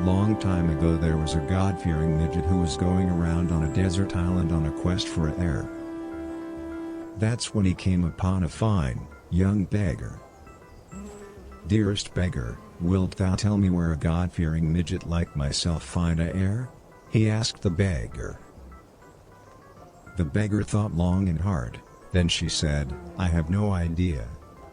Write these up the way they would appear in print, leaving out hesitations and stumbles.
long time ago there was a God-fearing midget who was going around on a desert island on a quest for air. That's when he came upon a fine, young beggar. "Dearest beggar, wilt thou tell me where a God-fearing midget like myself find a air?" he asked the beggar. The beggar thought long and hard, then she said, "I have no idea."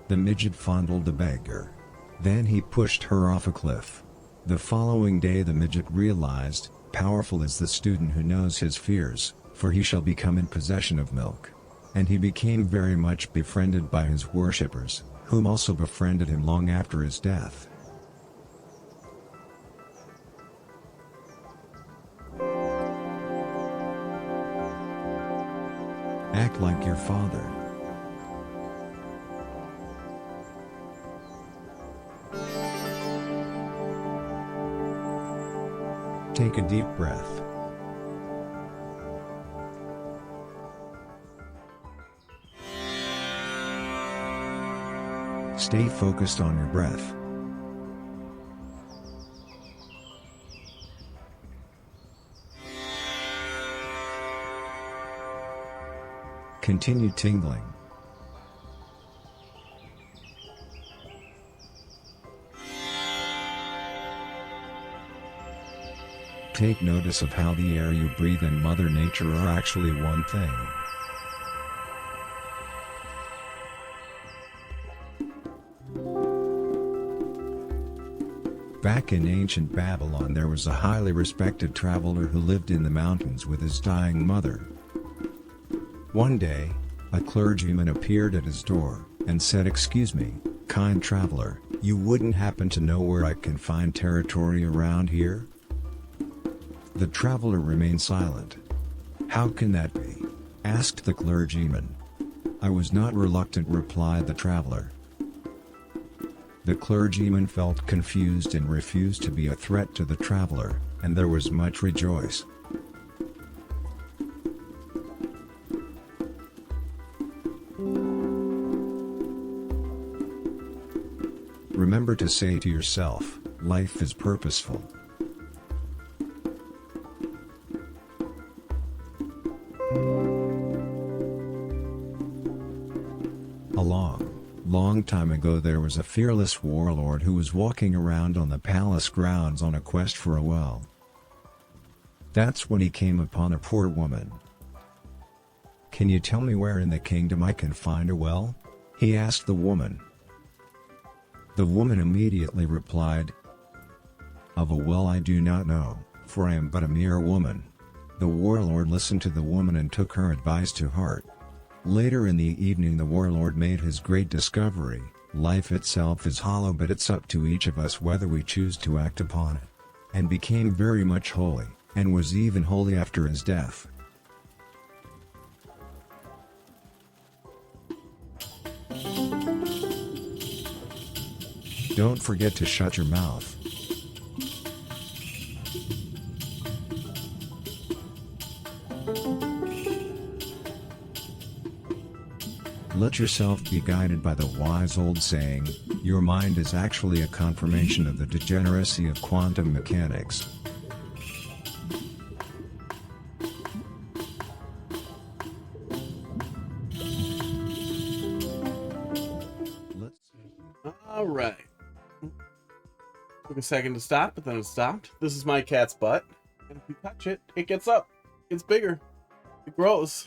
The midget fondled the beggar. Then he pushed her off a cliff. The following day the midget realized, "Powerful is the student who knows his fears, for he shall become in possession of milk." And he became very much befriended by his worshippers, whom also befriended him long after his death. Act like your father. Take a deep breath. Stay focused on your breath. Continue tingling. Take notice of how the air you breathe and Mother Nature are actually one thing. Back in ancient Babylon there was a highly respected traveler who lived in the mountains with his dying mother. One day, a clergyman appeared at his door, and said, "Excuse me, kind traveler, you wouldn't happen to know where I can find territory around here?" The traveler remained silent. "How can that be?" asked the clergyman. "I was not reluctant," replied the traveler. The clergyman felt confused and refused to be a threat to the traveler, and there was much rejoice. Remember to say to yourself, life is purposeful. A long time ago there was a fearless warlord who was walking around on the palace grounds on a quest for a well. That's when he came upon a poor woman. "Can you tell me where in the kingdom I can find a well?" he asked the woman. The woman immediately replied, "Of a well I do not know, for I am but a mere woman." The warlord listened to the woman and took her advice to heart. Later in the evening the warlord made his great discovery: life itself is hollow, but it's up to each of us whether we choose to act upon it. And became very much holy, and was even holy after his death. Don't forget to shut your mouth. Let yourself be guided by the wise old saying, your mind is actually a confirmation of the degeneracy of quantum mechanics. All right. Took a second to stop, but then it stopped. This is my cat's butt. And if you touch it, it gets up. It's bigger. It grows.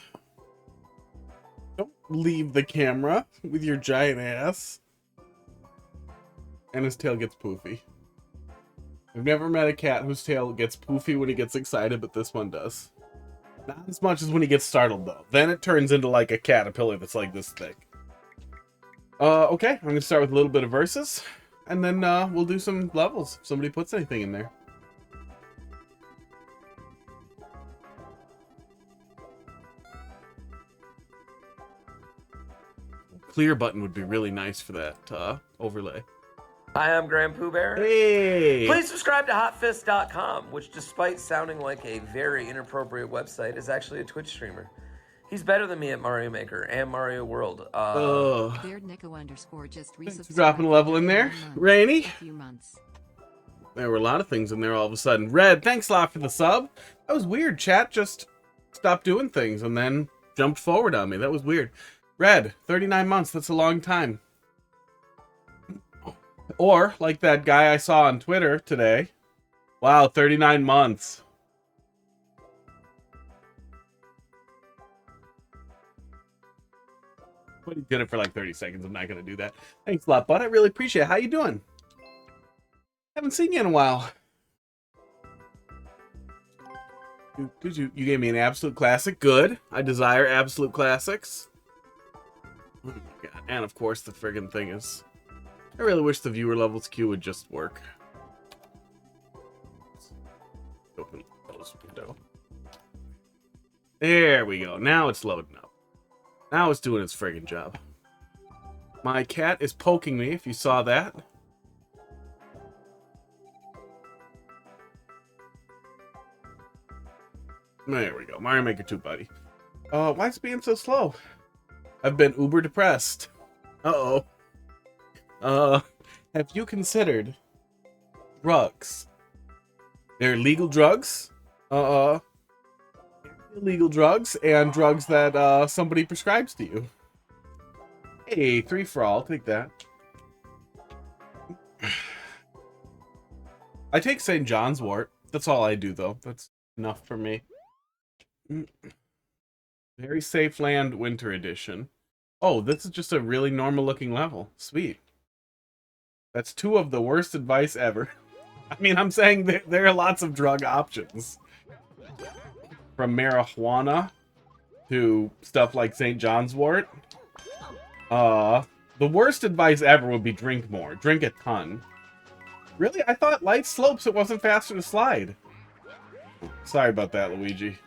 Don't leave the camera with your giant ass. And his tail gets poofy. I've never met a cat whose tail gets poofy when he gets excited, but this one does. Not as much as when he gets startled, though. Then it turns into like a caterpillar that's like this thick. Okay, I'm going to start with a little bit of verses, and then we'll do some levels if somebody puts anything in there. Clear button would be really nice for that overlay. Hi, I'm Grand Pooh Bear. Hey! Please subscribe to HotFist.com, which, despite sounding like a very inappropriate website, is actually a Twitch streamer. He's better than me at Mario Maker and Mario World. Thanks for dropping a level in there, Rainy. There were a lot of things in there all of a sudden. Red, thanks a lot for the sub. That was weird. Chat just stopped doing things and then jumped forward on me. That was weird. Red, 39 months. That's a long time. Or, like that guy I saw on Twitter today. Wow, 39 months. But he did it for like 30 seconds. I'm not going to do that. Thanks a lot, bud. I really appreciate it. How you doing? Haven't seen you in a while. You gave me an absolute classic. Good. I desire absolute classics. Oh my god. And of course the friggin' thing is... I really wish the viewer levels queue would just work. Open close window. There we go. Now it's loading up. Now it's doing its friggin' job. My cat is poking me, if you saw that. There we go. Mario Maker 2, buddy. Why is it being so slow? I've been uber depressed. Uh-oh. Have you considered drugs? They're legal drugs. Illegal drugs and drugs that somebody prescribes to you. Hey, 3 for all. Take that. I take St. John's wort. That's all I do, though. That's enough for me. Very Safe Land Winter Edition. Oh, this is just a really normal looking level. Sweet. That's 2 of the worst advice ever. I mean, I'm saying there are lots of drug options. From marijuana to stuff like St. John's wort. The worst advice ever would be drink more. Drink a ton. Really? I thought light slopes it wasn't faster to slide. Sorry about that, Luigi.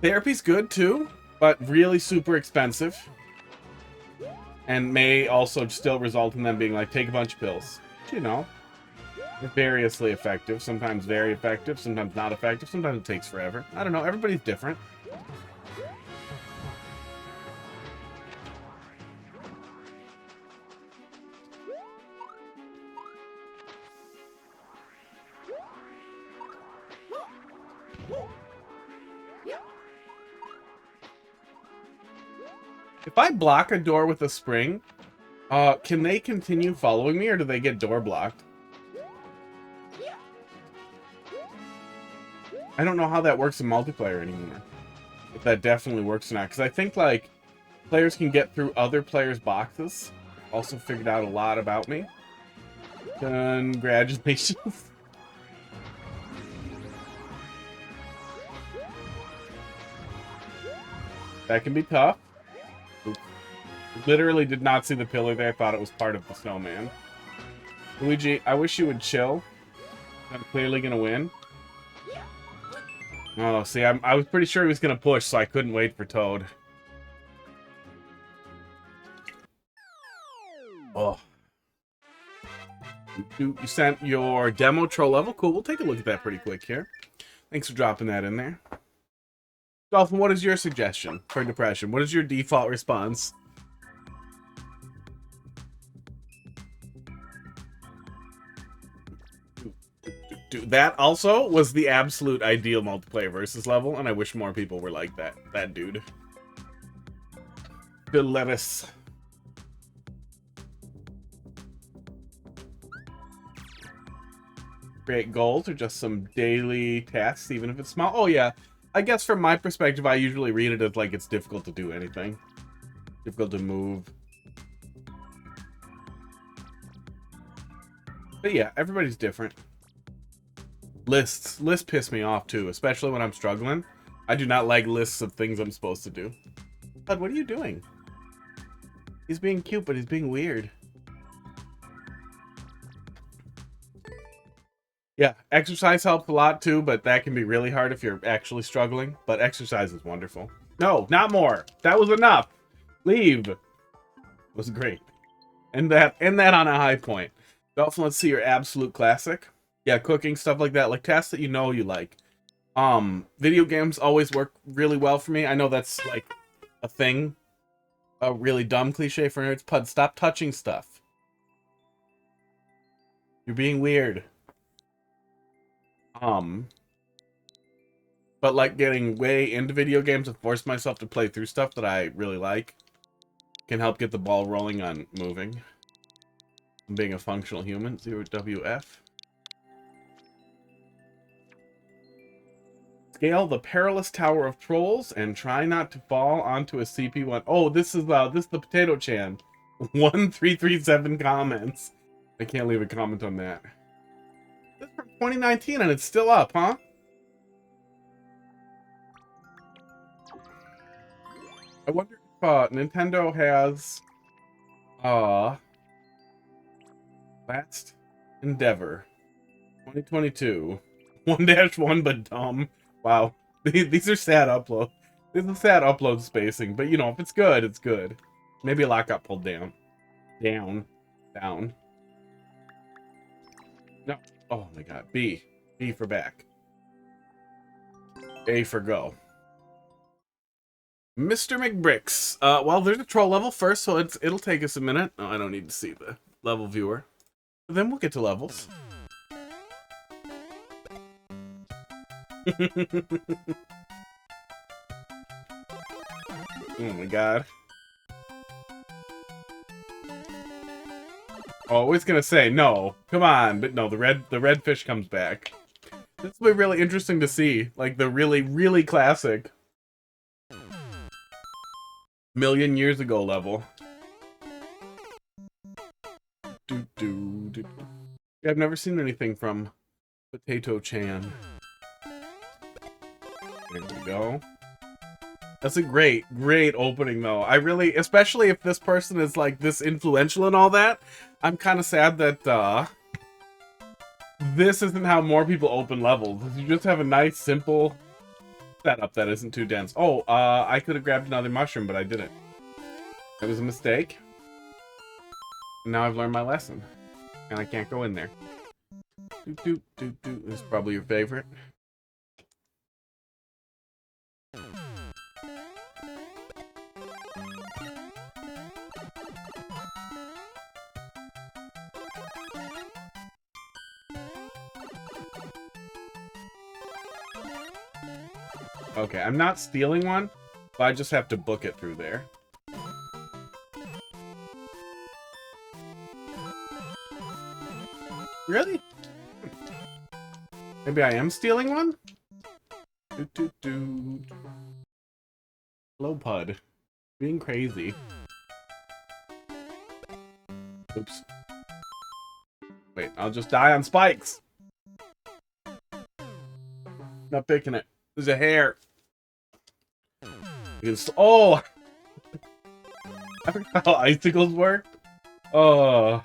Therapy's good too, but really super expensive. And may also still result in them being like, take a bunch of pills. But, you know, they're variously effective. Sometimes very effective, sometimes not effective, sometimes it takes forever. I don't know, everybody's different. If I block a door with a spring, can they continue following me, or do they get door blocked? I don't know how that works in multiplayer anymore. If that definitely works or not, because I think, like, players can get through other players' boxes. Also figured out a lot about me. Congratulations. That can be tough. Literally did not see the pillar there. I thought it was part of the snowman. Luigi, I wish you would chill. I'm clearly gonna win. Oh, see, I was pretty sure he was gonna push, so I couldn't wait for Toad. Oh. You sent your demo troll level? Cool, we'll take a look at that pretty quick here. Thanks for dropping that in there. Dolphin, what is your suggestion for depression? What is your default response? Dude, that also was the absolute ideal multiplayer versus level, and I wish more people were like that. That dude. Bill Lettuce. Create goals or just some daily tasks, even if it's small. Oh, yeah. I guess from my perspective, I usually read it as like it's difficult to do anything. Difficult to move. But yeah, everybody's different. Lists piss me off too, especially when I'm struggling. I do not like lists of things I'm supposed to do. Bud, what are you doing? He's being cute, but he's being weird. Yeah, exercise helps a lot too, but that can be really hard if you're actually struggling. But exercise is wonderful. No, not more. That was enough. Leave. It was great. And that on a high point. Dolphin, let's see your absolute classic. Yeah, cooking, stuff like that. Like tasks that you know you like. Video games always work really well for me. I know that's like a thing. A really dumb cliche for nerds. Pud, stop touching stuff. You're being weird. But like getting way into video games and force myself to play through stuff that I really like can help get the ball rolling on moving. I'm being a functional human. 0WF. Scale the perilous tower of trolls and try not to fall onto a CP1. Oh, this is the Potato Chan. 1337 comments. I can't leave a comment on that. This is from 2019 and it's still up, huh? I wonder if Nintendo has Last Endeavor 2022 1-1 but dumb. Wow. These are sad uploads. This is sad upload spacing, but you know, if it's good, it's good. Maybe a lock got pulled down. Down. No. Oh my god. B. B for back. A for go. Mr. McBricks. Well, there's a troll level first, so it'll take us a minute. Oh, I don't need to see the level viewer. But then we'll get to levels. Oh my god. Oh, I was gonna say no. Come on, but no, the red fish comes back. This will be really interesting to see. Like the really classic million years ago level. Yeah, I've never seen anything from Potato Chan. There we go. That's a great opening, though. I really, especially if this person is, like, this influential and all that, I'm kind of sad that, this isn't how more people open levels. You just have a nice, simple setup that isn't too dense. Oh, I could have grabbed another mushroom, but I didn't. It was a mistake. Now I've learned my lesson. And I can't go in there. This is probably your favorite. Okay, I'm not stealing one, but I just have to book it through there. Really? Maybe I am stealing one? Hello, Pud. Being crazy. Oops. Wait, I'll just die on spikes. Not picking it. There's a hair. Oh! I forgot how icicles work. Oh.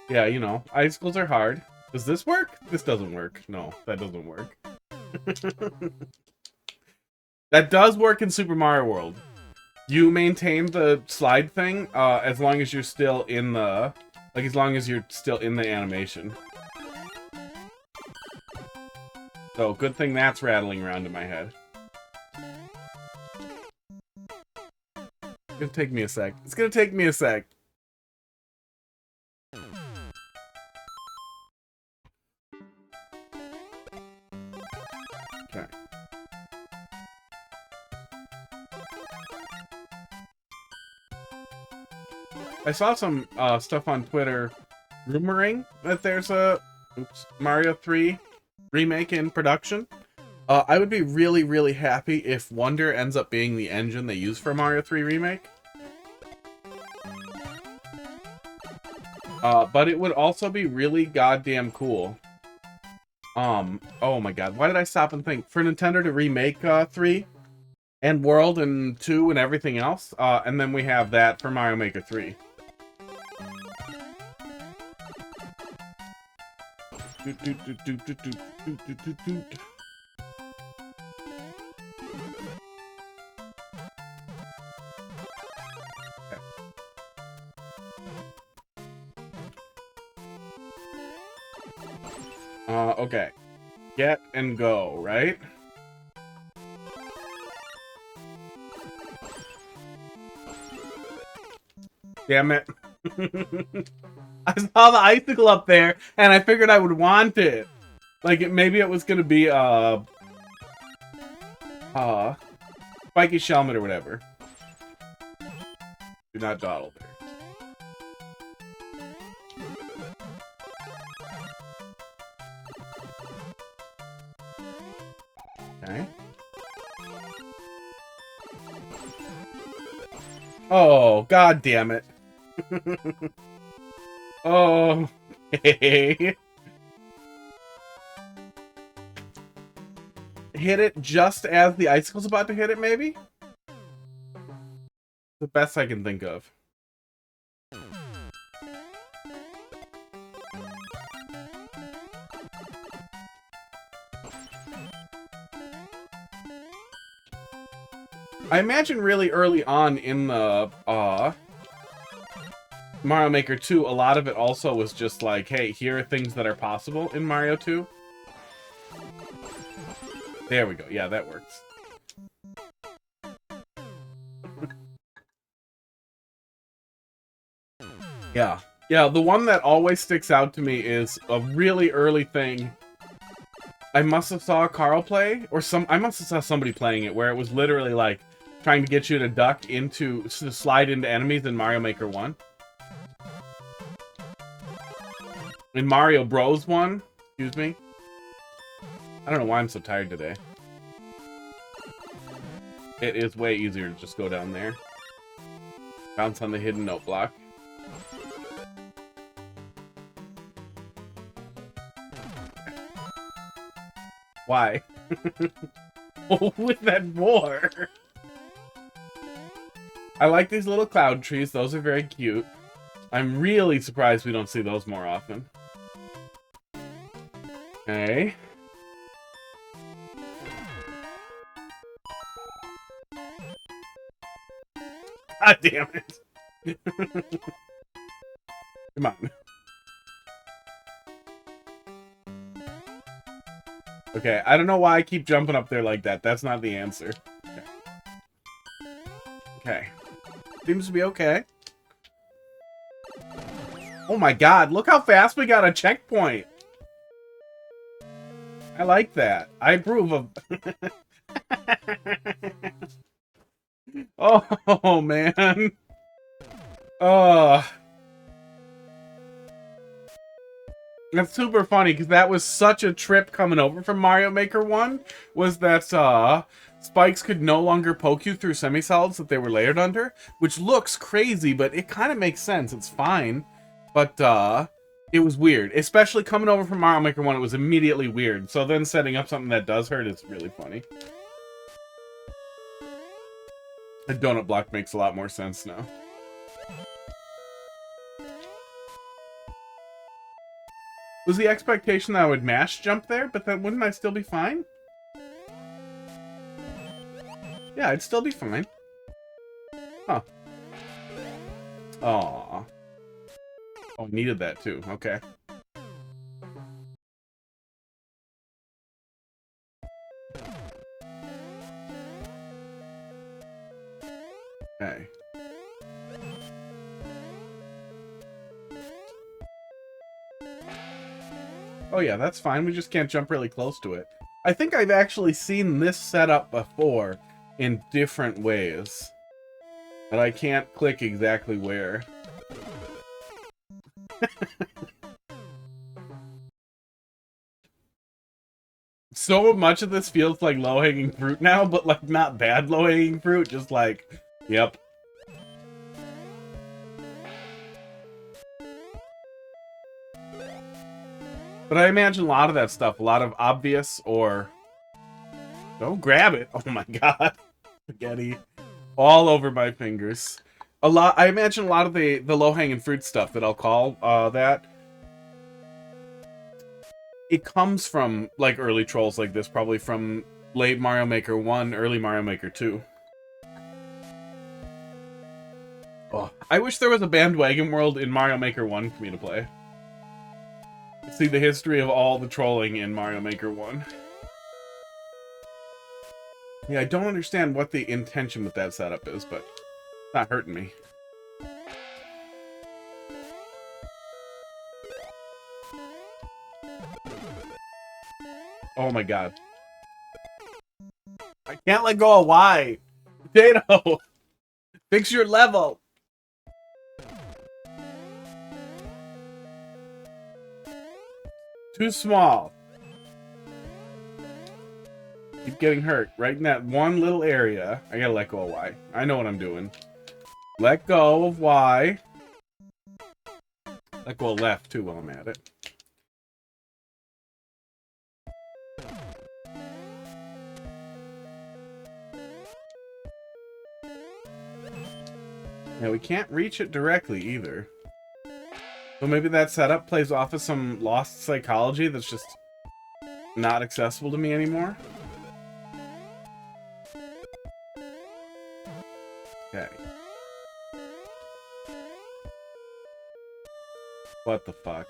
Yeah, you know, icicles are hard. Does this work? This doesn't work. No, that doesn't work. That does work in Super Mario World. You maintain the slide thing as long as you're still in the... Like, as long as you're still in the animation. So, good thing that's rattling around in my head. It's gonna take me a sec. It's gonna take me a sec. Okay. I saw some stuff on Twitter rumoring that there's a Mario 3 remake in production. I would be really happy if Wonder ends up being the engine they use for Mario 3 remake. But it would also be really goddamn cool. Oh my god, why did I stop and think? For Nintendo to remake 3 and World and 2 and everything else, and then we have that for Mario Maker 3. Okay. Get and go, right? Damn it. I saw the icicle up there, and I figured I would want it. Like, maybe it was gonna be, Spiky Shelmet or whatever. Do not dawdle there. Okay. Oh, god damn it. Oh, okay. Hit it just as the icicle's about to hit it, maybe? The best I can think of. I imagine really early on in the Mario Maker 2, a lot of it also was just like, hey, here are things that are possible in Mario 2. There we go. Yeah, that works. Yeah. Yeah, the one that always sticks out to me is a really early thing. I must have saw Carl play, or I must have saw somebody playing it, where it was literally like trying to get you to duck into, to slide into enemies in Mario Maker 1. In Mario Bros 1, excuse me. I don't know why I'm so tired today. It is way easier to just go down there. Bounce on the hidden note block. Why? Oh, with that more. I like these little cloud trees. Those are very cute. I'm really surprised we don't see those more often. Okay. God damn it. Come on. Okay, I don't know why I keep jumping up there like that. That's not the answer. Okay. Seems to be okay. Oh my god, look how fast we got a checkpoint. I like that. I approve of... Oh, man. Oh. That's super funny, because that was such a trip coming over from Mario Maker 1, was that spikes could no longer poke you through semi-solids that they were layered under, which looks crazy, but it kind of makes sense. It's fine. But, it was weird. Especially coming over from Mario Maker 1, it was immediately weird. So then setting up something that does hurt is really funny. The donut block makes a lot more sense now. Was the expectation that I would mash jump there, but then wouldn't I still be fine? Yeah, I'd still be fine. Huh. Aww. Oh, I needed that too. Okay. Okay. Oh yeah, that's fine. We just can't jump really close to it. I think I've actually seen this setup before in different ways. But I can't click exactly where. So much of this feels like low-hanging fruit now, but like not bad low-hanging fruit, just like, yep. But I imagine a lot of that stuff, a lot of obvious or... Don't grab it. Oh my god. Spaghetti. All over my fingers. I imagine a lot of the low-hanging fruit stuff that I'll call that. It comes from, like, early trolls like this, probably from late Mario Maker 1, early Mario Maker 2. Oh, I wish there was a bandwagon world in Mario Maker 1 for me to play. See the history of all the trolling in Mario Maker 1. Yeah, I don't understand what the intention with that setup is, but it's not hurting me. Oh my god. I can't let go of Y. Potato! Fix your level! Too small. Keep getting hurt. Right in that one little area. I gotta let go of Y. I know what I'm doing. Let go of Y. Let go of left, too, while I'm at it. Yeah, we can't reach it directly, either. So maybe that setup plays off of some lost psychology that's just not accessible to me anymore. Okay. What the fuck?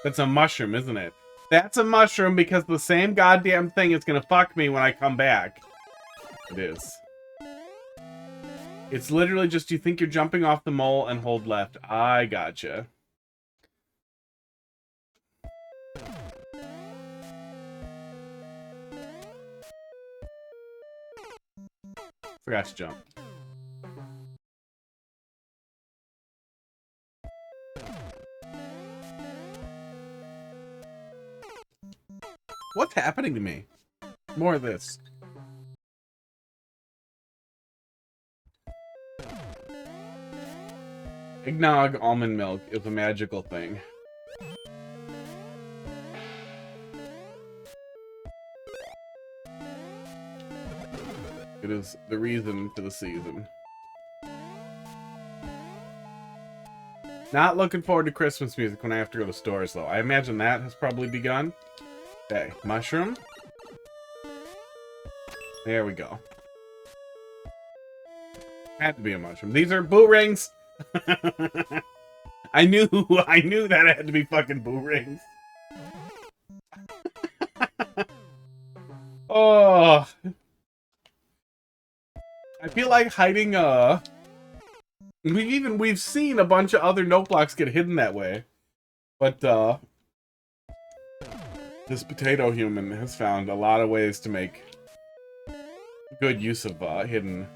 That's a mushroom, isn't it? That's a mushroom because the same goddamn thing is gonna fuck me when I come back. It is. It's literally just you think you're jumping off the mole and hold left. I gotcha. Forgot to jump. What's happening to me? More of this. Eggnog almond milk is a magical thing. It is the reason for the season. Not looking forward to Christmas music when I have to go to stores, though. I imagine that has probably begun. Okay, mushroom. There we go. Had to be a mushroom. These are boo rings! I knew that had to be fucking boo rings. Oh. I feel like hiding we've seen a bunch of other note blocks get hidden that way. But this potato human has found a lot of ways to make good use of hidden.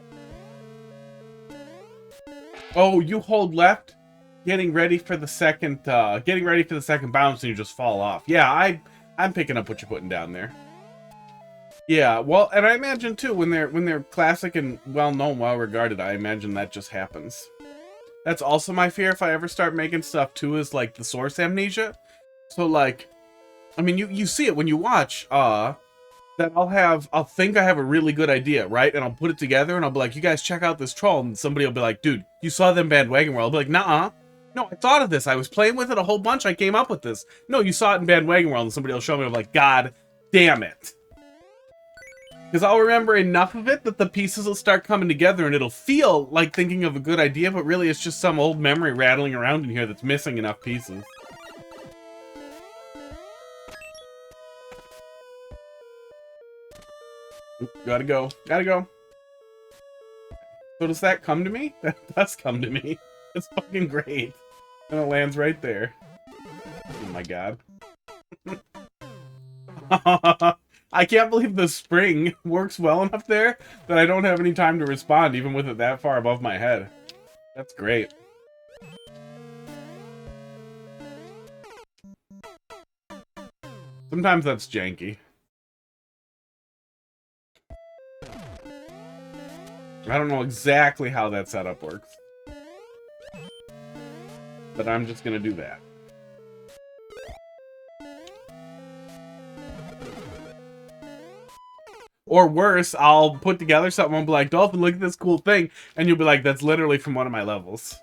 Oh, you hold left, getting ready for the second bounce, and you just fall off. Yeah, I'm picking up what you're putting down there. Yeah, well, and I imagine too when they're classic and well known, well regarded, I imagine that just happens. That's also my fear if I ever start making stuff too, is like the source amnesia. So like, I mean, you see it when you watch. That I'll think I have a really good idea, right? And I'll put it together and I'll be like, you guys check out this troll. And somebody will be like, dude, you saw them Bandwagon World. I'll be like, nuh-uh. No, I thought of this. I was playing with it a whole bunch. I came up with this. No, you saw it in Bandwagon World. And somebody will show me. I'm like, God damn it. Because I'll remember enough of it that the pieces will start coming together and it'll feel like thinking of a good idea, but really it's just some old memory rattling around in here that's missing enough pieces. Gotta go. Gotta go. So does that come to me? That does come to me. It's fucking great. And it lands right there. Oh my god. I can't believe the spring works well enough there that I don't have any time to respond, even with it that far above my head. That's great. Sometimes that's janky. I don't know exactly how that setup works. But I'm just gonna do that. Or worse, I'll put together something and be like, Dolphin, look at this cool thing. And you'll be like, that's literally from one of my levels.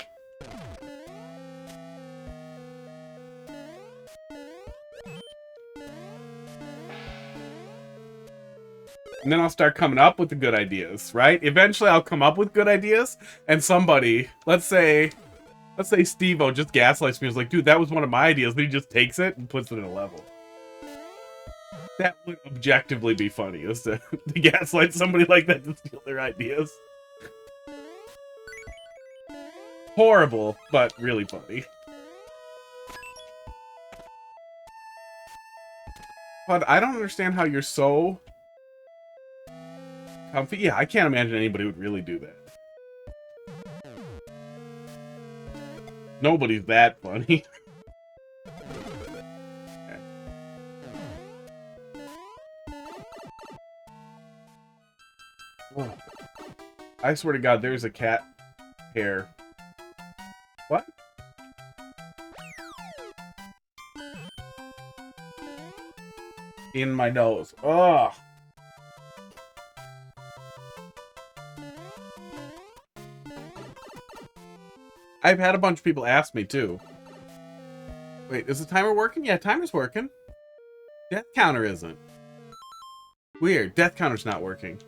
And then I'll start coming up with the good ideas, right? Eventually I'll come up with good ideas, and somebody, let's say Let's say Steve-O just gaslights me. He's like, dude, that was one of my ideas. But he just takes it and puts it in a level. That would objectively be funny, is to gaslight somebody like that to steal their ideas. Horrible, but really funny. But I don't understand how you're so comfy. Yeah, I can't imagine anybody would really do that. Nobody's that funny. Oh. I swear to God, there's a cat hair. What? In my nose. Ugh. I've had a bunch of people ask me too. Wait, is the timer working? Yeah, timer's working. Death counter isn't. Weird. Death counter's not working.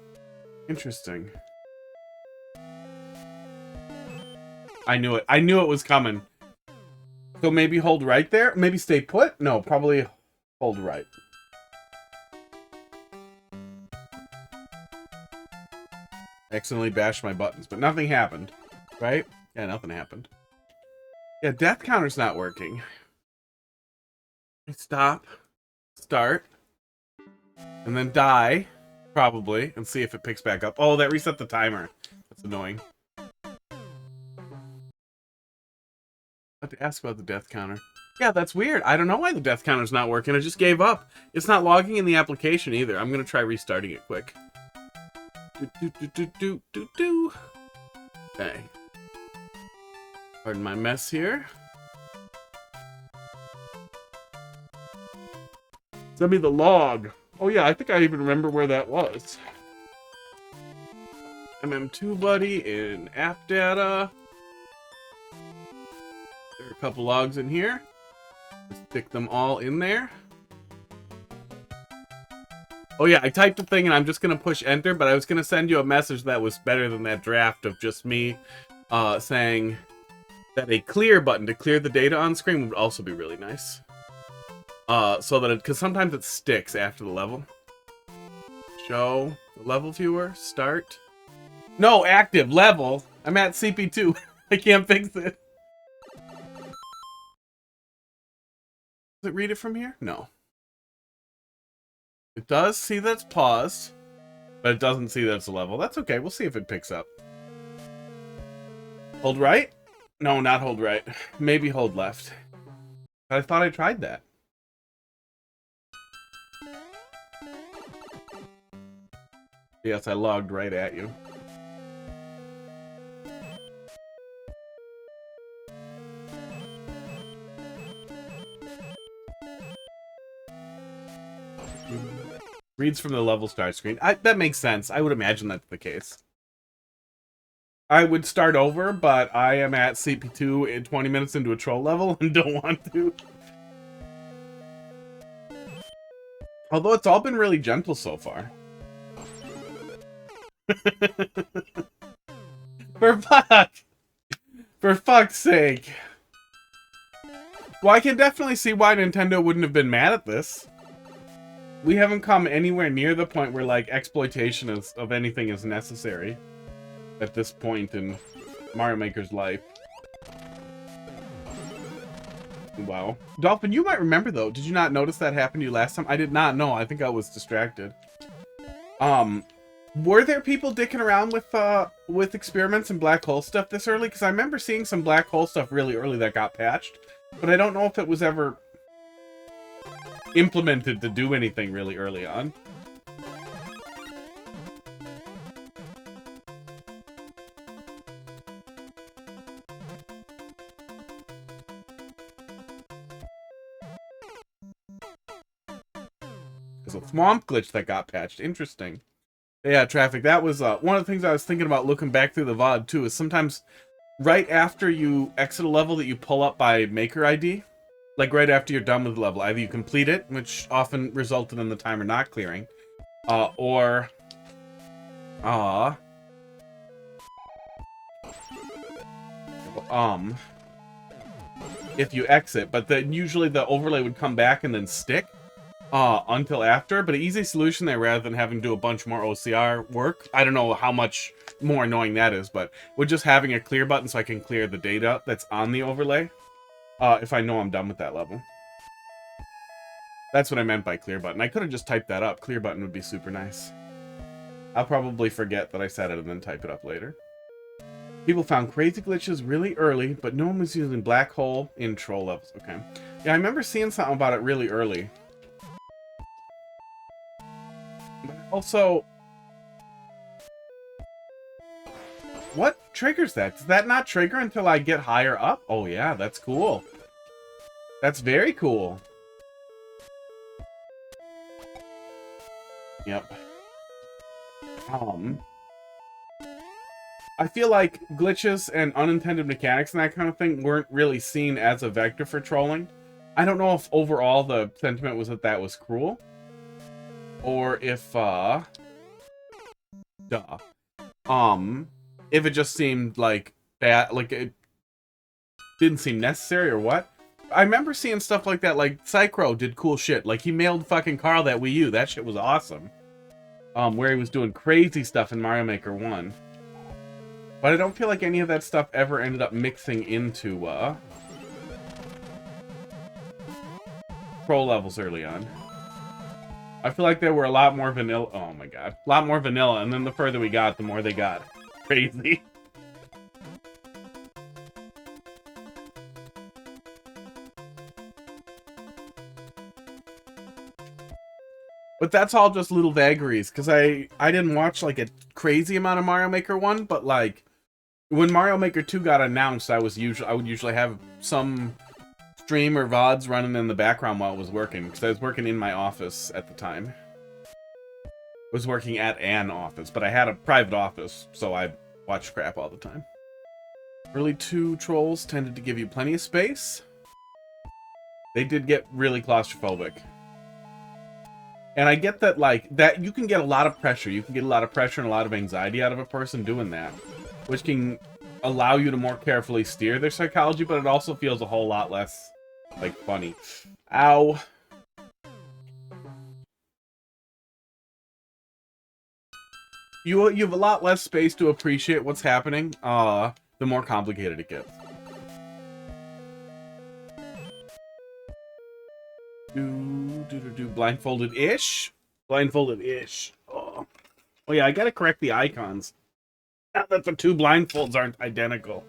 Interesting. I knew it. I knew it was coming. So maybe hold right there? Maybe stay put? No, probably hold right. Accidentally bashed my buttons, but nothing happened. Right? Yeah, nothing happened. Yeah, death counter's not working. Stop. Start. And then die. Probably. And see if it picks back up. Oh, that reset the timer. That's annoying. I have to ask about the death counter. Yeah, that's weird. I don't know why the death counter's not working. I just gave up. It's not logging in the application either. I'm going to try restarting it quick. Okay. Pardon my mess here. Send me the log. Oh yeah, I think I even remember where that was. MM2 buddy in app data. There are a couple logs in here. Just stick them all in there. Oh yeah, I typed a thing and I'm just gonna push enter, but I was gonna send you a message that was better than that draft of just me saying that a clear button to clear the data on screen would also be really nice. So that because sometimes it sticks after the level. Show the level viewer, start. No, active level. I'm at CP2. I can't fix it. Does it read it from here? No. It does see that it's paused, but it doesn't see that it's a level. That's okay. We'll see if it picks up. Hold right? No, not hold right. Maybe hold left. I thought I tried that. Yes, I logged right at you. Reads from the level start screen. That makes sense. I would imagine that's the case. I would start over, but I am at CP2 in 20 minutes into a troll level and don't want to. Although it's all been really gentle so far. For fuck's sake. Well, I can definitely see why Nintendo wouldn't have been mad at this. We haven't come anywhere near the point where, like, exploitation of anything is necessary at this point in Mario Maker's life. Wow. Dolphin, you might remember, though. Did you not notice that happened to you last time? I did not know. I think I was distracted. Were there people dicking around with experiments and black hole stuff this early? Because I remember seeing some black hole stuff really early that got patched. But I don't know if it was ever implemented to do anything really early on. There's a swamp glitch that got patched. Interesting. Yeah, traffic. That was one of the things I was thinking about looking back through the VOD too, is sometimes right after you exit a level that you pull up by Maker ID, like right after you're done with the level, either you complete it, which often resulted in the timer not clearing, or if you exit, but then usually the overlay would come back and then stick until after. But an easy solution there, rather than having to do a bunch more OCR work. I don't know how much more annoying that is, but with just having a clear button so I can clear the data that's on the overlay if I know I'm done with that level. That's what I meant by clear button. I could have just typed that up. Clear button would be super nice. I'll probably forget that I said it and then type it up later. People found crazy glitches really early, but no one was using black hole in troll levels. Okay. Yeah, I remember seeing something about it really early. But also, what triggers that? Does that not trigger until I get higher up? Oh yeah, that's cool. That's very cool. Yep. I feel like glitches and unintended mechanics and that kind of thing weren't really seen as a vector for trolling. I don't know if overall the sentiment was that that was cruel, or if if it just seemed like bad, like it didn't seem necessary or what. I remember seeing stuff like that, like Psychro did cool shit, like he mailed fucking Carl that Wii U. That shit was awesome. Where he was doing crazy stuff in Mario Maker 1. But I don't feel like any of that stuff ever ended up mixing into pro levels early on. I feel like there were a lot more vanilla. Oh my god. A lot more vanilla, and then the further we got, the more they got crazy. But that's all just little vagaries, because I didn't watch like a crazy amount of Mario Maker 1, but like when Mario Maker 2 got announced, I would usually have some stream or VODs running in the background while it was working, because I was working in my office at the time. I was working at an office, but I had a private office, so I watched crap all the time. Early 2 trolls tended to give you plenty of space. They did get really claustrophobic. And I get that, like, that you can get a lot of pressure. You can get a lot of pressure and a lot of anxiety out of a person doing that, which can allow you to more carefully steer their psychology, but it also feels a whole lot less, like, funny. Ow. You have a lot less space to appreciate what's happening, the more complicated it gets. Blindfolded-ish? Blindfolded-ish. Oh yeah, I gotta correct the icons. Now that the two blindfolds aren't identical.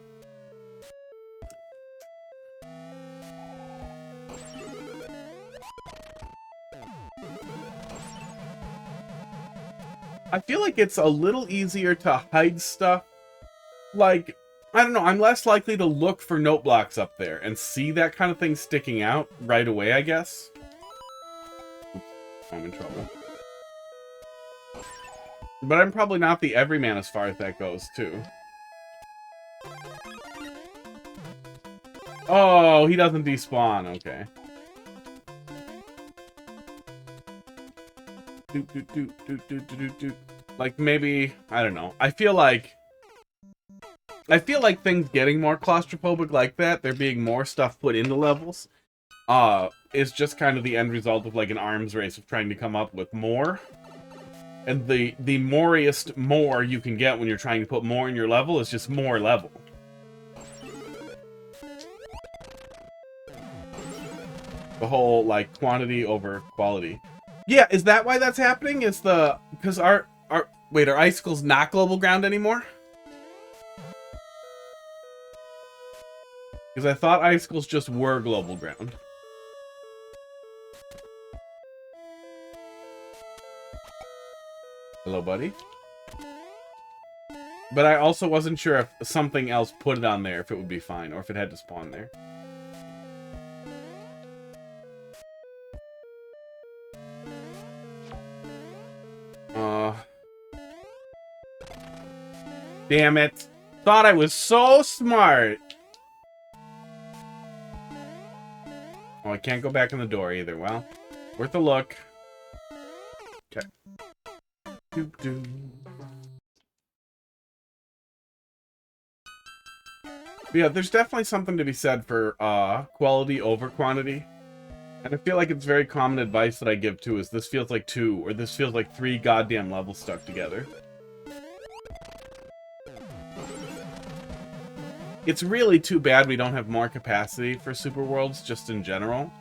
I feel like it's a little easier to hide stuff. Like, I don't know, I'm less likely to look for note blocks up there and see that kind of thing sticking out right away, I guess. Oops, I'm in trouble. But I'm probably not the everyman as far as that goes, too. Oh, he doesn't despawn, okay. Like, maybe, I don't know. I feel like things getting more claustrophobic like that, there being more stuff put into levels, is just kind of the end result of like an arms race of trying to come up with more. And the moriest more you can get when you're trying to put more in your level is just more level. The whole, like, quantity over quality. Yeah, is that why that's happening? Is the... Because wait, are icicles not global ground anymore? Because I thought icicles just were global ground. Hello, buddy. But I also wasn't sure if something else put it on there, if it would be fine, or if it had to spawn there. Damn it. Thought I was so smart. Oh, I can't go back in the door either. Well, worth a look. Okay. Doop-doo. But yeah, there's definitely something to be said for quality over quantity. And I feel like it's very common advice that I give too is this feels like 2 or this feels like 3 goddamn levels stuck together. It's really too bad we don't have more capacity for Super Worlds just in general.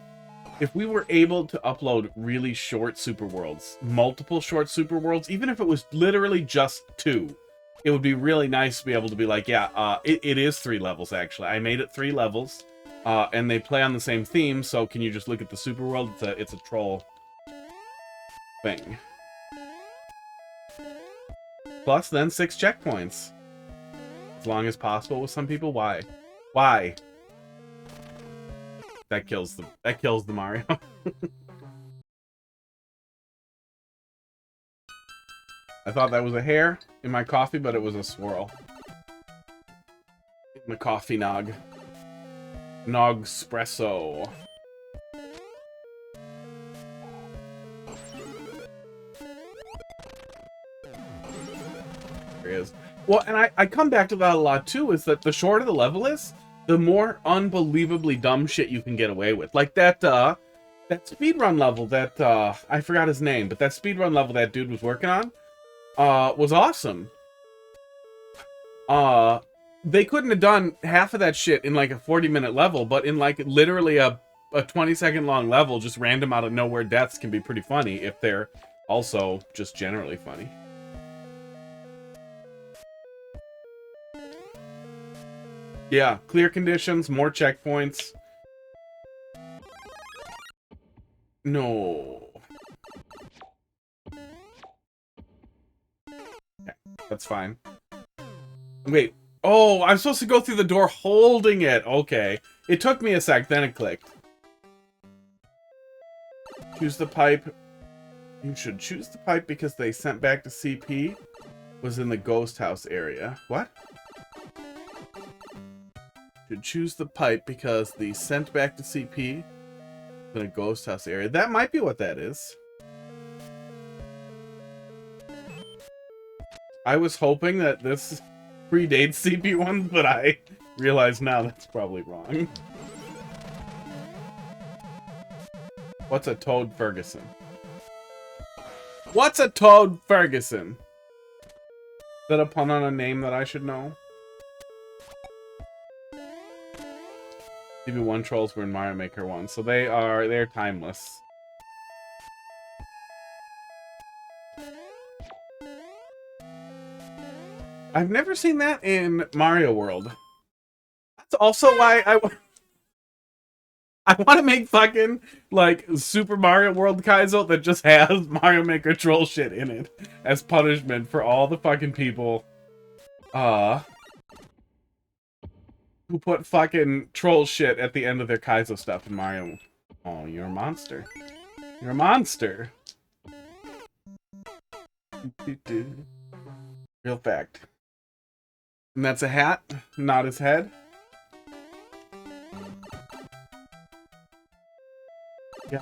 If we were able to upload really short Super Worlds, multiple short Super Worlds, even if it was literally just 2, it would be really nice to be able to be like, yeah, it is 3 levels actually. I made it 3 levels. And they play on the same theme, so can you just look at the Super World? It's a troll thing. Plus, then 6 checkpoints. As long as possible with some people. Why? Why? That kills the Mario. I thought that was a hair in my coffee, but it was a swirl. In the coffee nog. Nogspresso. There he is. Well, and I come back to that a lot too, is that the shorter the level is, the more unbelievably dumb shit you can get away with. Like that speedrun level that I forgot his name, but that speedrun level that dude was working on was awesome. They couldn't have done half of that shit in like a 40-minute level, but in like literally a 20-second long level, just random out of nowhere deaths can be pretty funny if they're also just generally funny. Yeah, clear conditions, more checkpoints. No. Okay, that's fine. Wait. Oh, I'm supposed to go through the door holding it. Okay. It took me a sec, then it clicked. Choose the pipe. You should choose the pipe because they sent back to CP was in the ghost house area. What? Should choose the pipe because the sent back to CP is in a ghost house area. That might be what that is. I was hoping that this predates CP1, but I realize now that's probably wrong. What's a Toad Ferguson? What's a Toad Ferguson? Is that a pun on a name that I should know? CP1 trolls were in Mario Maker 1, so they're timeless. I've never seen that in Mario World. That's also why I want to make fucking, like, Super Mario World Kaizo that just has Mario Maker troll shit in it as punishment for all the fucking people, who put fucking troll shit at the end of their Kaizo stuff in Mario. Oh, you're a monster. You're a monster. Real fact. And that's a hat, not his head. Yeah.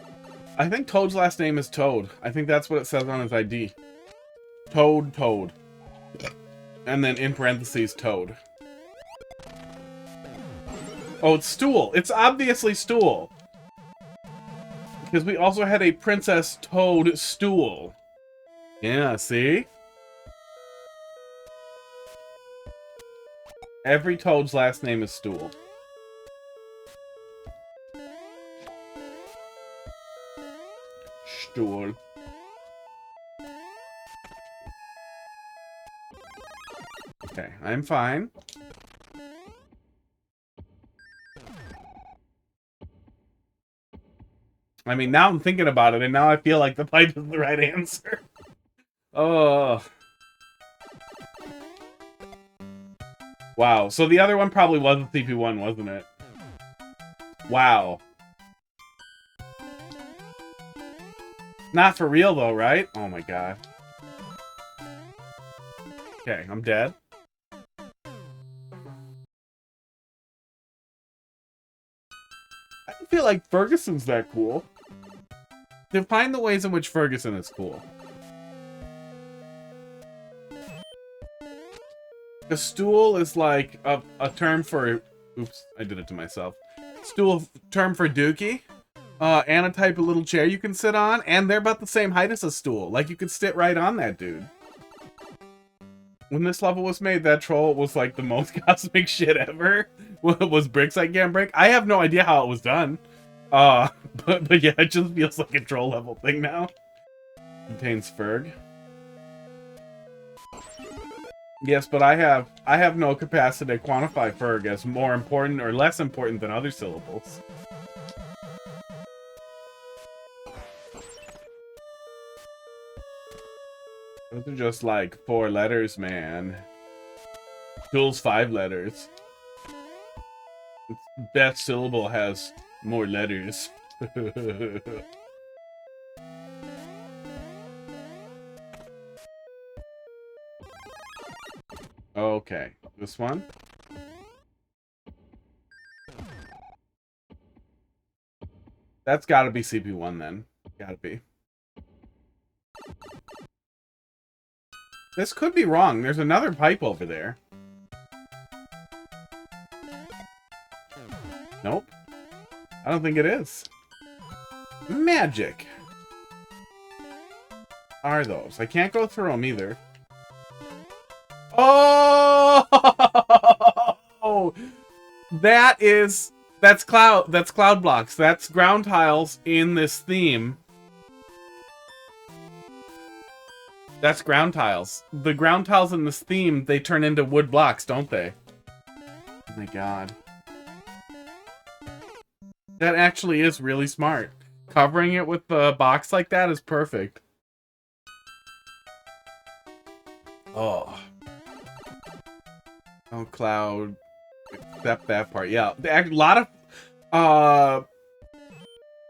I think Toad's last name is Toad. I think that's what it says on his ID. Toad. And then in parentheses, Toad. Oh, it's Stool. It's obviously Stool. Because we also had a Princess Toad Stool. Yeah, see? Every Toad's last name is Stool. Stool. Okay, I'm fine. I mean, now I'm thinking about it, and now I feel like the pipe is the right answer. Oh. Wow, so the other one probably wasn't CP1, wasn't it? Wow. Not for real, though, right? Oh my god. Okay, I'm dead. I don't feel like Ferguson's that cool. Define the ways in which Ferguson is cool. A stool is like a term for Oops, I did it to myself. Stool term for dookie. And a type of little chair you can sit on, and they're about the same height as a stool. Like, you could sit right on that dude. When this level was made, that troll was like the most cosmic shit ever. Was bricks I can't break. I have no idea how it was done. But yeah, it just feels like a troll level thing now. Contains Ferg. Yes, but I have no capacity to quantify Ferg as more important or less important than other syllables. Those are just like 4 letters, man. Tool's 5 letters. That syllable has more letters. Okay, this one. That's gotta be CP1 then. Gotta be. This could be wrong. There's another pipe over there. Nope. I don't think it is. Magic. Are those? I can't go through them either. Oh! That's cloud blocks. That's ground tiles in this theme. That's ground tiles. The ground tiles in this theme, they turn into wood blocks, don't they? Oh my god. That actually is really smart. Covering it with the box like that is perfect. Oh. Oh, cloud. Except that part. Yeah. A lot of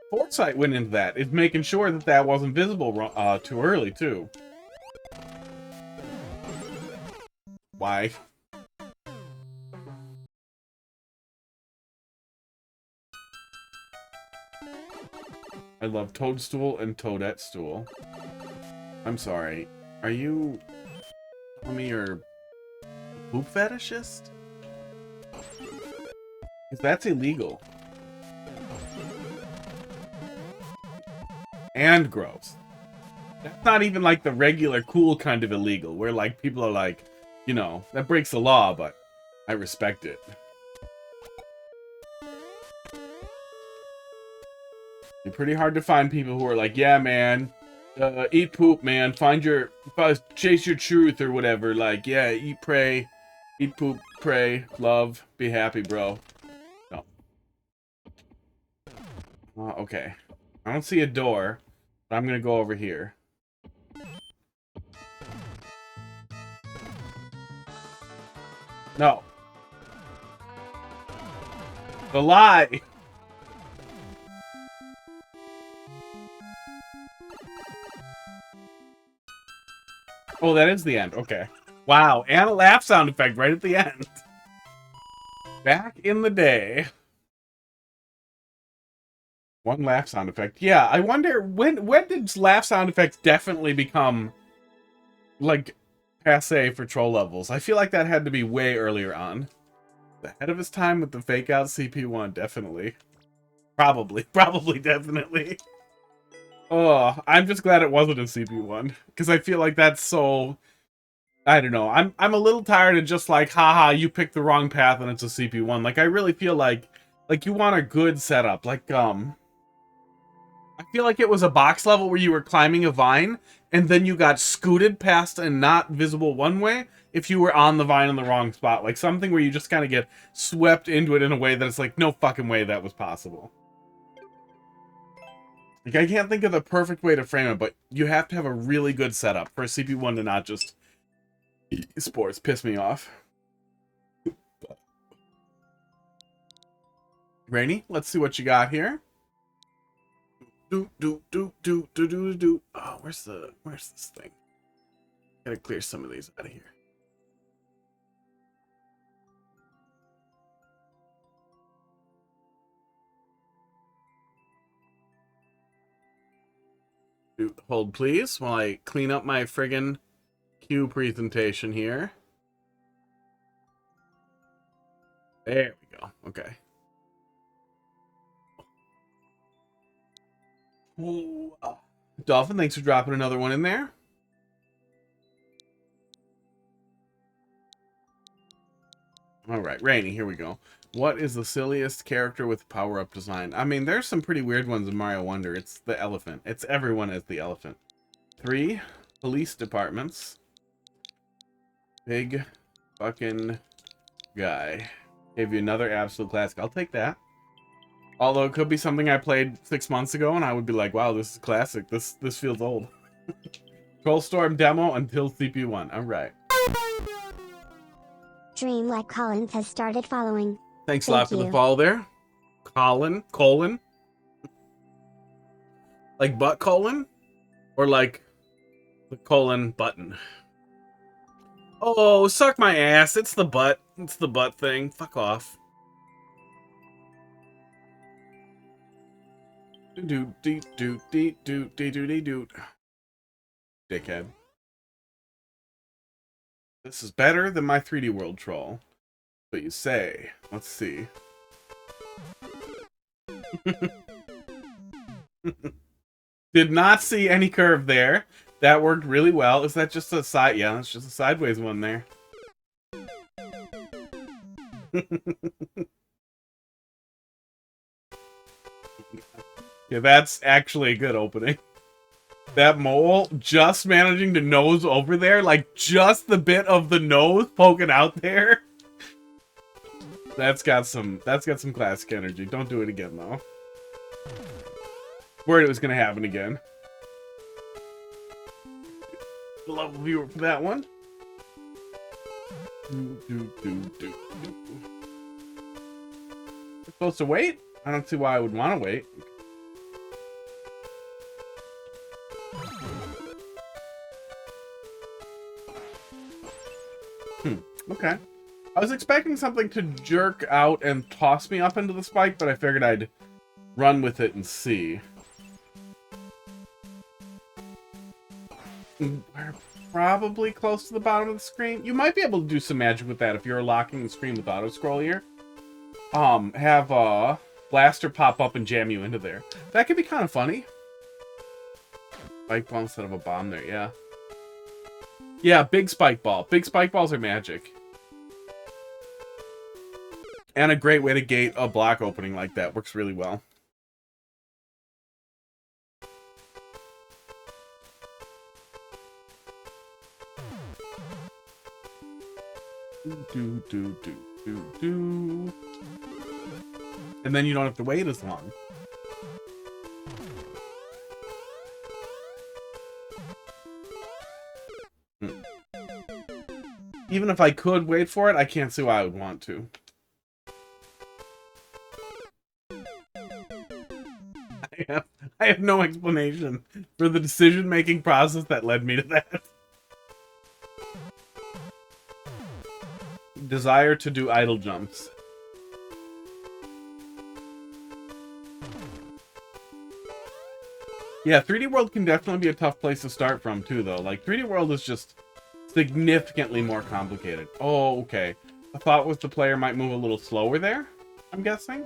foresight went into that. It's making sure that that wasn't visible too early, too. Why? I love Toadstool and Toadette Stool. I'm sorry. Are you telling me you're a poop fetishist? Because that's illegal. And gross. That's not even like the regular cool kind of illegal, where like people are like, you know, that breaks the law, but I respect it. It's pretty hard to find people who are like, yeah, man, eat poop, man, chase your truth or whatever. Like, yeah, eat, pray, eat poop, pray, love, be happy, bro. No. Okay. I don't see a door, but I'm gonna go over here. No. The lie! Oh, that is the end. Okay. Wow, and a laugh sound effect right at the end. Back in the day. One laugh sound effect. Yeah, I wonder, when did laugh sound effects definitely become, like, passe for troll levels? I feel like that had to be way earlier on. Ahead of his time with the fake out CP1, definitely. Probably, definitely. Oh, I'm just glad it wasn't a CP1, because I feel like that's so, I don't know. I'm a little tired of just like, haha, you picked the wrong path and it's a CP1. Like, I really feel like you want a good setup. Like, I feel like it was a box level where you were climbing a vine, and then you got scooted past and not visible one way if you were on the vine in the wrong spot. Like, something where you just kind of get swept into it in a way that it's like, no fucking way that was possible. Like, I can't think of the perfect way to frame it, but you have to have a really good setup for a CP1 to not just sports piss me off. Rainy, let's see what you got here. Oh, where's this thing? Gotta clear some of these out of here. Hold please while I clean up my friggin' Q presentation here. There we we go. Okay. Ooh, Dolphin, thanks for dropping another one in there. All right, Rainy, here we go. What is the silliest character with power-up design? I mean, there's some pretty weird ones in Mario Wonder. It's the elephant. It's everyone as the elephant. 3 police departments. Big fucking guy. Gave you another absolute classic. I'll take that. Although it could be something I played 6 months ago, and I would be like, wow, this is classic. This feels old. Trollstorm demo until CPU 1. All right. Dream like Collins has started following. Thanks a lot for the follow there. Colon. Like butt colon? Or like the colon button? Oh, suck my ass. It's the butt. It's the butt thing. Fuck off. Dickhead. This is better than my 3D World troll. What you say? Let's see. Did not see any curve there. That worked really well. Is that just a side? Yeah, that's just a sideways one there. Yeah, that's actually a good opening. That mole just managing to nose over there, like just the bit of the nose poking out there. That's got some classic energy. Don't do it again though. Worried it was gonna happen again. Level viewer for that one. We're supposed to wait? I don't see why I would want to wait. Okay. I was expecting something to jerk out and toss me up into the spike, but I figured I'd run with it and see. We're probably close to the bottom of the screen. You might be able to do some magic with that if you're locking the screen with auto scroll here. Have a blaster pop up and jam you into there. That could be kind of funny. Spike ball instead of a bomb there, yeah. Yeah, big spike ball. Big spike balls are magic. And a great way to gate a block opening like that. Works really well. And then you don't have to wait as long. Even if I could wait for it, I can't see why I would want to. I have no explanation for the decision-making process that led me to that. Desire to do idle jumps. Yeah, 3D World can definitely be a tough place to start from, too, though. Like, 3D World is just significantly more complicated. Oh, okay. I thought was the player might move a little slower there, I'm guessing.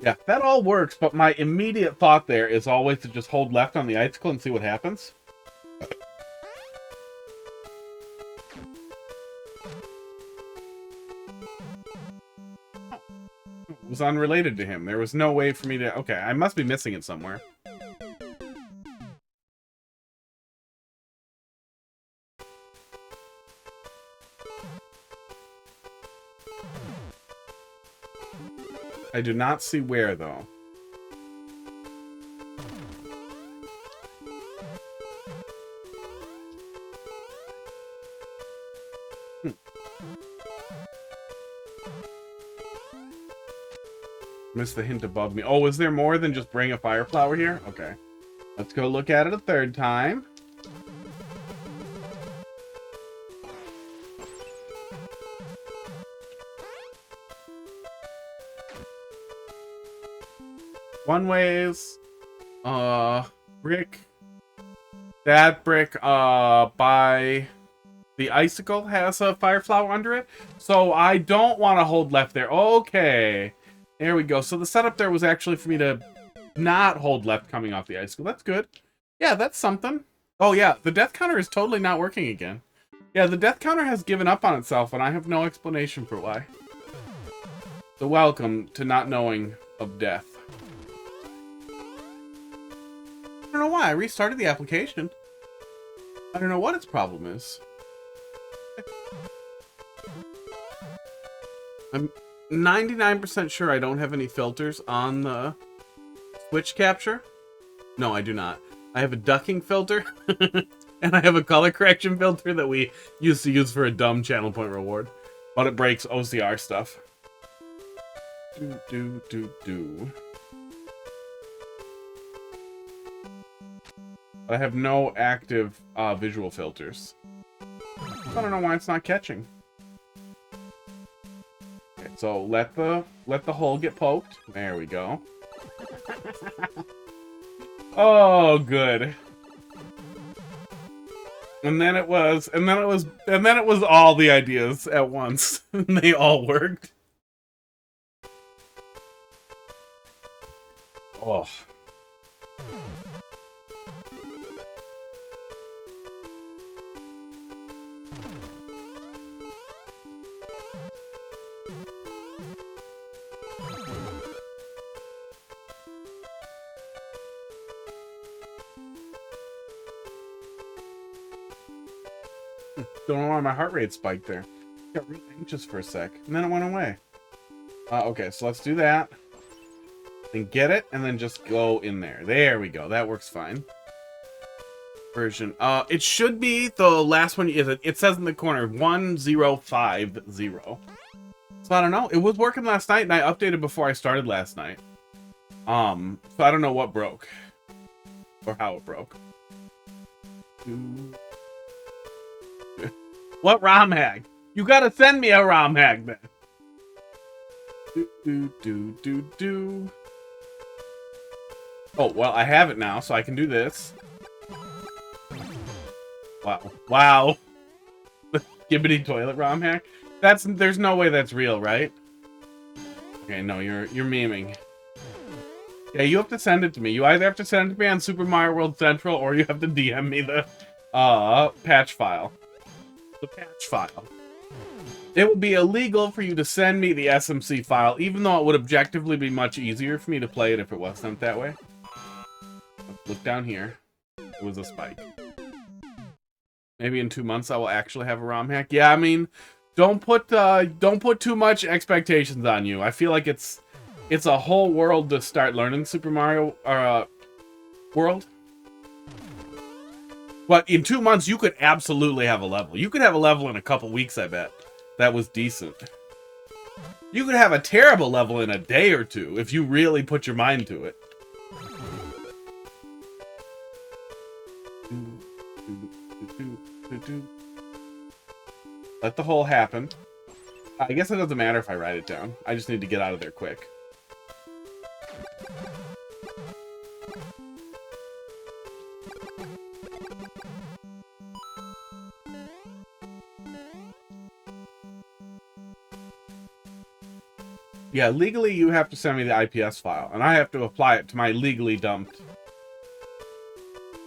Yeah, that all works, but my immediate thought there is always to just hold left on the icicle and see what happens. It was unrelated to him. There was no way for me to... Okay, I must be missing it somewhere. I do not see where, though. Missed the hint above me. Oh, is there more than just bring a fire flower here? Okay. Let's go look at it a third time. One ways. Brick. That brick, by The icicle has a fire flower under it, so I don't want to hold left there. Okay, there we go. So the setup there was actually for me to not hold left coming off the icicle. That's good. Yeah, that's something. Oh yeah, the death counter is totally not working again. Yeah, the death counter has given up on itself, and I have no explanation for why. So welcome to not knowing of death. I don't know why. I restarted the application. I don't know what its problem is. I'm 99% sure I don't have any filters on the switch capture. No, I do not. I have a ducking filter, and I have a color correction filter that we used to use for a dumb channel point reward. But it breaks OCR stuff. I have no active visual filters. I don't know why it's not catching. Okay, so let the hole get poked. There we go. Oh, good. And then it was all the ideas at once. And they all worked. Oh. Don't know why my heart rate spiked there. Got really anxious for a sec, and then it went away. Okay, so let's do that. Then get it, and then just go in there. There we go. That works fine. Version. It should be the last one. It says in the corner 1050. So I don't know. It was working last night, and I updated before I started last night. So I don't know what broke or how it broke. What ROM hack? You gotta send me a ROM hack then. Oh, well, I have it now, so I can do this. Wow. Wow. Gibbity toilet ROM hack? There's no way that's real, right? Okay, no, you're memeing. Yeah, you have to send it to me. You either have to send it to me on Super Mario World Central, or you have to DM me the patch file. The patch file. It would be illegal for you to send me the SMC file, even though it would objectively be much easier for me to play it if it was sent that way. Look down here. It was a spike. Maybe in 2 months I will actually have a ROM hack. Yeah, I mean, don't put too much expectations on you. I feel like it's a whole world to start learning Super Mario World. But in 2 months, you could absolutely have a level. You could have a level in a couple weeks, I bet. That was decent. You could have a terrible level in a day or two if you really put your mind to it. Let the hole happen. I guess it doesn't matter if I write it down. I just need to get out of there quick. Yeah, legally you have to send me the IPS file, and I have to apply it to my legally dumped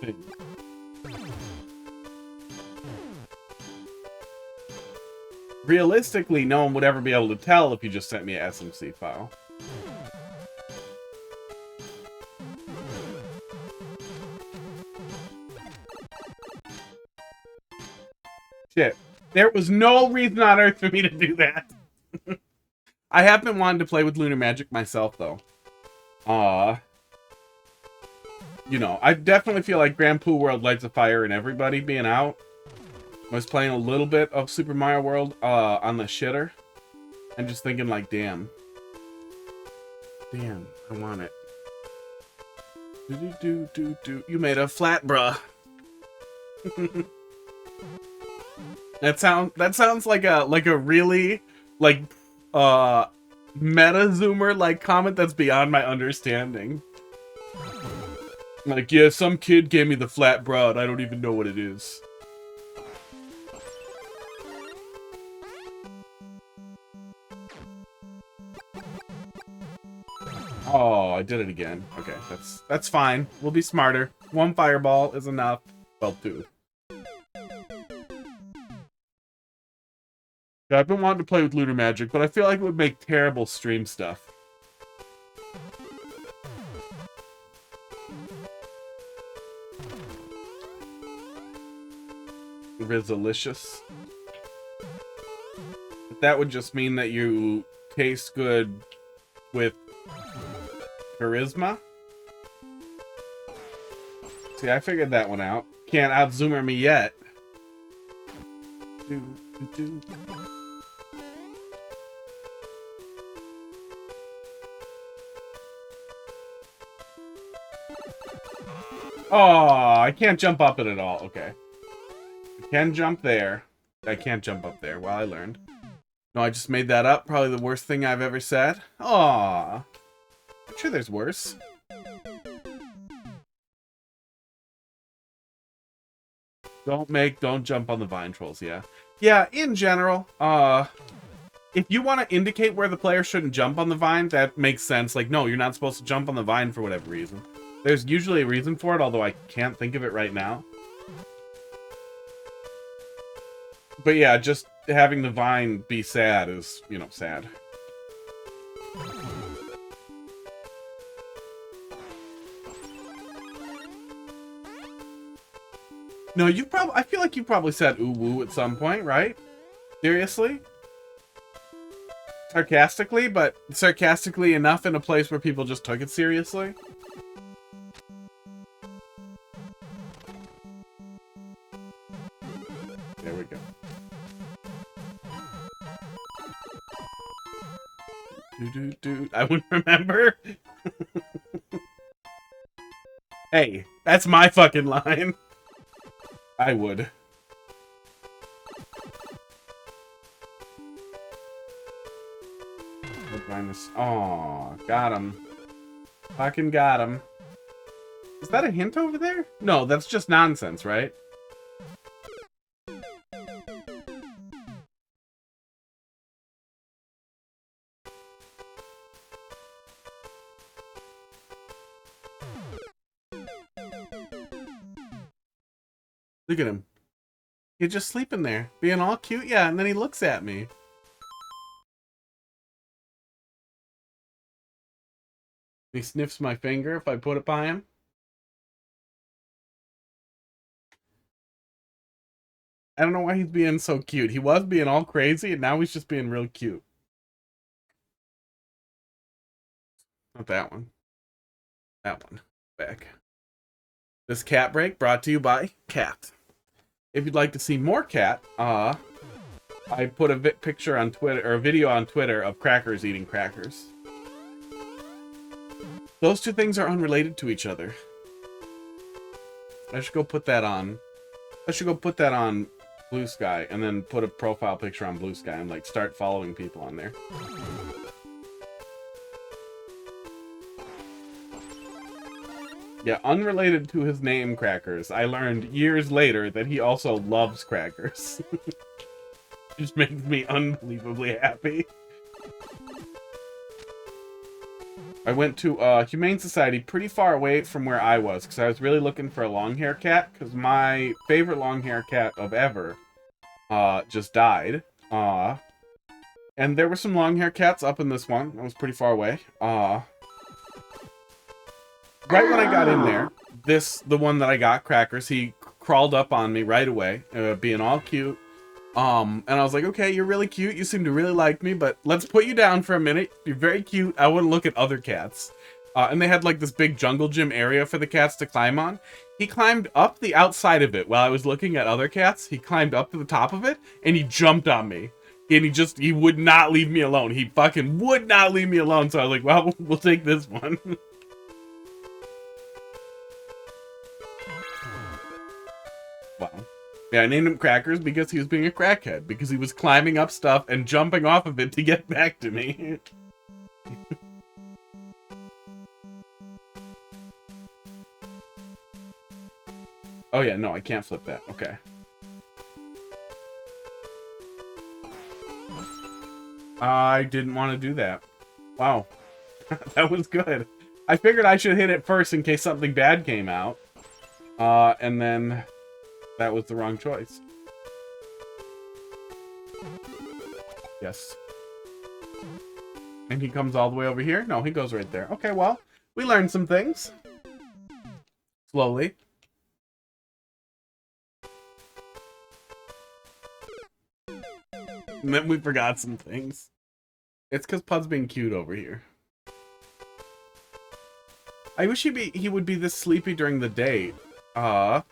thing. Realistically, no one would ever be able to tell if you just sent me a SMC file. Shit. There was no reason on earth for me to do that. I have been wanting to play with Lunar Magic myself, though. You know, I definitely feel like Grand Poo World lights a fire in everybody being out. I was playing a little bit of Super Mario World on the shitter. And just thinking like, damn. Damn, I want it. You made a flat, bruh. That sounds like a really like meta zoomer like comment that's beyond my understanding. Like, yeah, some kid gave me the flat broad. I don't even know what it is. Oh, I did it again. Okay, that's fine. We'll be smarter. 1 fireball is enough. Well, 2. Yeah, I've been wanting to play with Lunar Magic, but I feel like it would make terrible stream stuff. Rizzalicious. That would just mean that you taste good with charisma. See, I figured that one out. Can't out-zoomer me yet. Oh, I can't jump up it at all. Okay. I can jump there. I can't jump up there. Well, I learned. No, I just made that up. Probably the worst thing I've ever said. Aw. I'm sure there's worse. Don't jump on the vine trolls, yeah. Yeah, in general, if you want to indicate where the player shouldn't jump on the vine, that makes sense. Like, no, you're not supposed to jump on the vine for whatever reason. There's usually a reason for it, although I can't think of it right now. But yeah, just having the vine be sad is, you know, sad. No, I feel like you probably said ooh woo at some point, right? Seriously? Sarcastically, but sarcastically enough in a place where people just took it seriously? There we go. I wouldn't remember. Hey, that's my fucking line. I would. Oh, got him. Fucking got him. Is that a hint over there? No, that's just nonsense, right? Look at him. He's just sleeping there, being all cute. Yeah, and then he looks at me. He sniffs my finger if I put it by him. I don't know why he's being so cute. He was being all crazy, and now he's just being real cute. Not that one. That one. Back. This cat break brought to you by Cat. If you'd like to see more Cat, I put a picture on Twitter, or a video on Twitter of crackers eating crackers. Those two things are unrelated to each other. I should go put that on. I should go put that on Blue Sky and then put a profile picture on Blue Sky and like start following people on there. Yeah, unrelated to his name, Crackers, I learned years later that he also loves crackers. Just makes me unbelievably happy. I went to a Humane Society pretty far away from where I was because I was really looking for a long-hair cat because my favorite long-hair cat of ever just died. And there were some long-hair cats up in this one. I was pretty far away. Right when I got in there, the one that I got, Crackers, he crawled up on me right away, being all cute. And I was like, okay, you're really cute. You seem to really like me, but let's put you down for a minute. You're very cute. I want to look at other cats. And they had like this big jungle gym area for the cats to climb on. He climbed up the outside of it while I was looking at other cats. He climbed up to the top of it and he jumped on me. And he would not leave me alone. He fucking would not leave me alone. So I was like, well, we'll take this one. Wow. Yeah, I named him Crackers because he was being a crackhead. Because he was climbing up stuff and jumping off of it to get back to me. Oh yeah, no, I can't flip that. Okay. I didn't want to do that. Wow. That was good. I figured I should hit it first in case something bad came out. And then that was the wrong choice. Yes. And he comes all the way over here? No, he goes right there. Okay, well, we learned some things. Slowly. And then we forgot some things. It's because Pud's being cute over here. I wish he would be this sleepy during the day. So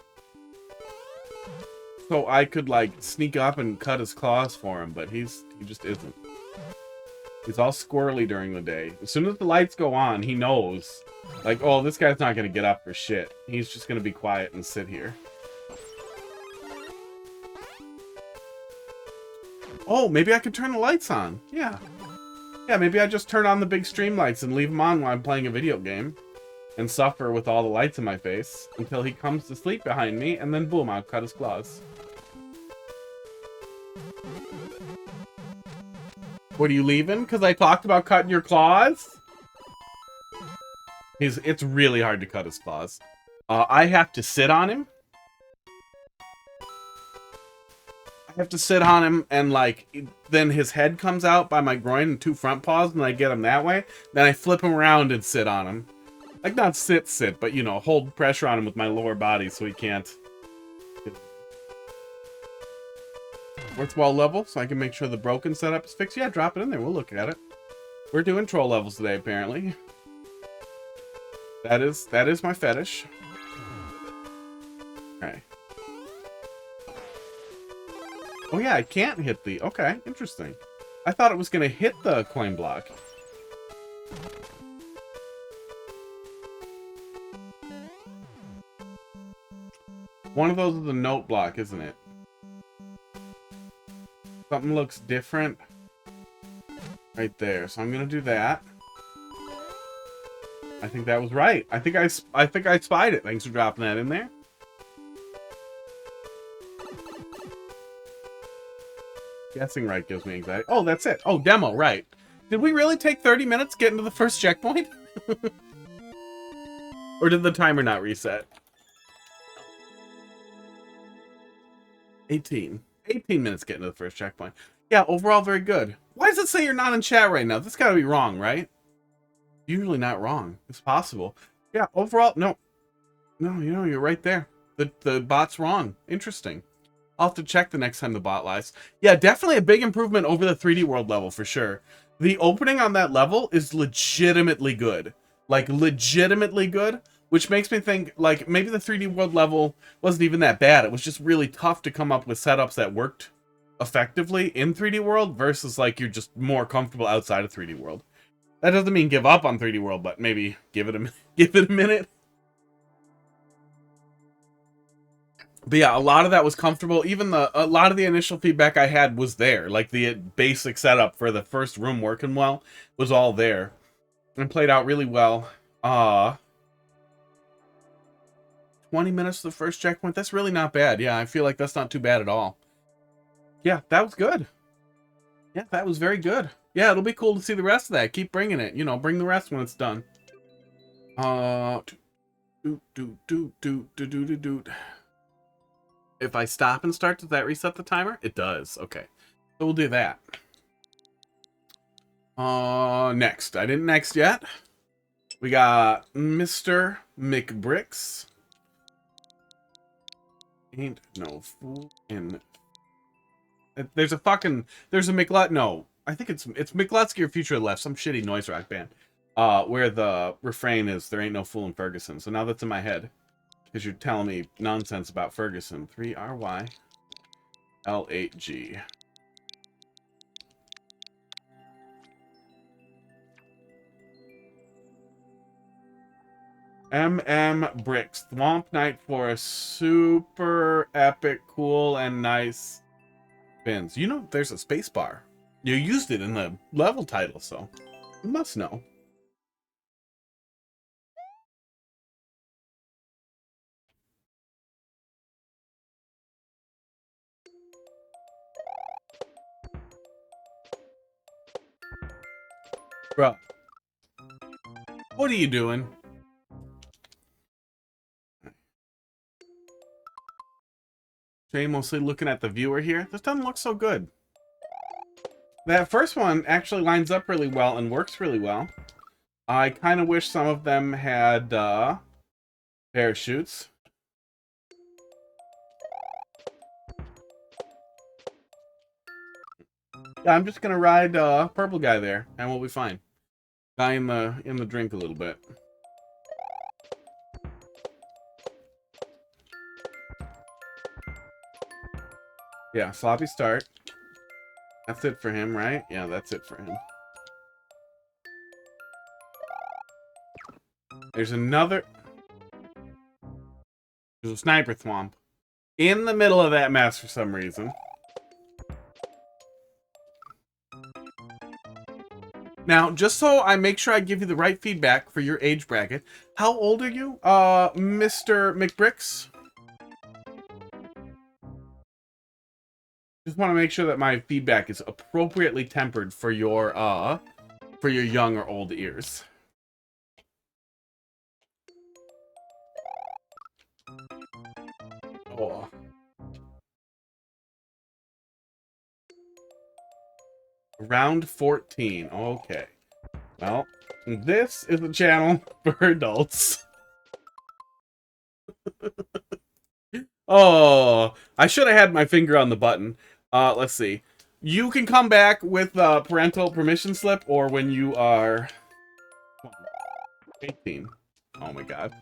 I could like sneak up and cut his claws for him, but he just isn't. He's all squirrely during the day. As soon as the lights go on, he knows, like, oh, this guy's not gonna get up for shit. He's just gonna be quiet and sit here. Oh, maybe I could turn the lights on. Yeah. Yeah, maybe I just turn on the big stream lights and leave them on while I'm playing a video game. And suffer with all the lights in my face until he comes to sleep behind me, and then boom, I'll cut his claws. What, are you leaving? Because I talked about cutting your claws? It's really hard to cut his claws. I have to sit on him. I have to sit on him, and like, then his head comes out by my groin and 2 front paws, and I get him that way. Then I flip him around and sit on him. Like, not sit, but, you know, hold pressure on him with my lower body so he can't. Worth wall level, so I can make sure the broken setup is fixed. Yeah, drop it in there. We'll look at it. We're doing troll levels today, apparently. That is my fetish. Okay. Oh yeah, I can't hit the... Okay, interesting. I thought it was going to hit the coin block. One of those is a note block, isn't it? Something looks different right there. So I'm going to do that. I think that was right. I think I spied it. Thanks for dropping that in there. Guessing right gives me anxiety. Oh, that's it. Oh, demo, right. Did we really take 30 minutes getting to the first checkpoint? Or did the timer not reset? 18 minutes getting to the first checkpoint. Yeah, overall very good. Why does it say you're not in chat right now? That's got to be wrong, right? Usually not wrong. It's possible. Yeah, overall, no. No, you know, you're right there. The bot's wrong. Interesting. I'll have to check the next time the bot lies. Yeah, definitely a big improvement over the 3D World level, for sure. The opening on that level is legitimately good. Like, legitimately good. Which makes me think, like, maybe the 3D World level wasn't even that bad. It was just really tough to come up with setups that worked effectively in 3D World versus, like, you're just more comfortable outside of 3D World. That doesn't mean give up on 3D World, but maybe give it a minute. But yeah, a lot of that was comfortable. Even a lot of the initial feedback I had was there. Like, the basic setup for the first room working well was all there. And played out really well. 20 minutes to the first checkpoint. That's really not bad. Yeah, I feel like that's not too bad at all. Yeah, that was good. Yeah, that was very good. Yeah, it'll be cool to see the rest of that. Keep bringing it. You know, bring the rest when it's done. If I stop and start, does that reset the timer? It does. Okay. So we'll do that. Next. I didn't next yet. We got Mr. McBricks. Ain't no fool in... There's a McLut... No. I think it's McLutsky or Future Left, some shitty noise rock band. Where the refrain is, there ain't no fool in Ferguson. So now that's in my head. Because you're telling me nonsense about Ferguson. 3RY L8G. Bricks. Thwomp Night for a super epic, cool, and nice spins. You know, there's a space bar. You used it in the level title, so you must know. Bruh. What are you doing? Jay mostly looking at the viewer here. This doesn't look so good. That first one actually lines up really well and works really well. I kind of wish some of them had parachutes. Yeah, I'm just gonna ride purple guy there, and we'll be fine. Guy in the drink a little bit. Yeah, sloppy start. That's it for him, right? Yeah, that's it for him. There's another... There's a sniper thwomp in the middle of that mess for some reason. Now, just so I make sure I give you the right feedback for your age bracket, how old are you, Mr. McBricks? Just want to make sure that my feedback is appropriately tempered for your young or old ears. Oh. Round 14. Okay. Well, this is a channel for adults. Oh, I should have had my finger on the button. Let's see. You can come back with parental permission slip, or when you are 18. Oh my god.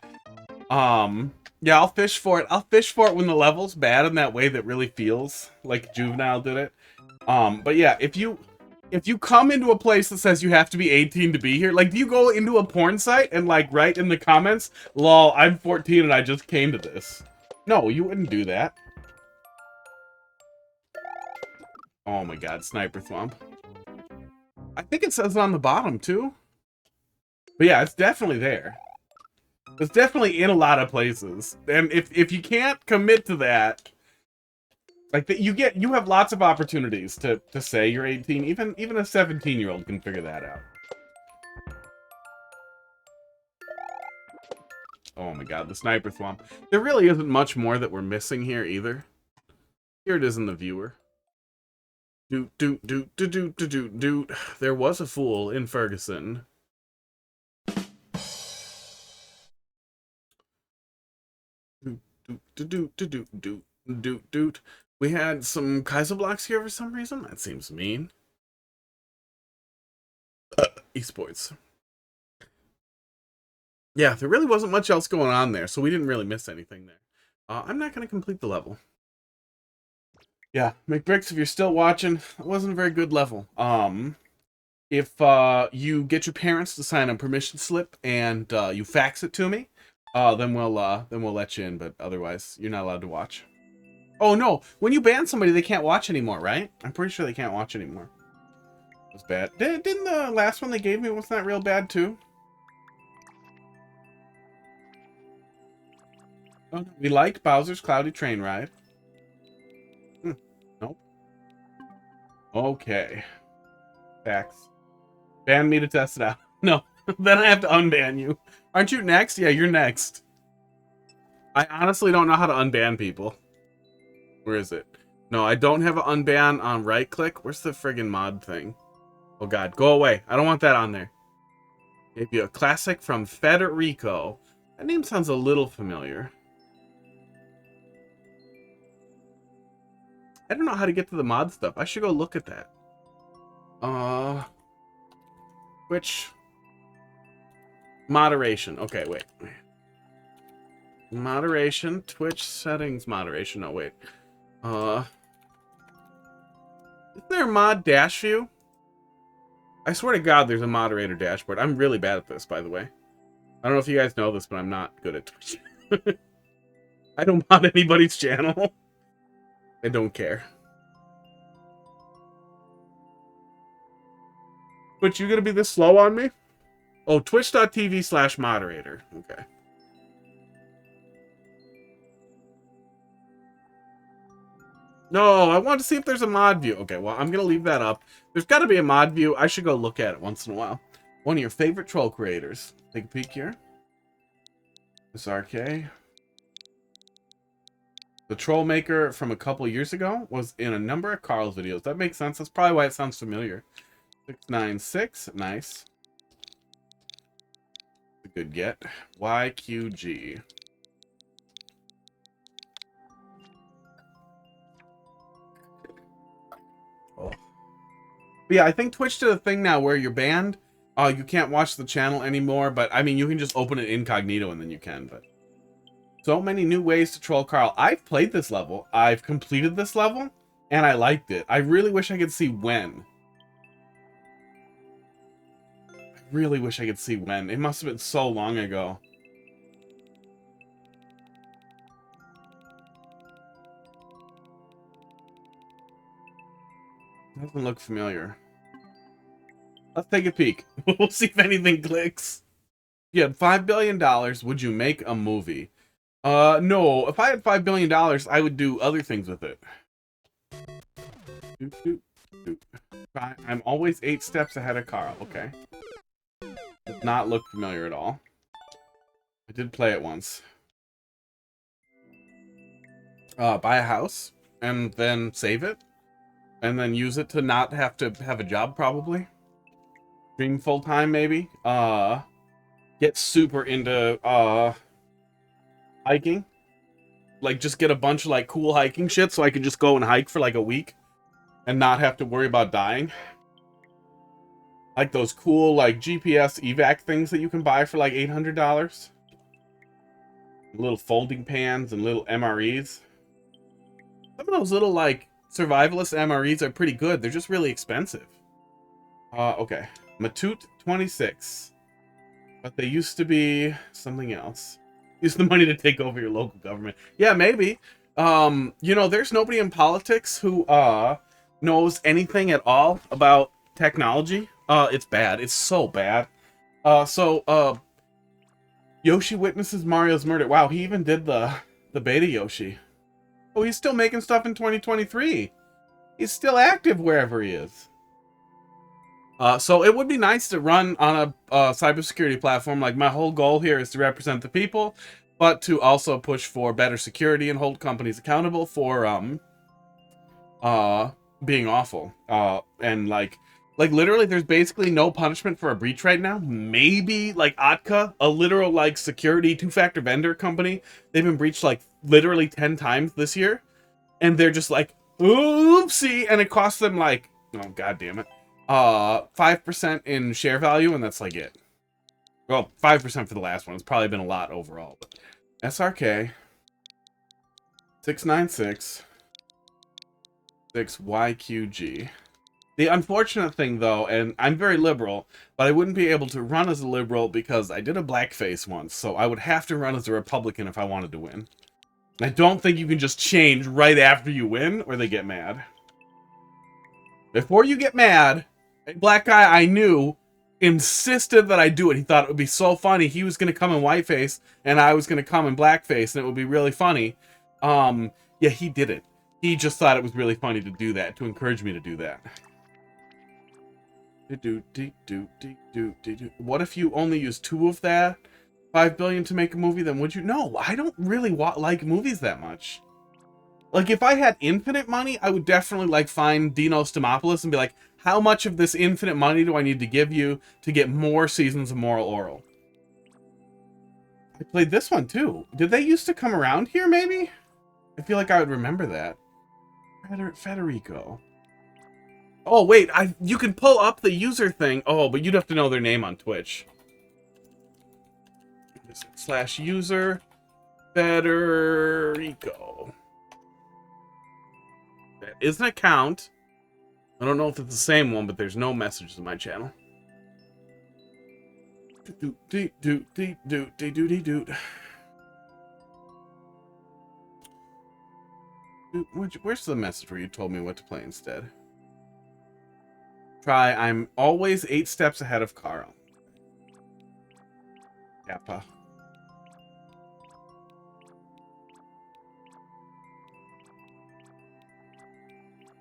Yeah, I'll fish for it. I'll fish for it when the level's bad in that way that really feels like Juvenile did it. But yeah, if you come into a place that says you have to be 18 to be here, like, do you go into a porn site and, like, write in the comments, lol, I'm 14 and I just came to this? No, you wouldn't do that. Oh my god, sniper thwomp. I think it says it on the bottom, too. But yeah, it's definitely there. It's definitely in a lot of places. And if you can't commit to that, like, you have lots of opportunities to say you're 18. Even a 17-year-old can figure that out. Oh my god, the sniper thwomp. There really isn't much more that we're missing here either. Here it is in the viewer. Doot doot doot doot doot doot doot doot. There was a fool in Ferguson. Doot doot doot doot doot doot doot doot. We had some Kaiser blocks here for some reason. That seems mean. Esports. Yeah, there really wasn't much else going on there, so we didn't really miss anything there. I'm not going to complete the level. Yeah, McBricks, if you're still watching, it wasn't a very good level. If you get your parents to sign a permission slip and you fax it to me, then we'll let you in. But otherwise, you're not allowed to watch. Oh no! When you ban somebody, they can't watch anymore, right? I'm pretty sure they can't watch anymore. It was bad. Didn't the last one they gave me was not real bad too? Oh, no. We liked Bowser's Cloudy Train Ride. Nope. Okay. Facts. Ban me to test it out. No. Then I have to unban you. Aren't you next? Yeah, you're next. I honestly don't know how to unban people. Where is it? No, I don't have an unban on right click. Where's the friggin' mod thing? Oh god, go away. I don't want that on there. Gave you a classic from Federico. That name sounds a little familiar. I don't know how to get to the mod stuff. I should go look at that. Which... Moderation. Okay, wait. Moderation. Twitch settings moderation. No, wait. Isn't there a mod dash view? I swear to God there's a moderator dashboard. I'm really bad at this, by the way. I don't know if you guys know this, but I'm not good at Twitch. I don't mod anybody's channel. I don't care. But you gonna be this slow on me? Oh, twitch.tv/moderator. Okay. No, I want to see if there's a mod view. Okay, well, I'm gonna leave that up. There's got to be a mod view. I should go look at it once in a while. One of your favorite troll creators. Take a peek here. SRK. The troll maker from a couple years ago was in a number of Carl's videos. That makes sense. That's probably why it sounds familiar. 696. Nice. A good get. YQG. Oh. But yeah, I think Twitch did a thing now where you're banned. You can't watch the channel anymore, but I mean, you can just open it incognito and then you can, but so many new ways to troll Carl. I've played this level. I've completed this level and I liked it. I really wish I could see when. I really wish I could see when. It must have been so long ago. Doesn't look familiar. Let's take a peek. We'll see if anything clicks. If you had $5 billion, would you make a movie? No. If I had $5 billion, I would do other things with it. I'm always 8 steps ahead of Carl. Okay. Does not look familiar at all. I did play it once. Buy a house and then save it and then use it to not have to have a job, probably. Stream full time, maybe. Get super into hiking. Like, just get a bunch of like cool hiking shit so I can just go and hike for like a week and not have to worry about dying. Like those cool like GPS evac things that you can buy for like $800. Little folding pans and little MREs. Some of those little like survivalist MREs are pretty good. They're just really expensive. Okay. Matute 26. But they used to be something else. Use the money to take over your local government. Yeah, maybe. You know, there's nobody in politics who knows anything at all about technology. It's bad. It's so bad. Yoshi witnesses Mario's murder. Wow, he even did the beta Yoshi. Oh, he's still making stuff in 2023. He's still active wherever he is. So it would be nice to run on a cybersecurity platform. Like, my whole goal here is to represent the people, but to also push for better security and hold companies accountable for being awful. And like literally there's basically no punishment for a breach right now. Maybe like Atka, a literal like security 2-factor vendor company, they've been breached like literally 10 times this year, and they're just like, oopsie, and it costs them like, oh god damn it, 5% in share value, and that's like it. Well, 5% for the last one. It's probably been a lot overall, but SRK 696 6YQG. The unfortunate thing, though, and I'm very liberal, but I wouldn't be able to run as a liberal because I did a blackface once, so I would have to run as a Republican if I wanted to win. I don't think you can just change right after you win, or they get mad. Before you get mad, a black guy I knew insisted that I do it. He thought it would be so funny. He was going to come in whiteface, and I was going to come in blackface, and it would be really funny. Yeah, he did it. He just thought it was really funny to do that, to encourage me to do that. What if you only use 2 of that? 5 billion to make a movie, then would you? No, I don't really like movies that much. Like, if I had infinite money, I would definitely like find Dino Stamopoulos and be like, how much of this infinite money do I need to give you to get more seasons of Moral Oral? I played this one too. Did they used to come around here, maybe? I feel like I would remember that. Federico. Oh, wait, you can pull up the user thing. Oh, but you'd have to know their name on Twitch. /user Federico. That is an account. I don't know if it's the same one, but there's no messages in my channel. Where's the message where you told me what to play instead? Try, I'm always 8 steps ahead of Carl. Yappa.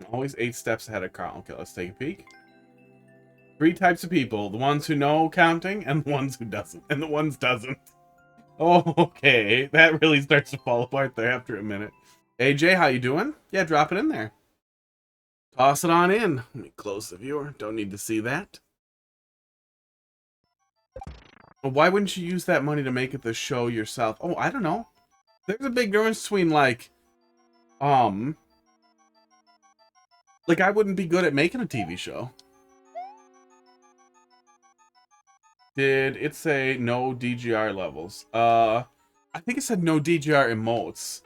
I'm always 8 steps ahead of Carl. Okay, let's take a peek. Three types of people: the ones who know counting, and the ones who doesn't, and the ones doesn't. Oh, okay. That really starts to fall apart there after a minute. AJ, how you doing? Yeah, drop it in there. Toss it on in. Let me close the viewer. Don't need to see that. Well, why wouldn't you use that money to make it the show yourself? Oh, I don't know. There's a big difference between, like I wouldn't be good at making a TV show. Did it say no DGR levels? I think it said no DGR emotes.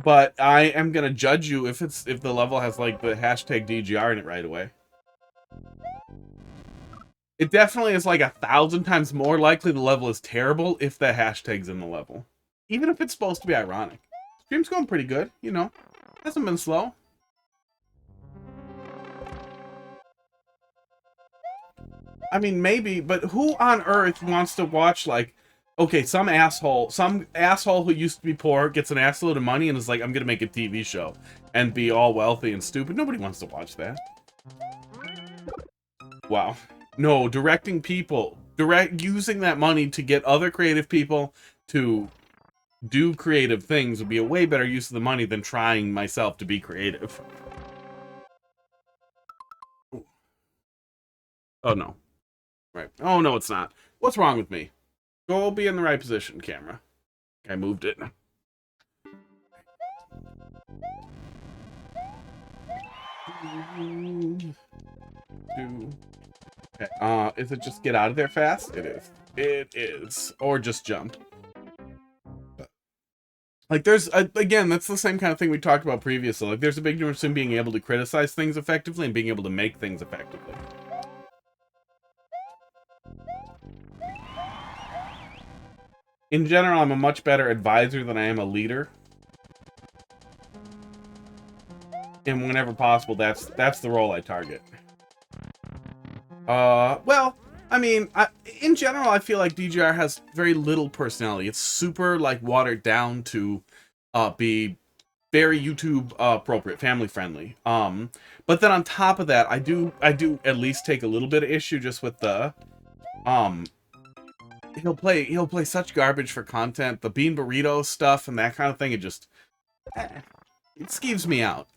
But I am gonna judge you if the level has like the hashtag DGR in it right away. It definitely is like 1,000 times more likely the level is terrible if the hashtag's in the level. Even if it's supposed to be ironic. Stream's going pretty good, you know. Hasn't been slow. I mean, maybe, but who on earth wants to watch, like, okay, some asshole who used to be poor gets an assload of money and is like, I'm gonna make a TV show and be all wealthy and stupid. Nobody wants to watch that. Wow. No, directing people. Using that money to get other creative people to do creative things would be a way better use of the money than trying myself to be creative. Oh, no. Right. Oh, no, it's not. What's wrong with me? Go be in the right position, camera. I moved it. Okay, is it just get out of there fast? It is. It is. Or just jump. Like, there's, again, that's the same kind of thing we talked about previously. Like, there's a big difference in being able to criticize things effectively and being able to make things effectively. In general, I'm a much better advisor than I am a leader. And whenever possible, that's the role I target. Well, I mean, in general, I feel like DGR has very little personality. It's super, like, watered down to be very YouTube appropriate, family friendly. But then on top of that, I do at least take a little bit of issue just with the he'll play such garbage for content, the bean burrito stuff and that kind of thing. It just it skeeves me out.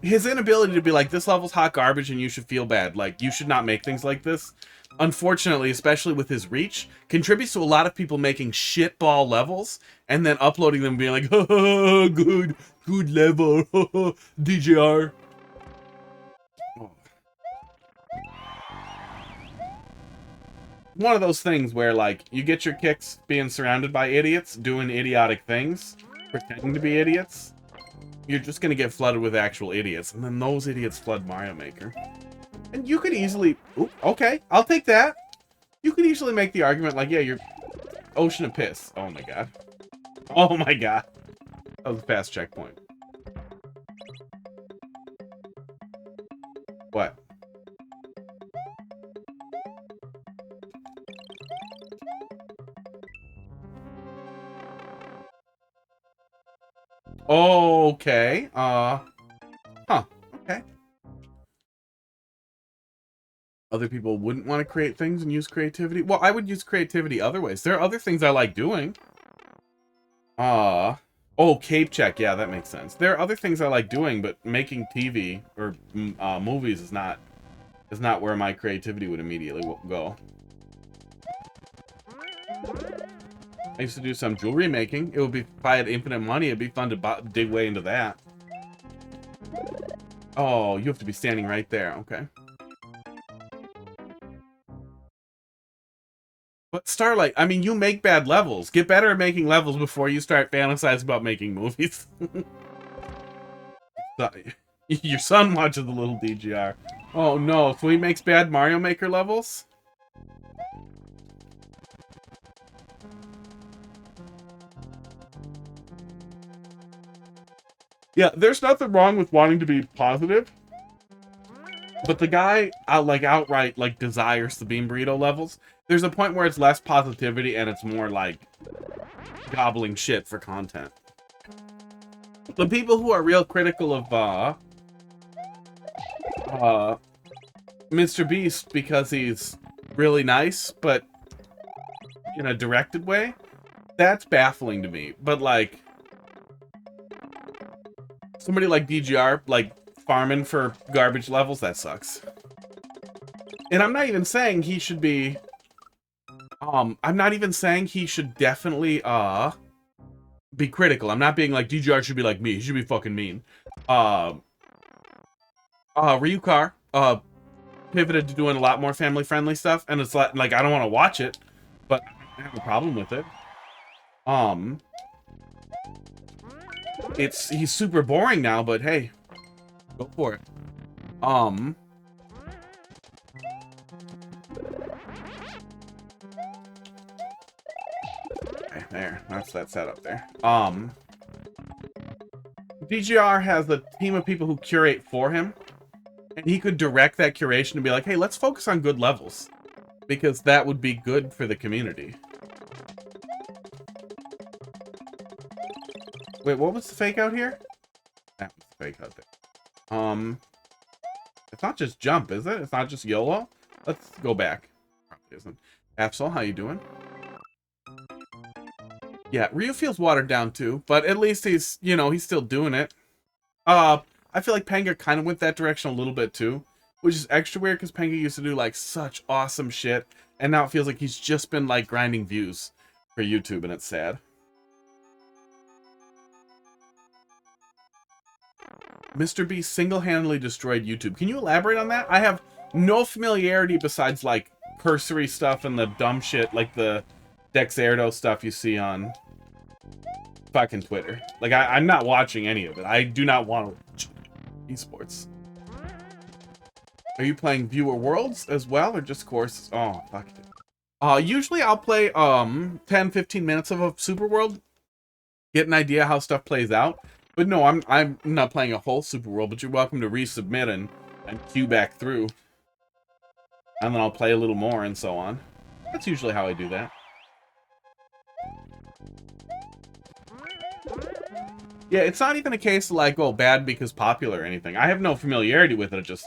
His inability to be like, this level's hot garbage and you should feel bad, like, you should not make things like this, unfortunately, especially with his reach, contributes to a lot of people making shitball levels and then uploading them being like, oh, good level, DJR. One of those things where, like, you get your kicks being surrounded by idiots, doing idiotic things, pretending to be idiots. You're just gonna get flooded with actual idiots, and then those idiots flood Mario Maker. And you could easily... Ooh, okay, I'll take that. You could easily make the argument, like, yeah, you're... Ocean of Piss. Oh my god. Oh my god. That was a fast checkpoint. What? Okay. Huh. Okay. Other people wouldn't want to create things and use creativity. Well, I would use creativity other ways. There are other things I like doing. Oh, cape check. Yeah, that makes sense. There are other things I like doing, but making TV or movies is not where my creativity would immediately go. I used to do some jewelry making. It would be, if I had infinite money, it'd be fun to dig way into that. Oh, you have to be standing right there. Okay. But Starlight, I mean, you make bad levels. Get better at making levels before you start fantasizing about making movies. Your son watches the little DGR. Oh no, so he makes bad Mario Maker levels? Yeah, there's nothing wrong with wanting to be positive. But the guy, outright, like, desires the Bean Burrito levels. There's a point where it's less positivity and it's more, like, gobbling shit for content. The people who are real critical of, Mr. Beast because he's really nice, but in a directed way. That's baffling to me. But like somebody like DGR, like farming for garbage levels, that sucks. And I'm not even saying he should be I'm not even saying he should definitely be critical. I'm not being like DGR should be like me. He should be fucking mean. Ryukar pivoted to doing a lot more family friendly stuff, and it's like I don't want to watch it, but I have a problem with it. He's super boring now, but hey, go for it. Okay, there, that's that setup there. DGR has a team of people who curate for him, and he could direct that curation and be like, hey, let's focus on good levels, because that would be good for the community. Wait, what was the fake out here? That was the fake out there. It's not just jump, is it? It's not just YOLO? Let's go back. Probably isn't. Absol, how you doing? Yeah, Ryu feels watered down too, but at least he's, you know, he's still doing it. I feel like Panga kind of went that direction a little bit too, which is extra weird because Panga used to do like such awesome shit, and now it feels like he's just been like grinding views for YouTube, and it's sad. Mr. Beast single-handedly destroyed YouTube. Can you elaborate on that? I have no familiarity besides like cursory stuff and the dumb shit like the Dexerto stuff you see on fucking Twitter. Like I'm not watching any of it. I do not want to watch esports. Are you playing Viewer Worlds as well or just courses? Oh, fuck it. Usually I'll play 10-15 minutes of a Super World, get an idea how stuff plays out. But no, I'm not playing a whole Super World, but you're welcome to resubmit and queue back through. And then I'll play a little more and so on. That's usually how I do that. Yeah, it's not even a case of like, oh, bad because popular or anything. I have no familiarity with it. It just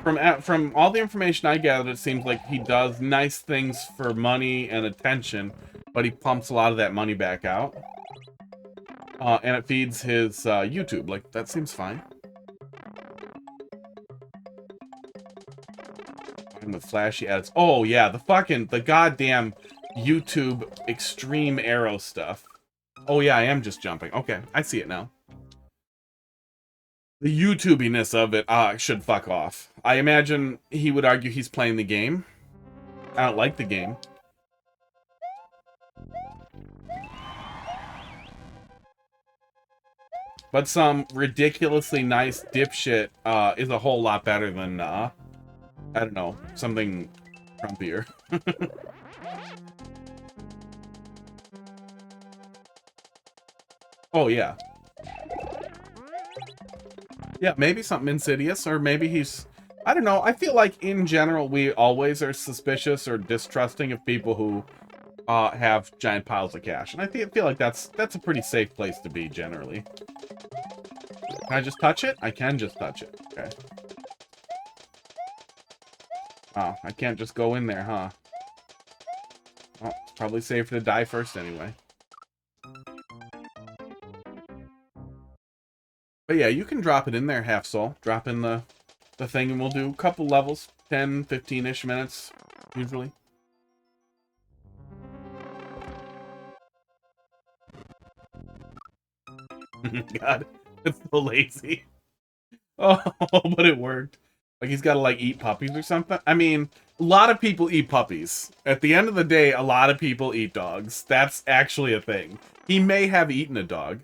from all the information I gathered, it seems like he does nice things for money and attention, but he pumps a lot of that money back out. And it feeds his YouTube. Like, that seems fine. And the flashy ads. Oh, yeah, the goddamn YouTube extreme arrow stuff. Oh, yeah, I am just jumping. Okay, I see it now. The YouTubiness of it should fuck off. I imagine he would argue he's playing the game. I don't like the game. But some ridiculously nice dipshit is a whole lot better than, I don't know, something Trumpier. Oh, yeah. Yeah, maybe something insidious, or maybe he's... I don't know, I feel like in general we always are suspicious or distrusting of people who have giant piles of cash. And I feel like that's a pretty safe place to be, generally. Can I just touch it? I can just touch it. Okay. Oh, I can't just go in there, huh? Well, it's probably safer to die first anyway. But yeah, you can drop it in there, half soul. Drop in the thing and we'll do a couple levels. 10, 15-ish minutes, usually. God, it's so lazy. Oh, but it worked. Like he's got to like eat puppies or something. I mean, a lot of people eat puppies. At the end of the day, a lot of people eat dogs. That's actually a thing. He may have eaten a dog.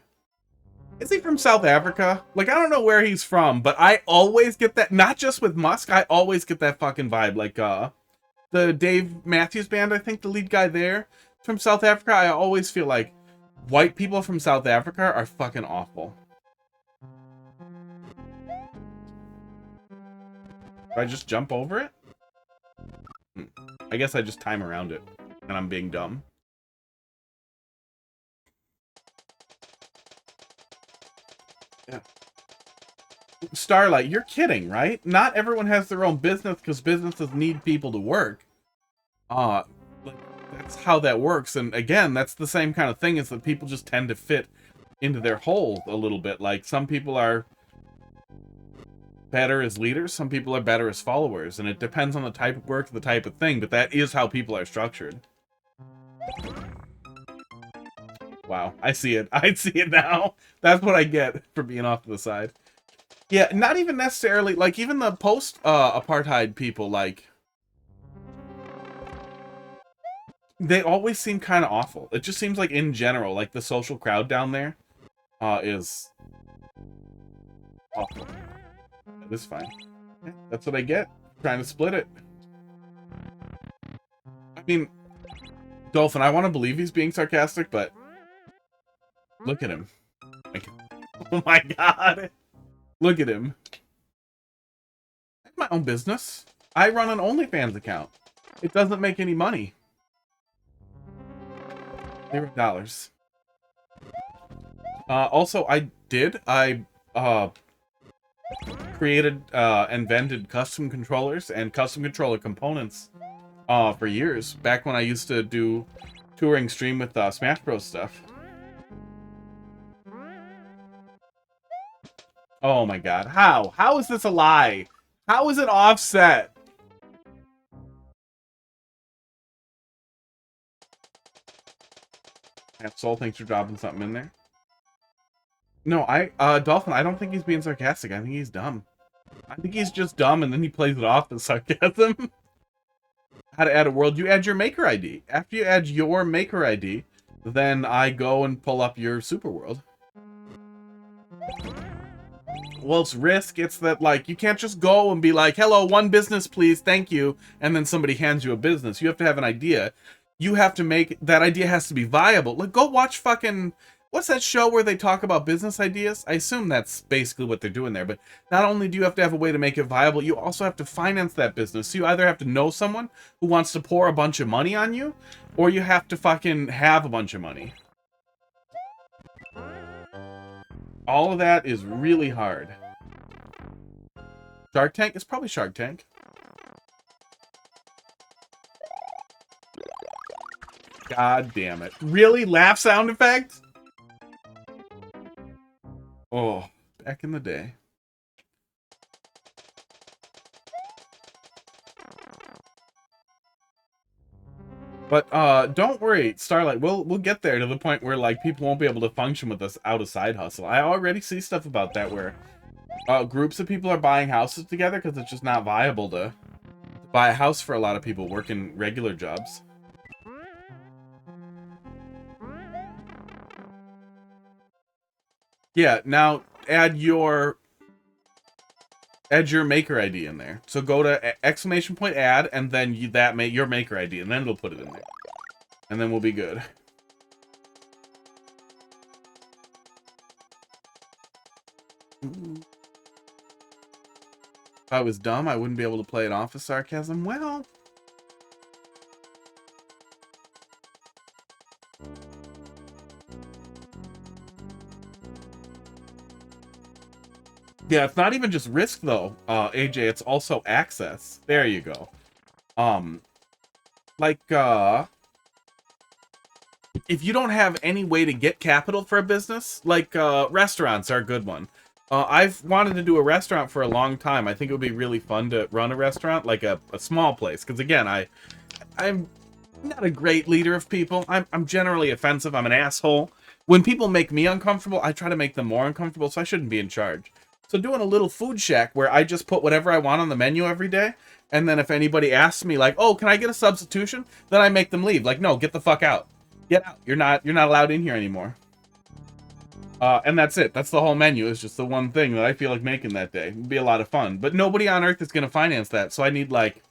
Is he from South Africa? Like, I don't know where he's from, but I always get that, not just with Musk, I always get that fucking vibe. Like, the Dave Matthews Band, I think the lead guy there, from South Africa, I always feel like white people from South Africa are fucking awful. Do I just jump over it? I guess I just time around it, and I'm being dumb. Yeah. Starlight, you're kidding, right? Not everyone has their own business because businesses need people to work. Like, that's how that works. And again, that's the same kind of thing, is that people just tend to fit into their hole a little bit. Like, some people are better as leaders, some people are better as followers, and it depends on the type of work, the type of thing, but that is how people are structured. Wow, I see it. I see it now. That's what I get for being off to the side. Yeah, not even necessarily, like, even the post-apartheid people, like, they always seem kind of awful. It just seems like, in general, like, the social crowd down there is awful. That is fine. Yeah, that's what I get. Trying to split it. I mean, Dolphin, I want to believe he's being sarcastic, but look at him. Like, oh my god. Look at him. I have my own business. I run an OnlyFans account. It doesn't make any money. $0. Also, I created and vended custom controllers and custom controller components for years, back when I used to do touring stream with Smash Bros stuff. Oh my god, how? How is this a lie? How is it offset? Soul, thanks for dropping something in there. No, Dolphin, I don't think he's being sarcastic. I think he's dumb. I think he's just dumb, and then he plays it off as sarcasm. How to add a world? You add your maker ID. After you add your maker ID, then I go and pull up your super world. Well, it's risk. It's that, like, you can't just go and be like, hello, one business, please, thank you, and then somebody hands you a business. You have to have an idea. You have to make, that idea has to be viable. Like, go watch fucking, what's that show where they talk about business ideas? I assume that's basically what they're doing there, but not only do you have to have a way to make it viable, you also have to finance that business. So you either have to know someone who wants to pour a bunch of money on you, or you have to fucking have a bunch of money. All of that is really hard. Shark Tank? It's probably Shark Tank. God damn it. Really? Laugh sound effect? Oh, back in the day. But don't worry, Starlight, we'll get there to the point where, like, people won't be able to function with us out of side hustle. I already see stuff about that where groups of people are buying houses together because it's just not viable to buy a house for a lot of people working regular jobs. Yeah, now add your maker ID in there. So go to ! add, and then your maker ID, and then it'll put it in there. And then we'll be good. If I was dumb, I wouldn't be able to play it off as sarcasm. Well, yeah, it's not even just risk though, AJ, it's also access. There you go. If you don't have any way to get capital for a business, like restaurants are a good one. I've wanted to do a restaurant for a long time. I think it would be really fun to run a restaurant, like a small place. Because again, I'm not a great leader of people. I'm generally offensive. I'm an asshole. When people make me uncomfortable, I try to make them more uncomfortable, so I shouldn't be in charge. So doing a little food shack where I just put whatever I want on the menu every day, and then if anybody asks me, like, oh, can I get a substitution? Then I make them leave. Like, no, get the fuck out. Get out. You're not allowed in here anymore. And that's it. That's the whole menu. It's just the one thing that I feel like making that day. It'd be a lot of fun. But nobody on Earth is going to finance that. So I need like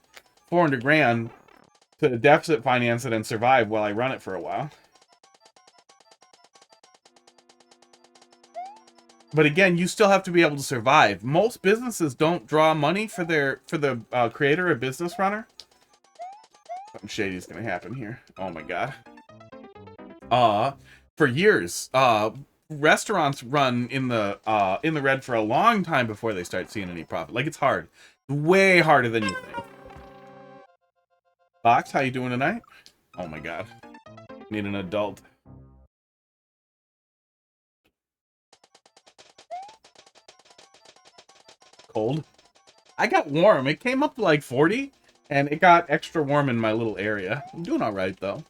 400 grand to deficit finance it and survive while I run it for a while. But again, you still have to be able to survive. Most businesses don't draw money for the creator or business runner. Something shady is going to happen here. Oh my god. For years, restaurants run in the red for a long time before they start seeing any profit. Like, it's hard. Way harder than you think. Fox, how you doing tonight? Oh my god. Need an adult. Cold. I got warm. It came up to like 40, and it got extra warm in my little area. I'm doing all right, though.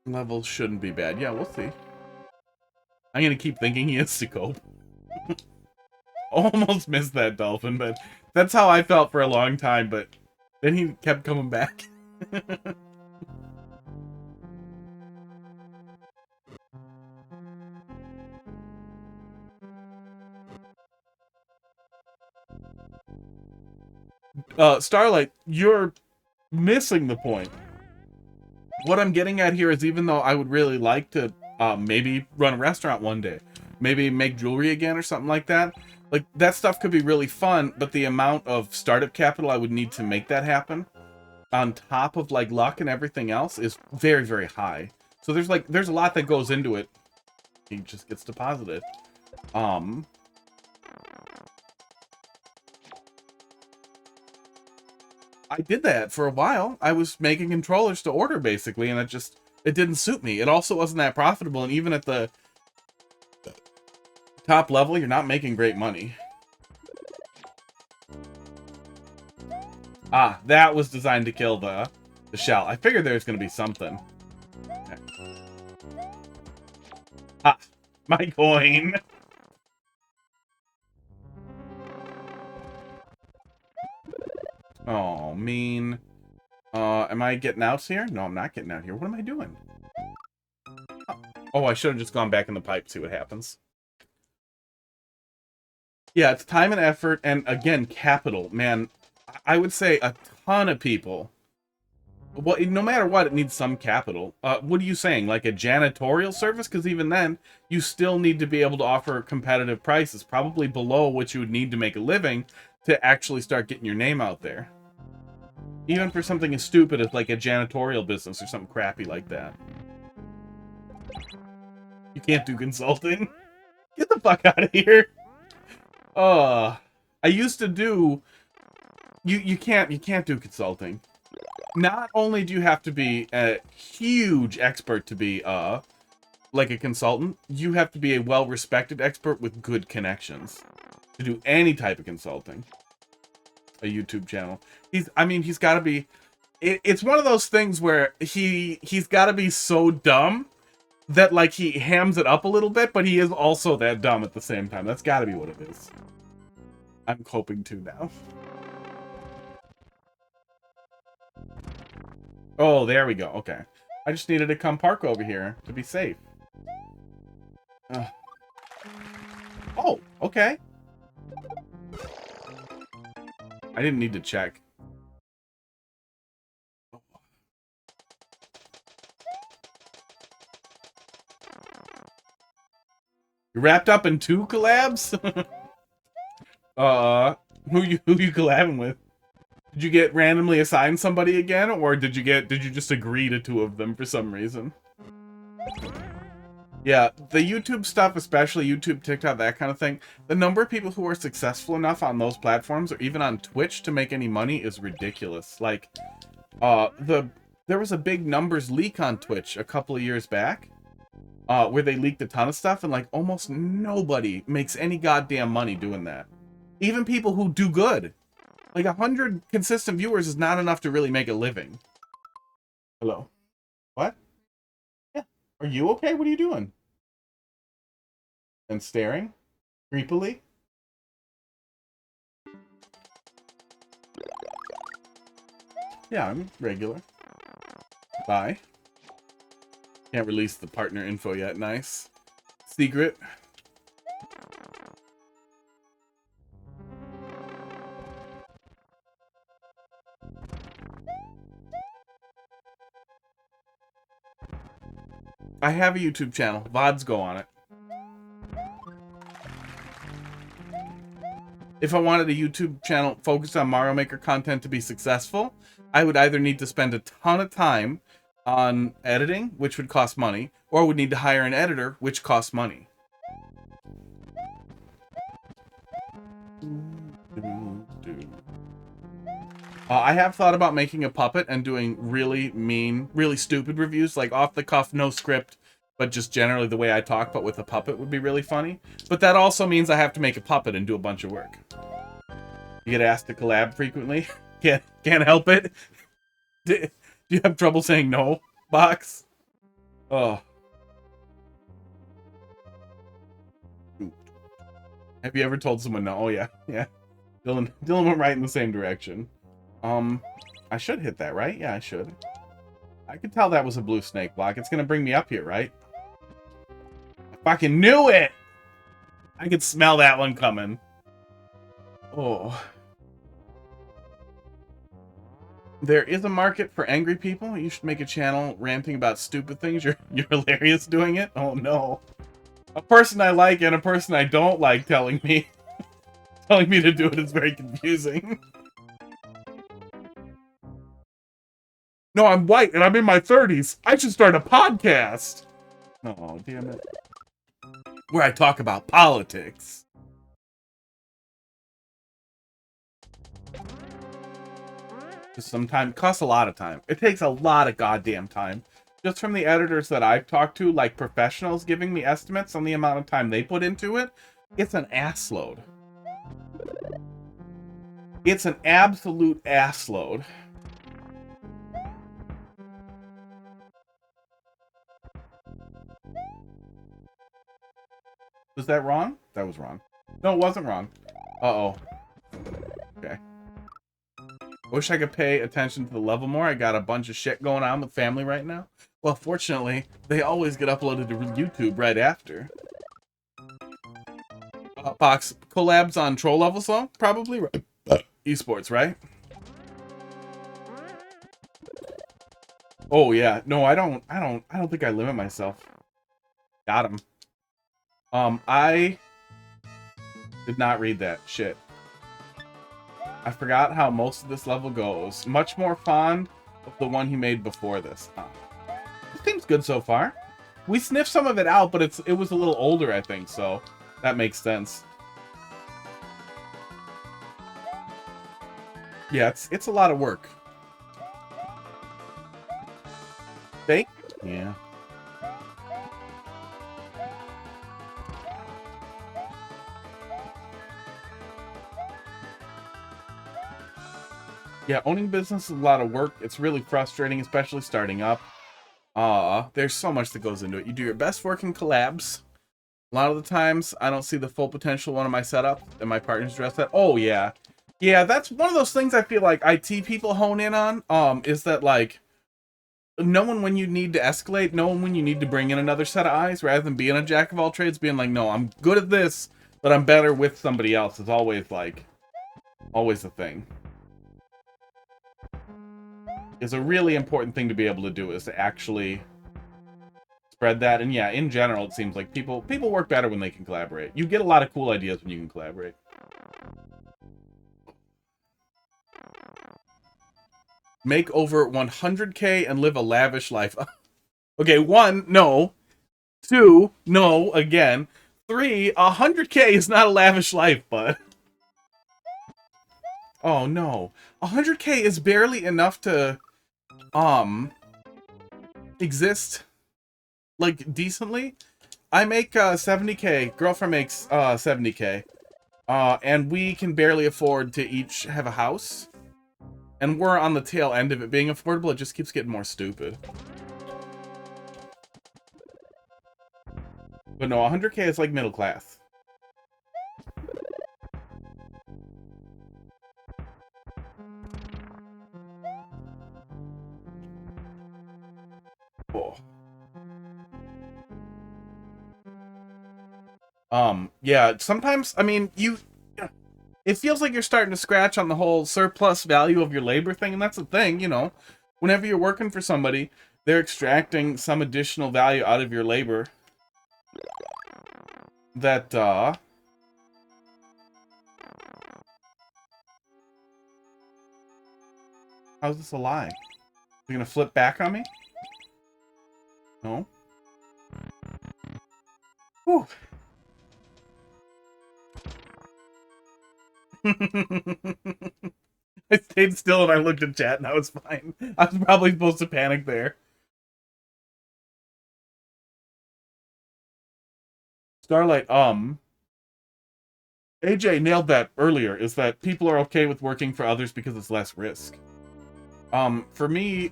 Levels shouldn't be bad. Yeah, we'll see. I'm gonna keep thinking he has to cope. Almost missed that dolphin, but that's how I felt for a long time, but then he kept coming back. Starlight, you're missing the point. What I'm getting at here is, even though I would really like to maybe run a restaurant one day, maybe make jewelry again or something like that, like, that stuff could be really fun, but the amount of startup capital I would need to make that happen, on top of, like, luck and everything else, is very, very high. So there's a lot that goes into it. He just gets deposited. I did that for a while. I was making controllers to order, basically, and it didn't suit me. It also wasn't that profitable, and even at the top level, you're not making great money. Ah, that was designed to kill the shell. I figured there was going to be something. Okay. Ah, my coin. Oh, mean. Am I getting out here? No, I'm not getting out here. What am I doing? Oh, I should have just gone back in the pipe, see what happens. Yeah, it's time and effort, and again, capital. Man, I would say a ton of people. Well, no matter what, it needs some capital. What are you saying? Like a janitorial service? Because even then, you still need to be able to offer competitive prices, probably below what you would need to make a living to actually start getting your name out there. Even for something as stupid as like a janitorial business or something crappy like that. You can't do consulting? Get the fuck out of here. I used to do... You can't do consulting. Not only do you have to be a huge expert to be, like a consultant, you have to be a well-respected expert with good connections to do any type of consulting. A YouTube channel. He's got to be... It's one of those things where he's got to be so dumb that, like, he hams it up a little bit, but he is also that dumb at the same time. That's got to be what it is. I'm coping too now. Oh, there we go. Okay. I just needed to come park over here to be safe. Oh, okay. I didn't need to check. You're wrapped up in 2 collabs? Who you collabing with? Did you get randomly assigned somebody again, or did you just agree to 2 of them for some reason? Yeah, the YouTube stuff, especially YouTube, TikTok, that kind of thing, the number of people who are successful enough on those platforms, or even on Twitch, to make any money is ridiculous. Like, there was a big numbers leak on Twitch a couple of years back, where they leaked a ton of stuff, and, like, almost nobody makes any goddamn money doing that. Even people who do good. Like, 100 consistent viewers is not enough to really make a living. Hello? What? Yeah. Are you okay? What are you doing? And staring? Creepily? Yeah, I'm regular. Bye. Can't release the partner info yet. Nice. Secret. I have a YouTube channel. VODs go on it. If I wanted a YouTube channel focused on Mario Maker content to be successful, I would either need to spend a ton of time on editing, which would cost money, or would need to hire an editor, which costs money. I have thought about making a puppet and doing really mean, really stupid reviews, like off the cuff, no script, but just generally the way I talk, but with a puppet would be really funny. But that also means I have to make a puppet and do a bunch of work. You get asked to collab frequently. Can't help it. Do you have trouble saying no, Box? Oh. Have you ever told someone no? Oh yeah, yeah. Dylan went right in the same direction. I should hit that, right? Yeah, I should. I could tell that was a blue snake block. It's gonna bring me up here, right? I fucking knew it! I could smell that one coming. Oh. There is a market for angry people. You should make a channel ranting about stupid things. You're hilarious doing it. Oh no. A person I like and a person I don't like telling me to do it is very confusing. No, I'm white and I'm in my 30s. I should start a podcast. Oh, damn it. Where I talk about politics. Sometimes costs a lot of time. It takes a lot of goddamn time. Just from the editors that I've talked to, like professionals giving me estimates on the amount of time they put into it, it's an ass load. It's an absolute ass load. Was that wrong? That was wrong. No, it wasn't wrong. Uh-oh. Okay. Wish I could pay attention to the level more. I got a bunch of shit going on with family right now. Well, fortunately, they always get uploaded to YouTube right after. Box collabs on troll levels though? Probably right. Esports, right? Oh yeah. No, I don't think I limit myself. Got him. I did not read that shit. I forgot how most of this level goes. Much more fond of the one he made before this. It seems good so far. We sniffed some of it out, but it was a little older, I think, so that makes sense. Yeah, it's a lot of work. Fake? Yeah. Yeah, owning business is a lot of work. It's really frustrating, especially starting up. There's so much that goes into it. You do your best work in collabs. A lot of the times, I don't see the full potential of one of my setups, and my partner's dressed that. Oh, yeah. Yeah, that's one of those things I feel like IT people hone in on, is that, like, knowing when you need to escalate, knowing when you need to bring in another set of eyes, rather than being a jack of all trades, being like, no, I'm good at this, but I'm better with somebody else, is always, like, always a thing. Is a really important thing to be able to do, is to actually spread that. And yeah, in general, it seems like people work better when they can collaborate. You get a lot of cool ideas when you can collaborate. Make over 100K and live a lavish life. Okay, 1, no. 2, no, again. 3, 100K is not a lavish life, bud. Oh no. 100K is barely enough to exist like decently. I make 70K. Girlfriend makes 70K. And we can barely afford to each have a house. And we're on the tail end of it being affordable. It just keeps getting more stupid. But no, 100K is like middle class. Oh. Yeah, sometimes, I mean, it feels like you're starting to scratch on the whole surplus value of your labor thing, and that's the thing, you know. Whenever you're working for somebody, they're extracting some additional value out of your labor that, how's this a lie? You're gonna flip back on me? No. Whew. I stayed still and I looked at chat and I was fine. I was probably supposed to panic there. Starlight, AJ nailed that earlier, is that people are okay with working for others because it's less risk. For me,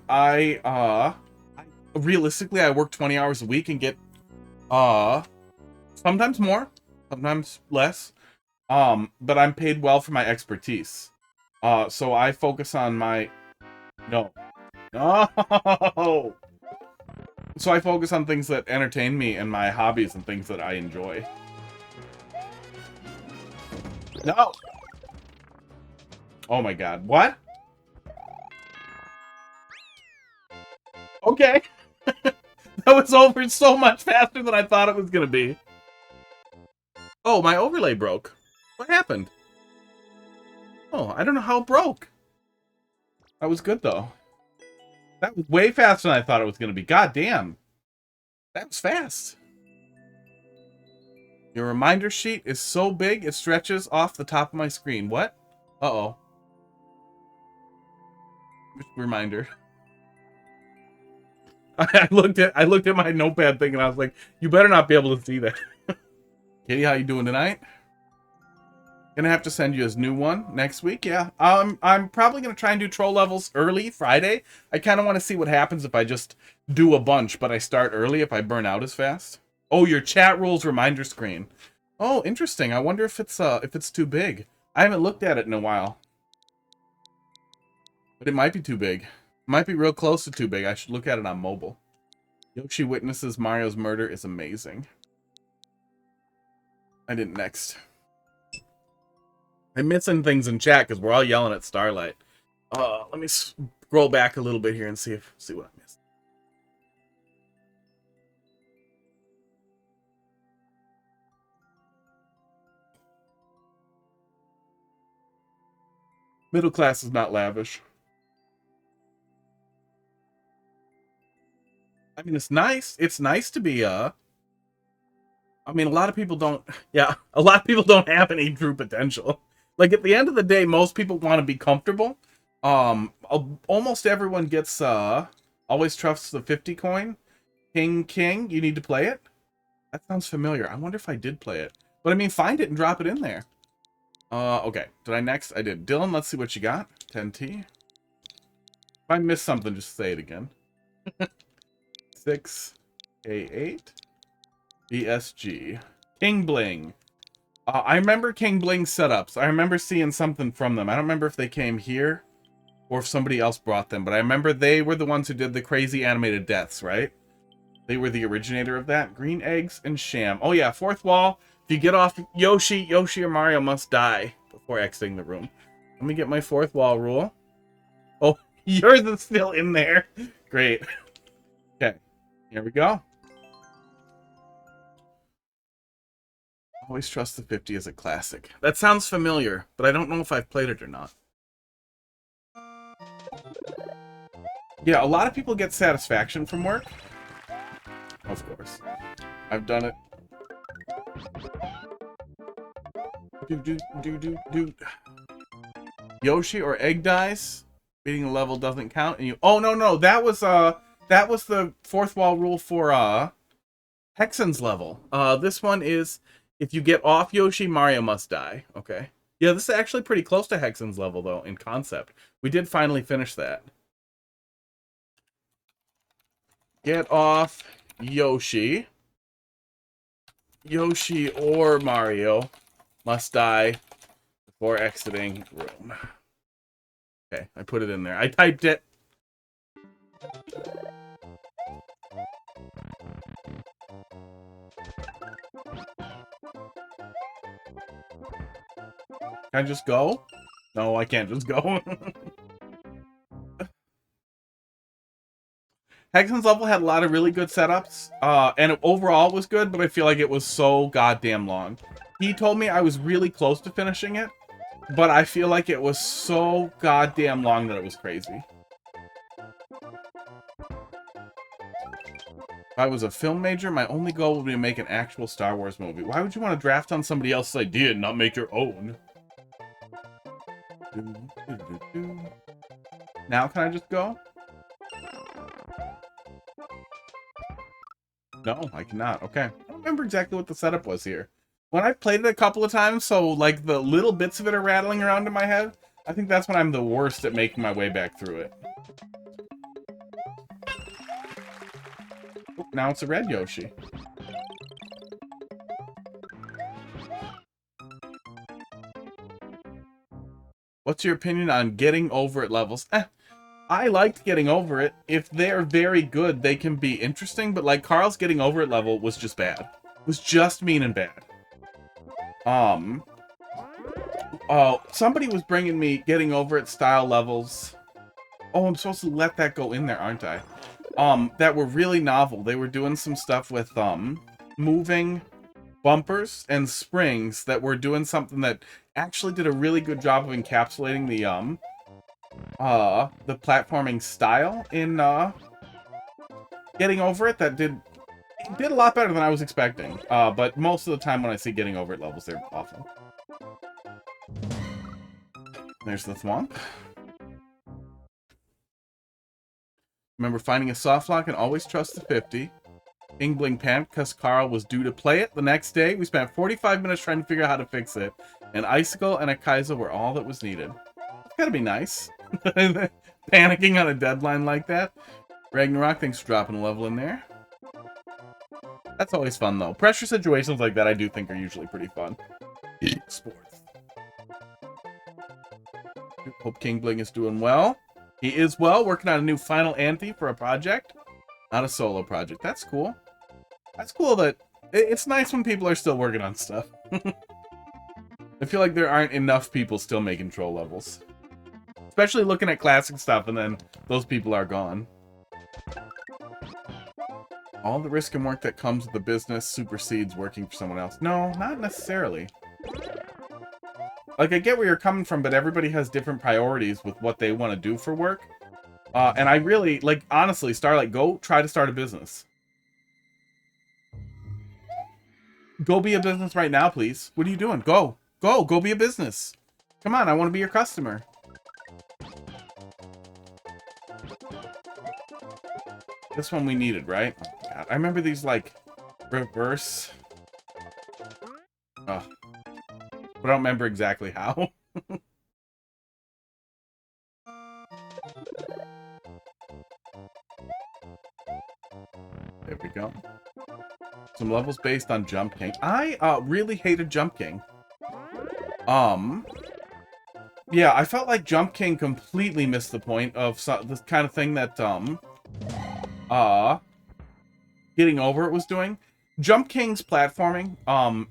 realistically, I work 20 hours a week and get, sometimes more, sometimes less. But I'm paid well for my expertise. So I focus on my, no. So I focus on things that entertain me and my hobbies and things that I enjoy. No! Oh my god, what? Okay. That was over so much faster than I thought it was gonna be. Oh, my overlay broke. What happened? Oh, I don't know how it broke. That was good, though. That was way faster than I thought it was gonna be. God damn. That was fast. Your reminder sheet is so big, it stretches off the top of my screen. What? Uh-oh. Reminder. I looked at my notepad thing and I was like, you better not be able to see that. Katie, how you doing tonight? Gonna have to send you a new one next week, yeah. I'm probably gonna try and do troll levels early Friday. I kind of want to see what happens if I just do a bunch, but I start early if I burn out as fast. Oh, your chat rules reminder screen. Oh, interesting. I wonder if it's too big. I haven't looked at it in a while. But it might be too big. It might be real close to too big. I should look at it on mobile. Yoshi witnesses Mario's murder is amazing. I didn't next. I'm missing things in chat because we're all yelling at Starlight. Let me scroll back a little bit here and see what I missed. Middle class is not lavish. I mean, it's nice. It's nice to be, I mean, a lot of people don't, yeah, a lot of people don't have any true potential. Like, at the end of the day, most people want to be comfortable. Almost everyone gets, always trusts the 50 coin. King, you need to play it? That sounds familiar. I wonder if I did play it. But I mean, find it and drop it in there. Okay. Did I next? I did. Dylan, let's see what you got. 10T. If I missed something, just say it again. 6K8. BSG. King Bling. I remember King Bling setups. I remember seeing something from them. I don't remember if they came here or if somebody else brought them, but I remember they were the ones who did the crazy animated deaths, right? They were the originator of that. Green eggs and sham. Oh yeah, fourth wall. If you get off Yoshi or Mario must die before exiting the room. Let me get my fourth wall rule. Oh, yours is still in there. Great. Okay, here we go. Always trust the 50 as a classic. That sounds familiar, but I don't know if I've played it or not. Yeah, a lot of people get satisfaction from work. Of course. I've done it. Do. Yoshi or egg dice. Beating a level doesn't count. And you. Oh no, that was the fourth wall rule for Hexen's level. This one is if you get off Yoshi, Mario must die. Okay. Yeah, this is actually pretty close to Hexen's level though in concept. We did finally finish that. Get off Yoshi or Mario must die before exiting room. Okay, I put it in there. I typed it. Can I just go? No, I can't just go. Hexen's level had a lot of really good setups, and it overall was good, but I feel like it was so goddamn long. He told me I was really close to finishing it, but I feel like it was so goddamn long that it was crazy. I was a film major, my only goal would be to make an actual Star Wars movie. Why would you want to draft on somebody else's idea and not make your own? Now can I just go? No, I cannot. Okay. I don't remember exactly what the setup was here. When I've played it a couple of times, so like the little bits of it are rattling around in my head, I think that's when I'm the worst at making my way back through it. Oh, now it's a red Yoshi. What's your opinion on getting over it levels? I liked getting over it. If they're very good, they can be interesting, but like Carl's getting over it level was just bad. It was just mean and bad. Somebody was bringing me getting over it style levels. Oh, I'm supposed to let that go in there, aren't I? That were really novel. They were doing some stuff with, moving bumpers and springs that were doing something that actually did a really good job of encapsulating the platforming style in, getting over it. That did a lot better than I was expecting. But most of the time when I see getting over it levels, they're awful. There's the thwomp. Remember finding a soft lock and always trust the 50. Ingling panicked because Carl was due to play it the next day. We spent 45 minutes trying to figure out how to fix it. An icicle and a Kaizo were all that was needed. It's gotta be nice. Panicking on a deadline like that. Ragnarok, thanks for dropping a level in there. That's always fun, though. Pressure situations like that I do think are usually pretty fun. Sports. Hope King Bling is doing well. He is well, working on a new final ante for a project. Not a solo project. That's cool. That's cool that... It's nice when people are still working on stuff. I feel like there aren't enough people still making troll levels. Especially looking at classic stuff and then those people are gone. All the risk and work that comes with the business supersedes working for someone else. No, not necessarily. Like, I get where you're coming from, but everybody has different priorities with what they want to do for work. And I really, like, honestly, Starlight, go try to start a business. Go be a business right now, please. What are you doing? Go. Go be a business. Come on, I want to be your customer. This one we needed, right? God, I remember these, like, reverse... Oh. But I don't remember exactly how. There we go. Some levels based on Jump King. I really hated Jump King. Yeah, I felt like Jump King completely missed the point of the kind of thing that, Getting Over It was doing. Jump King's platforming,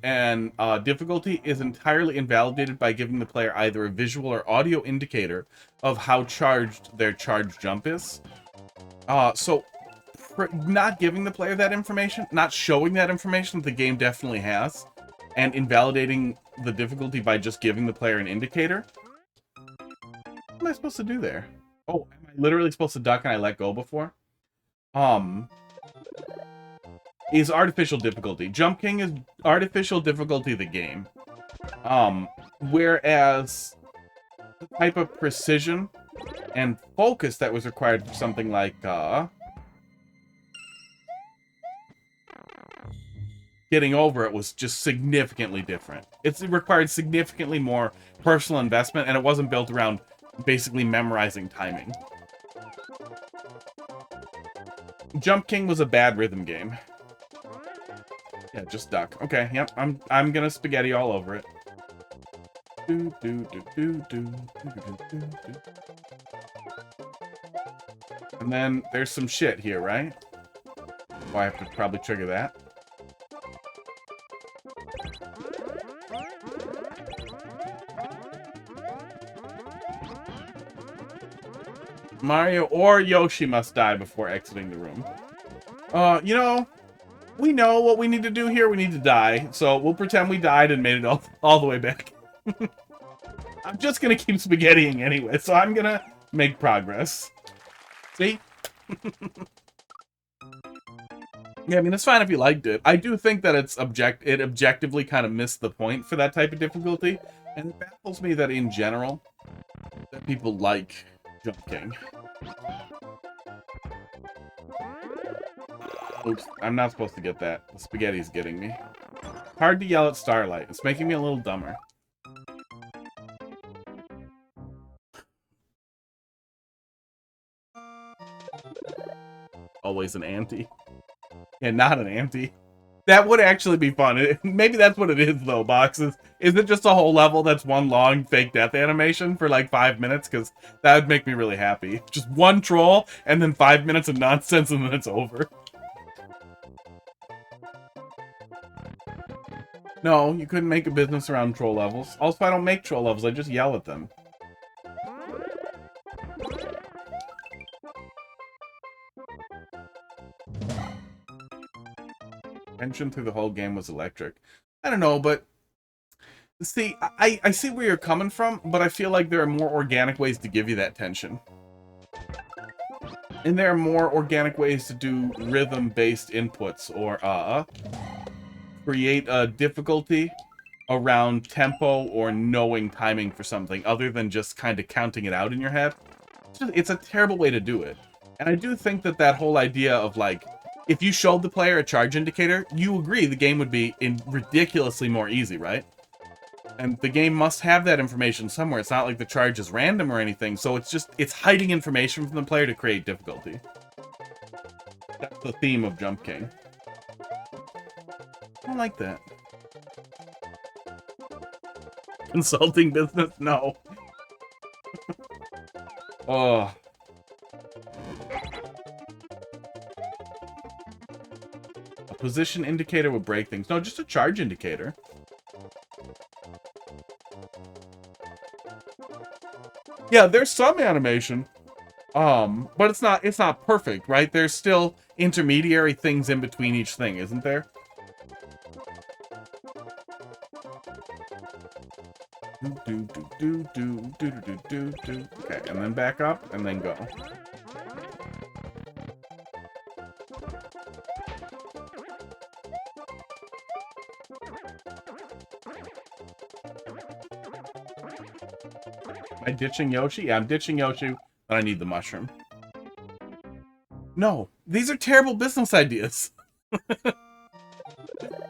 and difficulty is entirely invalidated by giving the player either a visual or audio indicator of how charged their charged jump is. So, not giving the player that information, not showing that information that the game definitely has, and invalidating the difficulty by just giving the player an indicator. What am I supposed to do there? Oh, am I literally supposed to duck and I let go before? Is artificial difficulty. Jump King is artificial difficulty of the game. Whereas the type of precision and focus that was required for something like, Getting Over It was just significantly different. It required significantly more personal investment, and it wasn't built around basically memorizing timing. Jump King was a bad rhythm game. Yeah, just duck. Okay, yep, I'm gonna spaghetti all over it. And then there's some shit here, right? Oh, I have to probably trigger that. Mario or Yoshi must die before exiting the room. You know, we know what we need to do here. We need to die. So we'll pretend we died and made it all the way back. I'm just going to keep spaghettiing anyway, so I'm going to make progress. See? Yeah, I mean, it's fine if you liked it. I do think that it objectively kind of missed the point for that type of difficulty, and it baffles me that in general that people like Jump King. Oops, I'm not supposed to get that. The spaghetti's getting me. Hard to yell at Starlight. It's making me a little dumber. Always an anti. Yeah, not an anti. That would actually be fun. Maybe that's what it is, though, Boxes. Is it just a whole level that's one long fake death animation for like 5 minutes? Because that would make me really happy. Just one troll, and then 5 minutes of nonsense, and then it's over. No, you couldn't make a business around troll levels. Also, I don't make troll levels. I just yell at them. Tension through the whole game was electric. I don't know, but see, I see where you're coming from, but I feel like there are more organic ways to give you that tension. And there are more organic ways to do rhythm-based inputs, or create a difficulty around tempo or knowing timing for something, other than just kind of counting it out in your head. It's a terrible way to do it. And I do think that that whole idea of, like, if you showed the player a charge indicator, you agree the game would be ridiculously more easy, right? And the game must have that information somewhere. It's not like the charge is random or anything, so it's hiding information from the player to create difficulty. That's the theme of Jump King. I don't like that. Consulting business? No. Oh. A position indicator would break things. No, just a charge indicator. Yeah, there's some animation. But it's not perfect, right? There's still intermediary things in between each thing, isn't there? Okay, and then back up, and then go. Am I ditching Yoshi? Yeah, I'm ditching Yoshi, but I need the mushroom. No, these are terrible business ideas.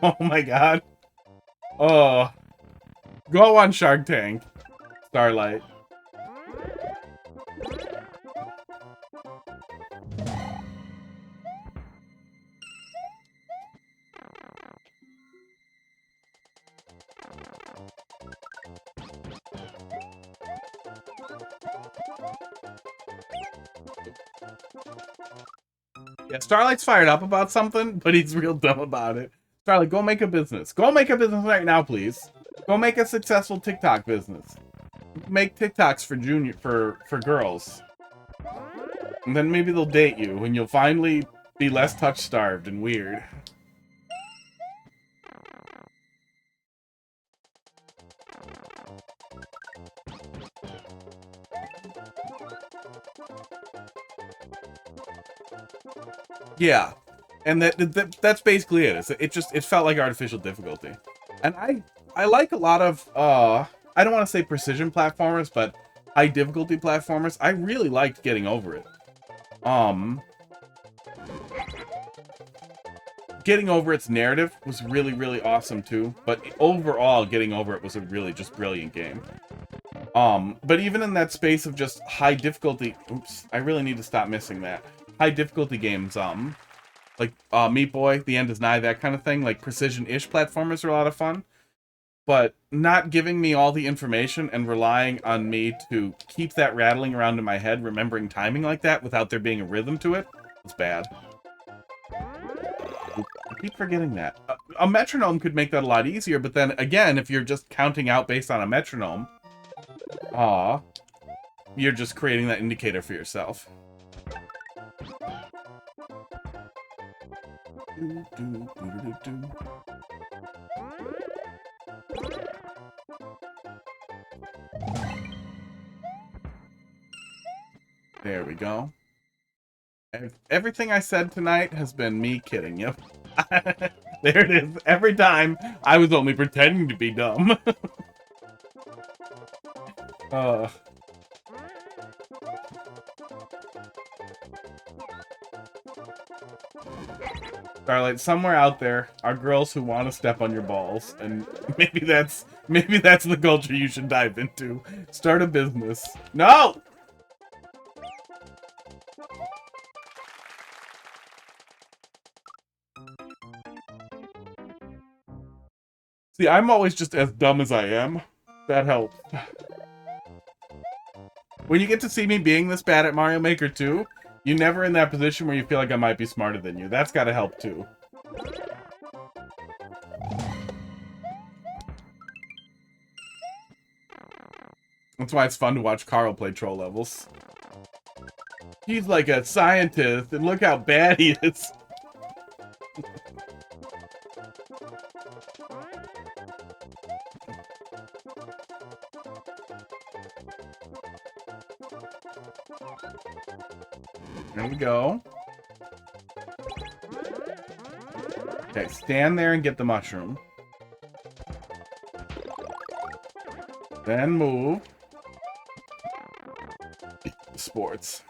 Oh my god. Oh. Go on Shark Tank, Starlight. Yeah, Starlight's fired up about something, but he's real dumb about it. Starlight, go make a business. Go make a business right now, please. Go make a successful TikTok business. Make TikToks for girls. And then maybe they'll date you, and you'll finally be less touch-starved and weird. Yeah, and that's basically it. It felt like artificial difficulty, and I like a lot of I don't want to say precision platformers, but high difficulty platformers. I really liked Getting Over It. Getting Over Its narrative was really awesome too, but overall Getting Over It was a really just brilliant game. But even in that space of just high difficulty, oops, I really need to stop missing that. High difficulty games, like Meat Boy, The End Is Nigh, that kind of thing, like precision-ish platformers are a lot of fun. But not giving me all the information and relying on me to keep that rattling around in my head, remembering timing like that without there being a rhythm to it, was bad. I keep forgetting that. A metronome could make that a lot easier, but then again, if you're just counting out based on a metronome, you're just creating that indicator for yourself. There we go. Everything I said tonight has been me kidding you. There it is. Every time I was only pretending to be dumb. uh, Starlight, somewhere out there are girls who want to step on your balls, and maybe that's the culture you should dive into. Start a business. No! See, I'm always just as dumb as I am. That helps. When you get to see me being this bad at Mario Maker 2, you're never in that position where you feel like I might be smarter than you. That's gotta help too. That's why it's fun to watch Carl play troll levels. He's like a scientist, and look how bad he is. There we go. Okay, stand there and get the mushroom. Then move. Sports.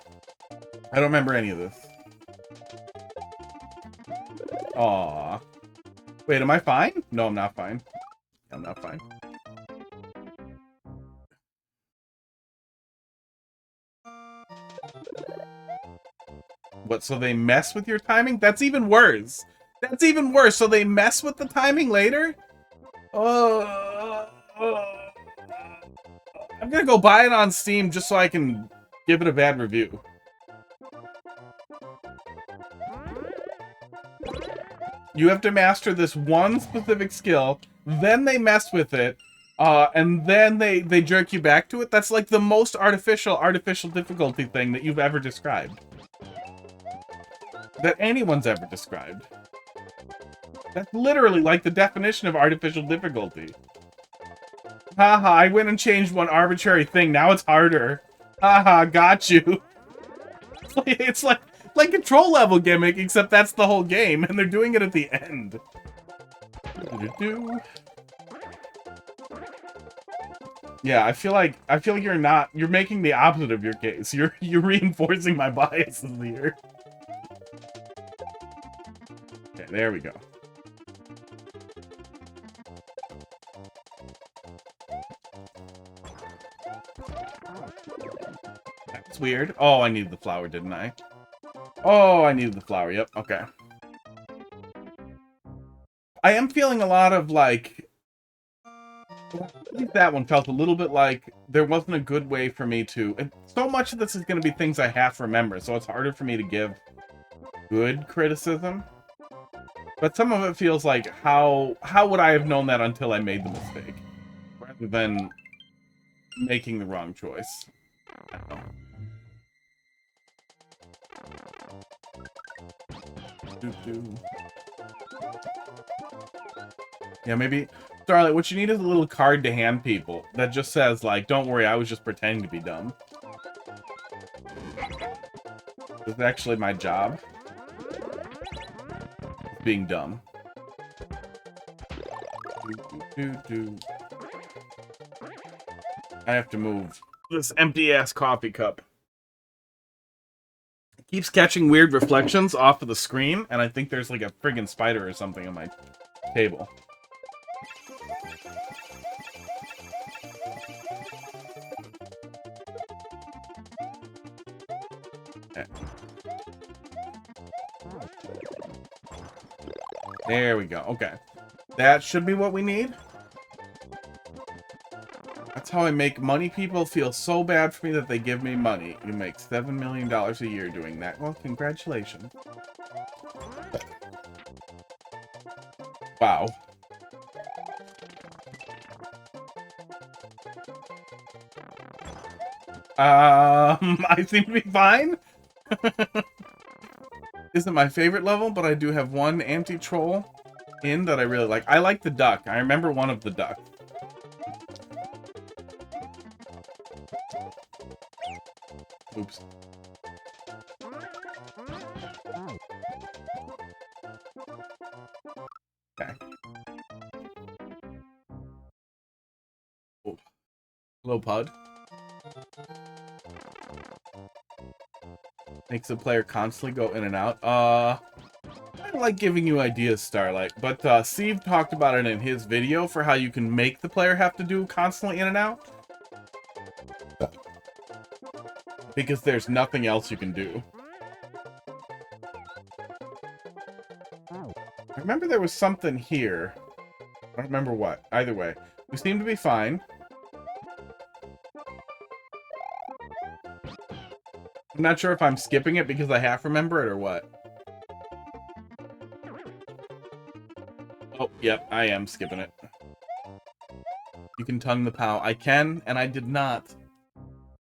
I don't remember any of this. Aww. Wait, am I fine? No, I'm not fine. I'm not fine. What, so they mess with your timing? That's even worse. That's even worse. So they mess with the timing later? I'm gonna go buy it on Steam just so I can give it a bad review. You have to master this one specific skill, then they mess with it, and then they jerk you back to it. That's like the most artificial difficulty thing that you've ever described. That anyone's ever described. That's literally like the definition of artificial difficulty. Haha, I went and changed one arbitrary thing, now it's harder. Haha, got you. It's like control level gimmick, except that's the whole game, and they're doing it at the end. Yeah, I feel like you're making the opposite of your case. You're reinforcing my biases here. Okay, there we go. That's weird. Oh, I needed the flower, didn't I? Oh, I needed the flower. Yep, okay. I am feeling a lot of, like... At least that one felt a little bit like there wasn't a good way for me to... And so much of this is going to be things I half remember, so it's harder for me to give good criticism. But some of it feels like, how would I have known that until I made the mistake? Rather than making the wrong choice. I don't know. Yeah, maybe... Starlight, what you need is a little card to hand people that just says, like, don't worry, I was just pretending to be dumb. This is actually my job. Being dumb. I have to move this empty-ass coffee cup. It keeps catching weird reflections off of the screen, and I think there's like a friggin' spider or something on my table. Okay. There we go. Okay. That should be what we need. That's how I make money. People feel so bad for me that they give me money. You make $7 million a year doing that. Well, congratulations. Wow. I seem to be fine. Isn't my favorite level, but I do have one anti-troll in that I really like. I like the duck. I remember one of the ducks. Oops. Hello, Pud. Makes the player constantly go in and out. I don't like giving you ideas, Starlight, but Steve talked about it in his video for how you can make the player have to do constantly in and out. Because there's nothing else you can do. I remember there was something here. I don't remember what. Either way. We seem to be fine. I'm not sure if I'm skipping it because I half remember it or what. Oh, yep, I am skipping it. You can tongue the pow. I can, and I did not.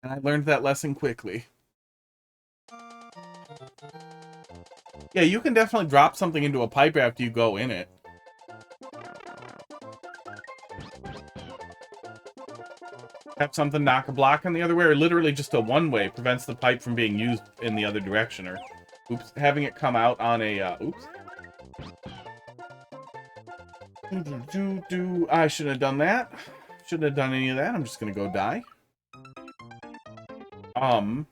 And I learned that lesson quickly. Yeah, you can definitely drop something into a pipe after you go in it. Have something knock a block in the other way, or literally just a one-way prevents the pipe from being used in the other direction, or oops, having it come out on a oops. I shouldn't have done that. Shouldn't have done any of that. I'm just gonna go die. Having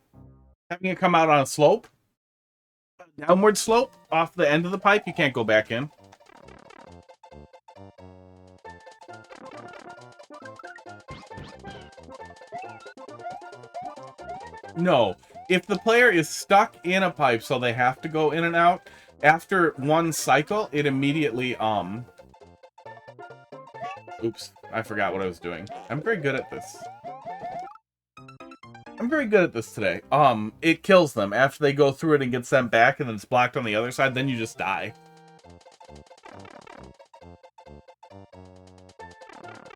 it come out on a slope, downward slope off the end of the pipe, you can't go back in. No, if the player is stuck in a pipe so they have to go in and out, after one cycle, it immediately, oops, I forgot what I was doing. I'm very good at this. I'm very good at this today. It kills them after they go through it and get sent back, and then it's blocked on the other side, then you just die.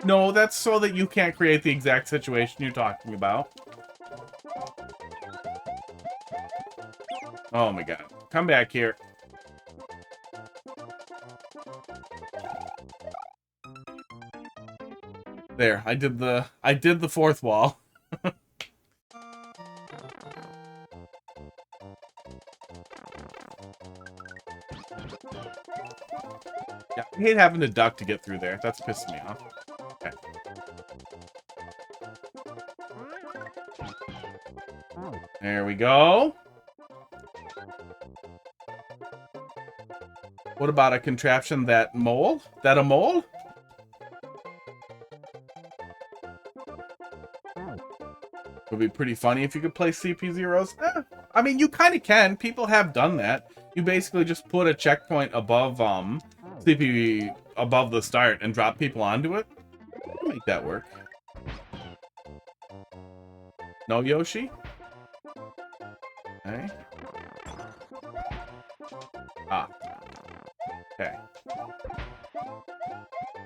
No, that's so that you can't create the exact situation you're talking about. Oh my god. Come back here. There, I did the fourth wall. Yeah, I hate having to duck to get through there. That's pissing me off. Okay. There we go. What about a contraption that mole? That a mole? Would be pretty funny if you could play CP zeros. I mean, you kind of can. People have done that. You basically just put a checkpoint above CP above the start and drop people onto it. Make that work. No Yoshi? Okay. Ah. Okay.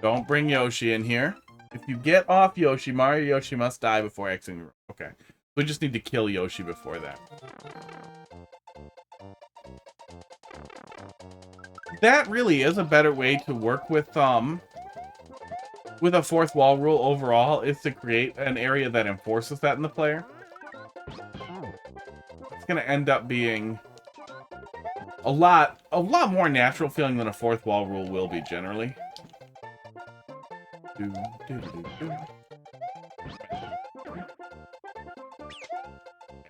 Don't bring Yoshi in here. If you get off Yoshi, Mario Yoshi must die before exiting the room. Okay. We just need to kill Yoshi before that. That really is a better way to work with a fourth wall rule overall, is to create an area that enforces that in the player. It's gonna end up being a lot more natural feeling than a fourth wall rule will be generally.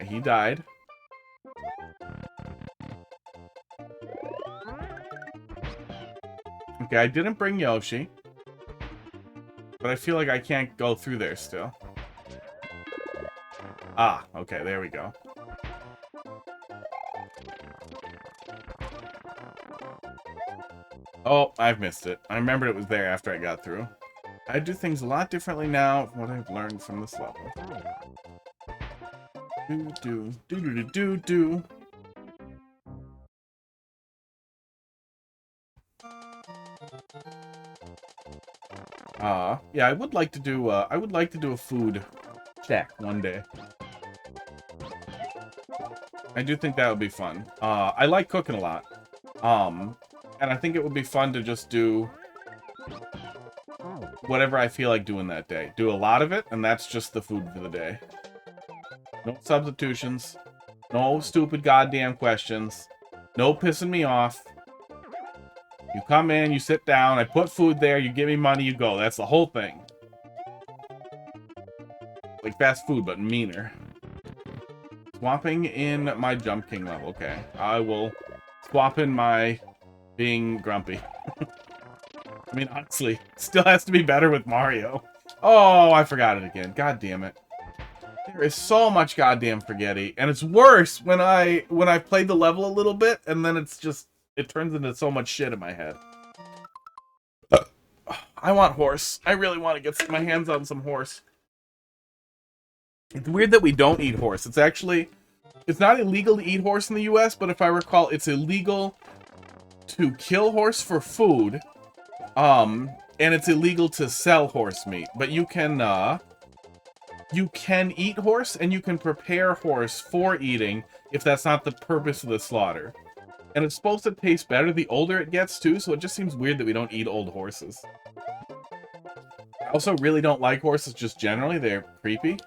He died. Okay, I didn't bring Yoshi. But I feel like I can't go through there still. Ah, okay, there we go. Oh, I've missed it. I remembered it was there after I got through. I do things a lot differently now from what I've learned from this level. Do. Yeah, I would like to do a food check one day. I do think that would be fun. I like cooking a lot. And I think it would be fun to just do whatever I feel like doing that day. Do a lot of it, and that's just the food for the day. No substitutions. No stupid goddamn questions. No pissing me off. You come in, you sit down, I put food there, you give me money, you go. That's the whole thing. Like fast food, but meaner. Swapping in my Jump King level. Okay. I will swap in my being grumpy. I mean, honestly, still has to be better with Mario. Oh, I forgot it again. God damn it. There is so much goddamn forgetty. And it's worse when I've played the level a little bit, and then it's just, it turns into so much shit in my head. I want horse. I really want to get my hands on some horse. It's weird that we don't eat horse. It's actually, it's not illegal to eat horse in the US, but if I recall, it's illegal to kill horse for food. And it's illegal to sell horse meat. But you can eat horse, and you can prepare horse for eating if that's not the purpose of the slaughter. And it's supposed to taste better the older it gets, too, so it just seems weird that we don't eat old horses. I also really don't like horses just generally. They're creepy.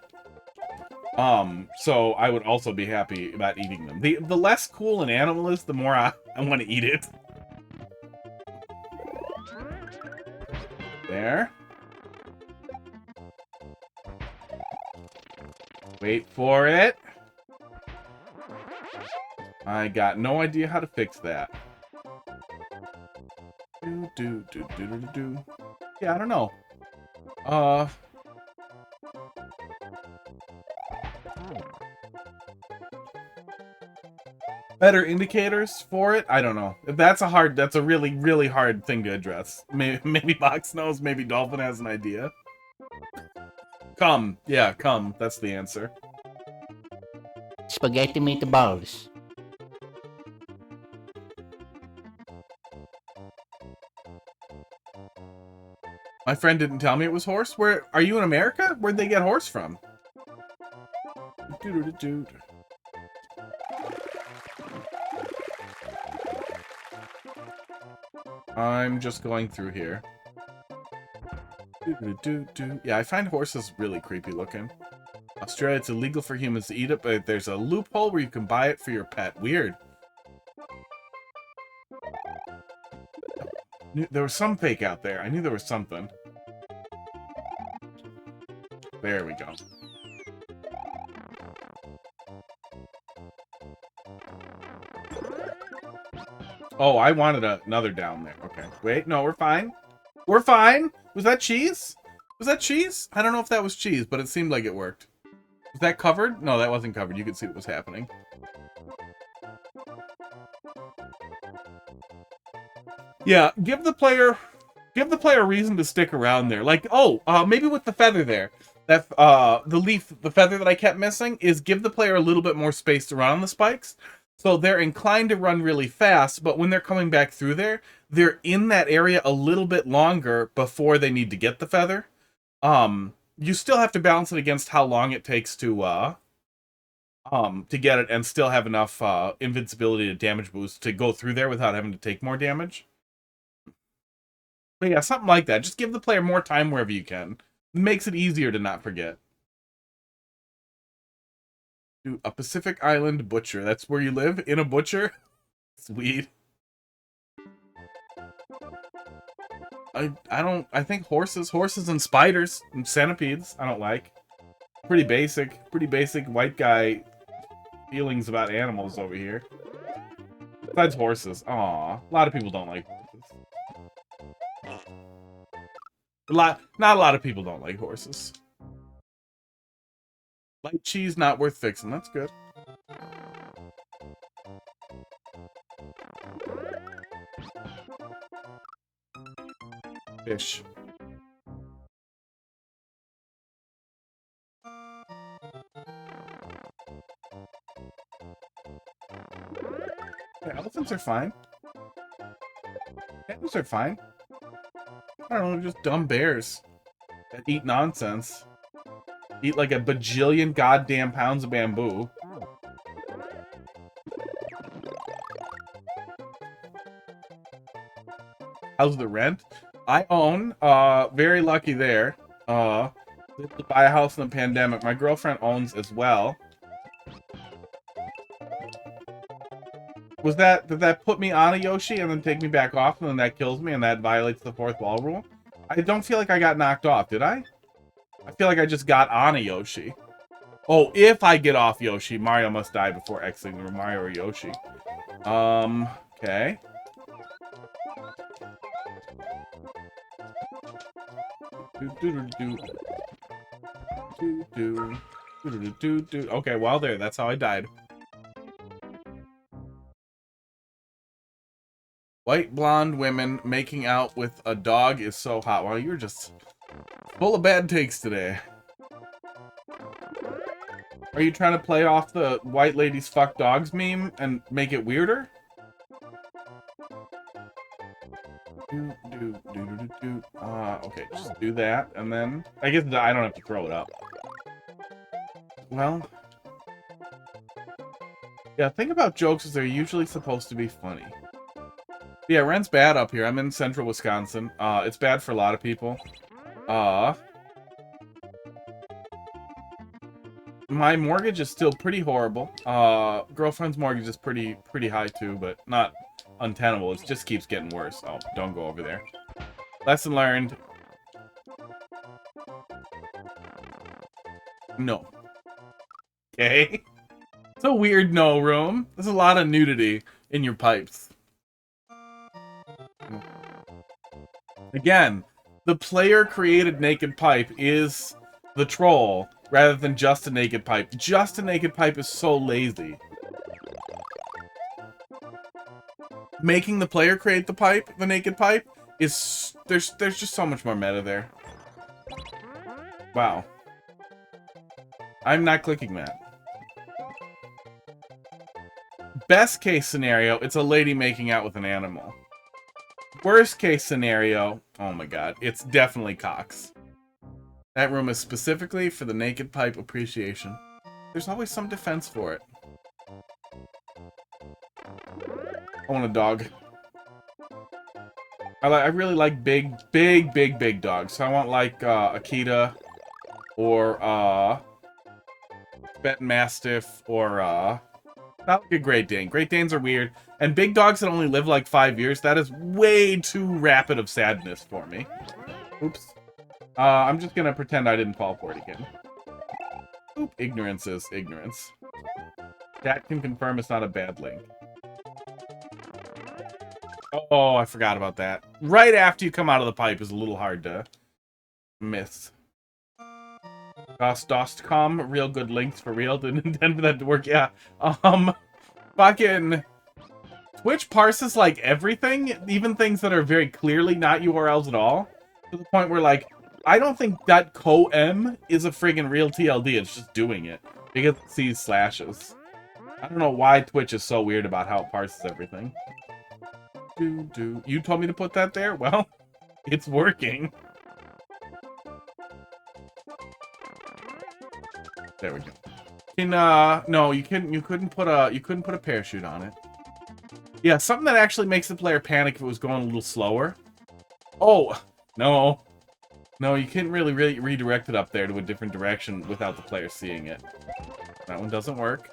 So I would also be happy about eating them. The less cool an animal is, the more I want to eat it. There. Wait for it. I got no idea how to fix that. Yeah, I don't know. Better indicators for it? I don't know. That's a really, really hard thing to address. Maybe Box knows, maybe Dolphin has an idea. Come. Yeah, come. That's the answer. Spaghetti meatballs. My friend didn't tell me it was horse. Where are you in America? Where'd they get horse from? I'm just going through here. Yeah, I find horses really creepy looking. Australia, it's illegal for humans to eat it, but there's a loophole where you can buy it for your pet. Weird. There was some fake out there. I knew there was something. There we go. Oh, I wanted another down there. Okay. Wait, no, we're fine. We're fine. Was that cheese? Was that cheese? I don't know if that was cheese, but it seemed like it worked. Was that covered? No, that wasn't covered. You could see what was happening. Yeah, give the player a reason to stick around there. Like, oh, maybe with the feather there. That the feather that I kept missing is give the player a little bit more space to run on the spikes. So they're inclined to run really fast, but when they're coming back through there, they're in that area a little bit longer before they need to get the feather. You still have to balance it against how long it takes to get it and still have enough invincibility to damage boost to go through there without having to take more damage. But yeah, something like that. Just give the player more time wherever you can. It makes it easier to not forget. A Pacific Island butcher. That's where you live? In a butcher? Sweet. I think horses and spiders and centipedes I don't like. Pretty basic white guy feelings about animals over here. Besides horses. Aw, a lot of people don't like horses. Not a lot of people don't like horses. Light cheese not worth fixing. That's good. Fish. Yeah, elephants are fine. Camels are fine. I don't know, just dumb bears that eat nonsense. Eat like a bajillion goddamn pounds of bamboo. How's the rent? I own, very lucky there. To buy a house in the pandemic. My girlfriend owns as well. Did that put me on a Yoshi and then take me back off and then that kills me and that violates the fourth wall rule? I don't feel like I got knocked off, did I? I feel like I just got on a Yoshi. Oh, if I get off Yoshi, Mario must die before exiting the Mario or Yoshi. Okay. Okay, well, there. That's how I died. White blonde women making out with a dog is so hot. Wow, you're just full of bad takes today. Are you trying to play off the white ladies fuck dogs meme and make it weirder? Okay, just do that, and then I guess I don't have to throw it up. Well, yeah, think about jokes as they're usually supposed to be funny. Yeah, rent's bad up here. I'm in central Wisconsin. It's bad for a lot of people. My mortgage is still pretty horrible. Girlfriend's mortgage is pretty high too, but not untenable. It just keeps getting worse. Oh, don't go over there. Lesson learned. No. Okay. It's a weird no room. There's a lot of nudity in your pipes. Again, the player-created naked pipe is the troll rather than just a naked pipe. Just a naked pipe is so lazy. Making the player create the pipe, the naked pipe, is there's just so much more meta there. Wow. I'm not clicking that. Best case scenario, it's a lady making out with an animal. Worst case scenario, oh my god, it's definitely cocks. That room is specifically for the naked pipe appreciation. There's always some defense for it. I want a dog. I really like big dogs. So I want like Akita or Benton Mastiff or not like a Great Dane. Great Danes are weird. And big dogs that only live like 5 years, that is way too rapid of sadness for me. Oops. I'm just gonna pretend I didn't fall for it again. Oop, ignorance is ignorance. That can confirm it's not a bad link. Oh, I forgot about that. Right after you come out of the pipe is a little hard to miss. Dostcom, real good links for real. Didn't intend for that to work. Yeah. Fucking Twitch parses like everything, even things that are very clearly not URLs at all. To the point where, like, I don't think that .com is a friggin' real TLD. It's just doing it because it sees slashes. I don't know why Twitch is so weird about how it parses everything. You told me to put that there? Well, it's working. There we go. No, you couldn't put a parachute on it. Yeah, something that actually makes the player panic if it was going a little slower. Oh, no. No, you can't really redirect it up there to a different direction without the player seeing it. That one doesn't work.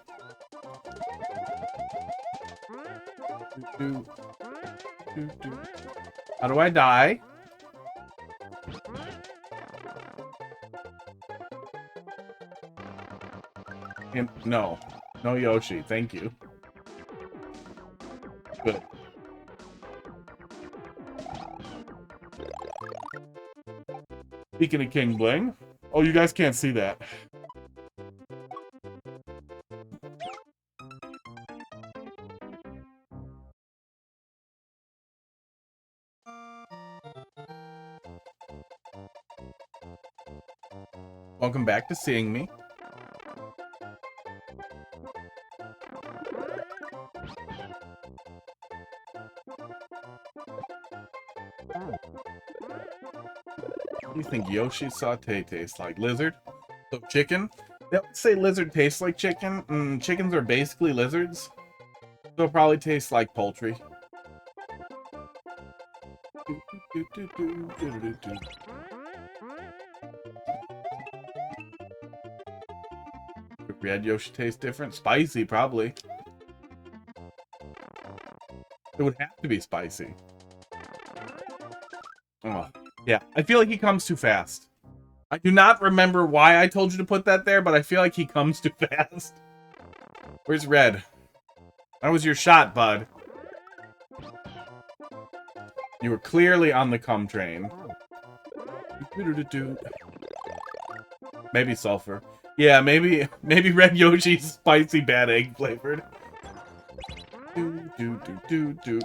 How do I die? No. No Yoshi, thank you. Good. Speaking of King Bling. Oh, you guys can't see that. Welcome back to Seeing Me. What do you think Yoshi's saute tastes like? Lizard? So chicken? They always say lizard tastes like chicken. Chickens are basically lizards. So it probably tastes like poultry. Red Yoshi tastes different? Spicy, probably. It would have to be spicy. Oh, yeah. I feel like he comes too fast. I do not remember why I told you to put that there, but I feel like he comes too fast. Where's Red? That was your shot, bud. You were clearly on the cum train. Maybe sulfur. Yeah, maybe Red Yoshi's spicy bad egg flavored.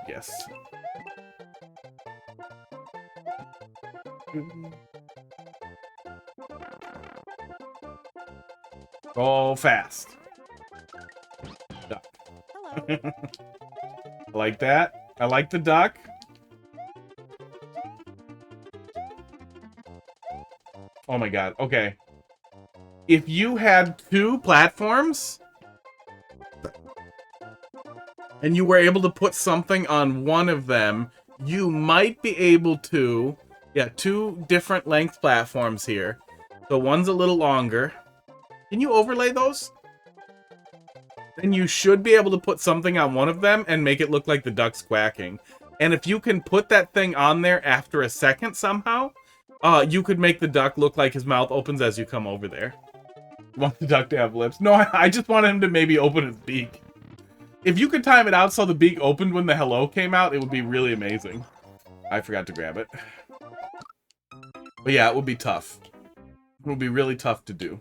Yes. Go fast. Duck. Hello. I like that. I like the duck. Oh my god. Okay. If you had 2 platforms and you were able to put something on one of them, you might be able to... Yeah, 2 different length platforms here. So one's a little longer. Can you overlay those? Then you should be able to put something on one of them and make it look like the duck's quacking. And if you can put that thing on there after a second somehow, you could make the duck look like his mouth opens as you come over there. You want the duck to have lips? No, I just want him to maybe open his beak. If you could time it out so the beak opened when the hello came out, it would be really amazing. I forgot to grab it. But yeah, it would be tough. It would be really tough to do.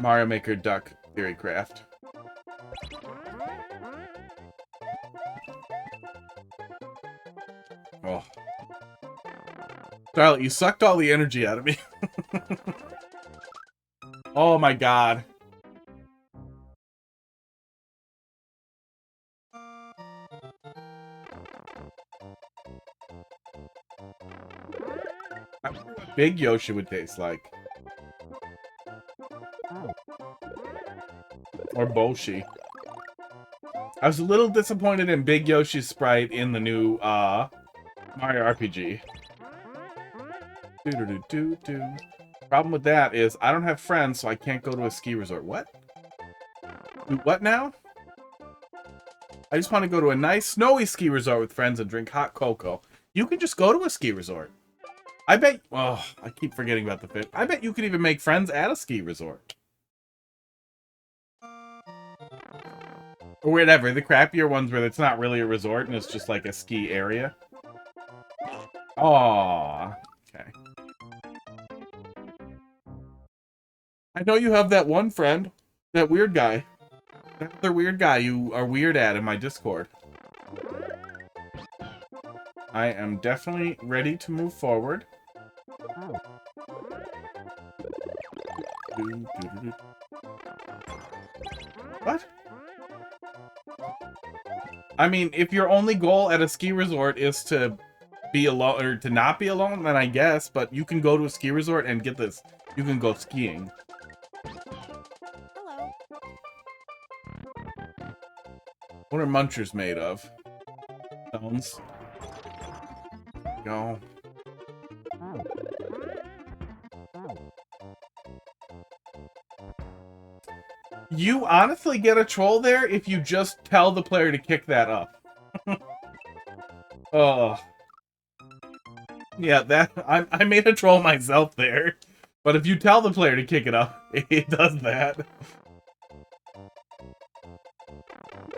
Mario Maker Duck Theory Craft. Oh. Charlotte, you sucked all the energy out of me. Oh my god. I wonder what Big Yoshi would taste like. Or Boshi. I was a little disappointed in Big Yoshi's sprite in the new Mario RPG. Problem with that is I don't have friends, so I can't go to a ski resort. What? What now? I just want to go to a nice snowy ski resort with friends and drink hot cocoa. You can just go to a ski resort. I bet... Oh, I keep forgetting about the fit. I bet you could even make friends at a ski resort. Or whatever, the crappier ones where it's not really a resort and it's just like a ski area. Aww. Okay. I know you have that one friend. That weird guy. That other weird guy you are weird at in my Discord. I am definitely ready to move forward. What? I mean, if your only goal at a ski resort is to be alone, or to not be alone, then I guess, but you can go to a ski resort and get this. You can go skiing. Hello. What are munchers made of? Stones. Go. You honestly get a troll there if you just tell the player to kick that up. Oh. Yeah, that I made a troll myself there. But if you tell the player to kick it up, it does that.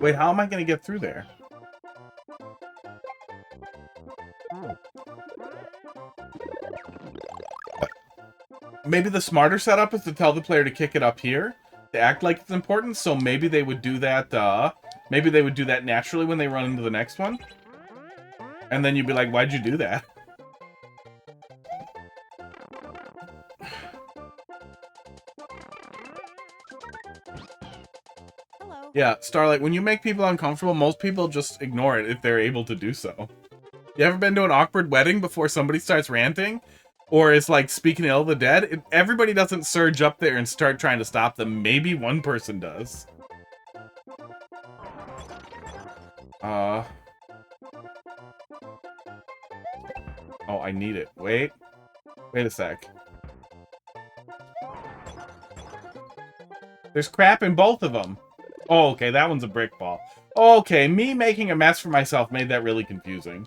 Wait, how am I going to get through there? Maybe the smarter setup is to tell the player to kick it up here, to act like it's important, so maybe they would do that, maybe they would do that naturally when they run into the next one. And then you'd be like, why'd you do that? Hello. Yeah, Starlight, when you make people uncomfortable, most people just ignore it if they're able to do so. You ever been to an awkward wedding before somebody starts ranting? Or is like speaking ill of the dead? Everybody doesn't surge up there and start trying to stop them. Maybe one person does. Oh, I need it. Wait a sec. There's crap in both of them. Oh, okay, that one's a brick ball. Okay, me making a mess for myself made that really confusing.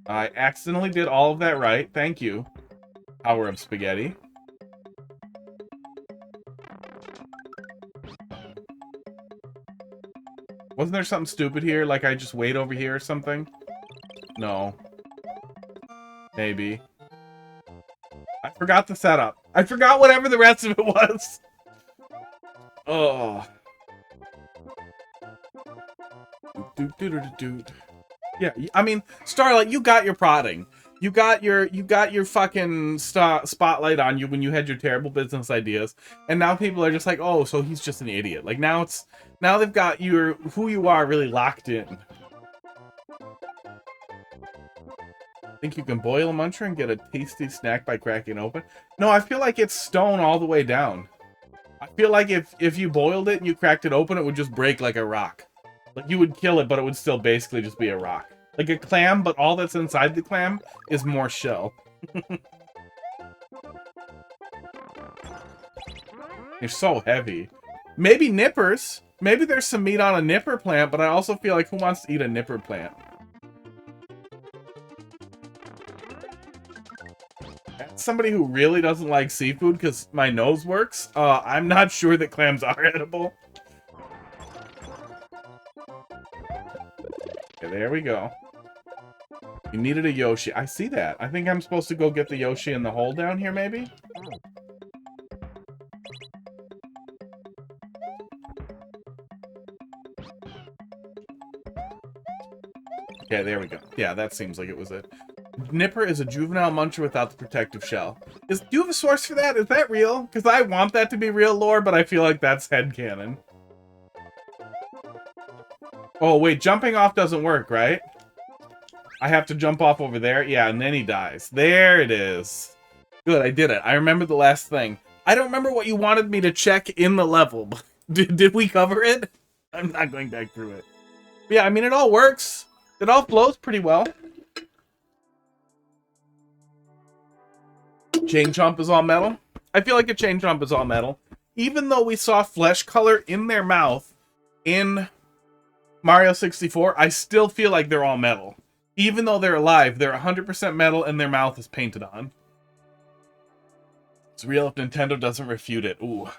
I accidentally did all of that right. Thank you. Power of spaghetti. Wasn't there something stupid here? Like I just wait over here or something? No. Maybe. I forgot the setup. I forgot whatever the rest of it was. Oh. Yeah, I mean, Starlight, you got your prodding. You got your fucking spotlight on you when you had your terrible business ideas, and now people are just like, oh, so he's just an idiot. Like now they've got who you are really locked in. Think you can boil a muncher and get a tasty snack by cracking it open? No, I feel like it's stone all the way down. I feel like if you boiled it and you cracked it open, it would just break like a rock. Like you would kill it, but it would still basically just be a rock. Like a clam, but all that's inside the clam is more shell. You're so heavy. Maybe nippers. Maybe there's some meat on a nipper plant, but I also feel like who wants to eat a nipper plant? As somebody who really doesn't like seafood because my nose works, I'm not sure that clams are edible. Okay, there we go. You needed a Yoshi. I see that. I think I'm supposed to go get the Yoshi in the hole down here, maybe? Okay, there we go. Yeah, that seems like it was it. Nipper is a juvenile muncher without the protective shell. Do you have a source for that? Is that real? Because I want that to be real lore, but I feel like that's headcanon. Oh, wait, jumping off doesn't work, right? I have to jump off over there? Yeah, and then he dies. There it is. Good, I did it. I remember the last thing. I don't remember what you wanted me to check in the level. Did we cover it? I'm not going back through it. But yeah, I mean, it all works. It all flows pretty well. Chain Chomp is all metal. I feel like a Chain Chomp is all metal. Even though we saw flesh color in their mouth in Mario 64, I still feel like they're all metal. Even though they're alive, they're 100% metal and their mouth is painted on. It's real if Nintendo doesn't refute it. Ooh.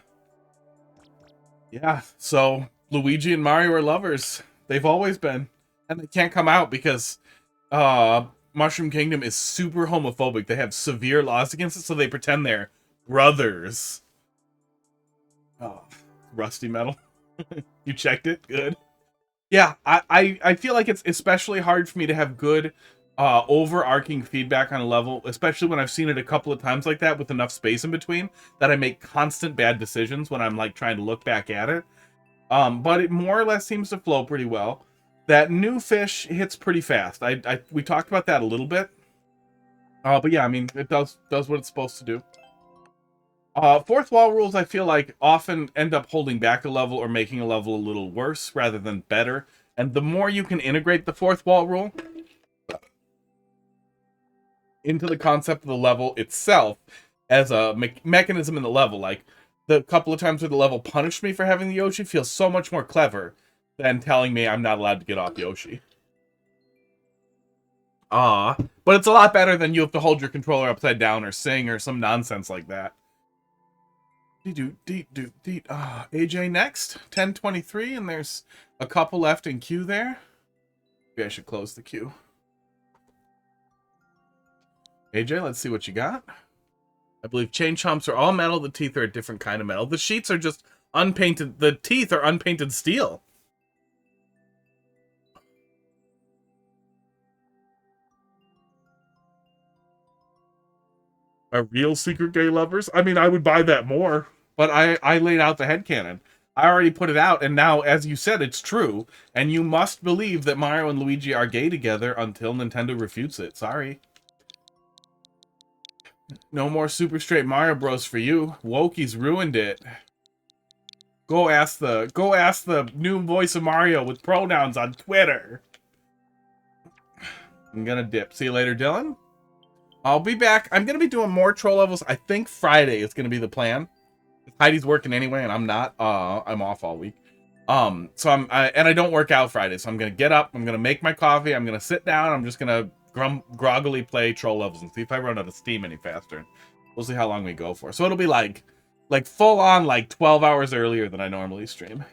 Yeah, so Luigi and Mario are lovers. They've always been. And they can't come out because Mushroom Kingdom is super homophobic. They have severe laws against it, so they pretend they're brothers. Oh, rusty metal. You checked it? Good. Yeah, I feel like it's especially hard for me to have good overarching feedback on a level, especially when I've seen it a couple of times like that with enough space in between, that I make constant bad decisions when I'm like trying to look back at it. But it more or less seems to flow pretty well. That new fish hits pretty fast. We talked about that a little bit. But yeah, I mean, it does what it's supposed to do. Fourth wall rules, I feel like, often end up holding back a level or making a level a little worse rather than better. And the more you can integrate the fourth wall rule into the concept of the level itself as a mechanism in the level, like the couple of times where the level punished me for having the Yoshi feels so much more clever than telling me I'm not allowed to get off Yoshi. But it's a lot better than you have to hold your controller upside down or sing or some nonsense like that. AJ next, 10:23, and there's a couple left in queue there. Maybe I should close the queue. AJ, let's see what you got. I believe chain chomps are all metal. The teeth are a different kind of metal. The sheets are just unpainted. The teeth are unpainted steel. A real secret gay lovers? I mean, I would buy that more. But I laid out the headcanon. I already put it out, and now, as you said, it's true. And you must believe that Mario and Luigi are gay together until Nintendo refutes it. Sorry. No more Super Straight Mario Bros. For you. Wokie's ruined it. Go ask the new voice of Mario with pronouns on Twitter. I'm gonna dip. See you later, Dylan. I'll be back. I'm gonna be doing more troll levels. I think Friday is gonna be the plan. Heidi's working anyway, and I'm not. I'm off all week. So I don't work out Friday, so I'm gonna get up. I'm gonna make my coffee. I'm gonna sit down. I'm just gonna groggily play troll levels and see if I run out of steam any faster. We'll see how long we go for. So it'll be like full on, like 12 hours earlier than I normally stream.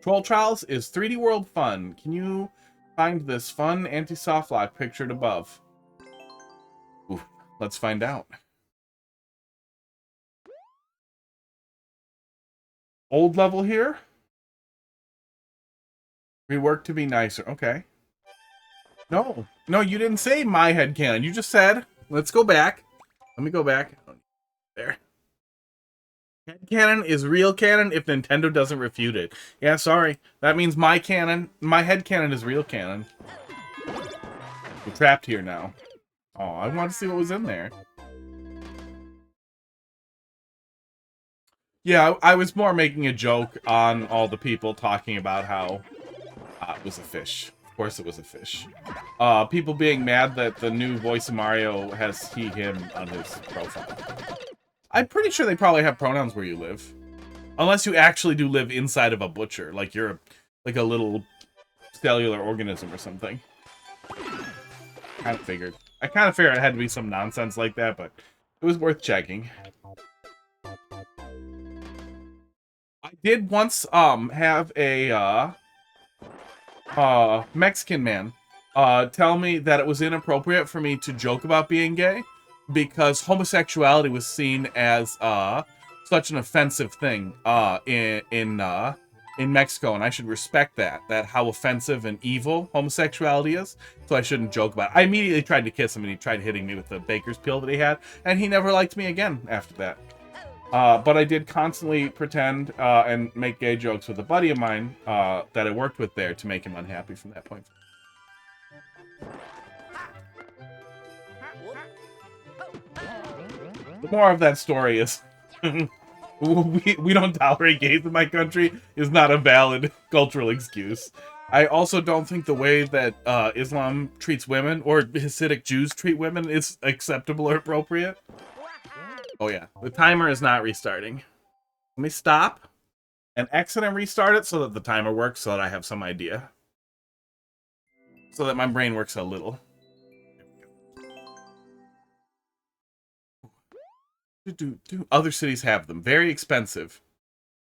Troll Trials is 3D World fun. Can you find this fun anti-soft lock pictured above? Ooh, let's find out. Old level here. Rework to be nicer. Okay. No, you didn't say my headcanon. You just said, let's go back. Let me go back. There. Headcanon is real canon if Nintendo doesn't refute it. Yeah, sorry. That means my headcanon is real canon. We're trapped here now. Oh, I want to see what was in there. Yeah, I was more making a joke on all the people talking about how it was a fish. Of course it was a fish. People being mad that the new voice of Mario has he, him on his profile. I'm pretty sure they probably have pronouns where you live. Unless you actually do live inside of a butcher. Like you're like a little cellular organism or something. I kind of figured it had to be some nonsense like that, but it was worth checking. I did once have a Mexican man tell me that it was inappropriate for me to joke about being gay because homosexuality was seen as such an offensive thing in Mexico, and I should respect that how offensive and evil homosexuality is, so I shouldn't joke about it. I immediately tried to kiss him, and he tried hitting me with the baker's peel that he had, and he never liked me again after that. But I did constantly pretend and make gay jokes with a buddy of mine that I worked with there to make him unhappy from that point. The moral of that story is we don't tolerate gays in my country is not a valid cultural excuse. I also don't think the way that Islam treats women or Hasidic Jews treat women is acceptable or appropriate. Oh yeah, the timer is not restarting. Let me stop and exit and restart it so that the timer works, so that I have some idea. So that my brain works a little. Other cities have them. Very expensive.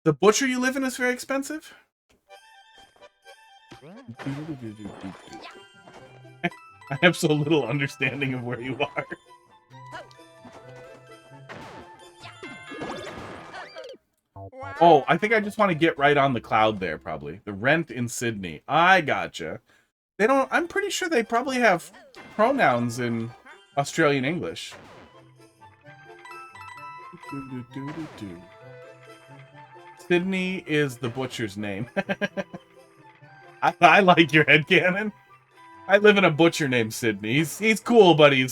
The butcher you live in is very expensive? I have so little understanding of where you are. Oh, I think I just want to get right on the cloud there, probably. The rent in Sydney. I gotcha. They don't... I'm pretty sure they probably have pronouns in Australian English. Sydney is the butcher's name. I like your headcanon. I live in a butcher named Sydney. He's cool, but he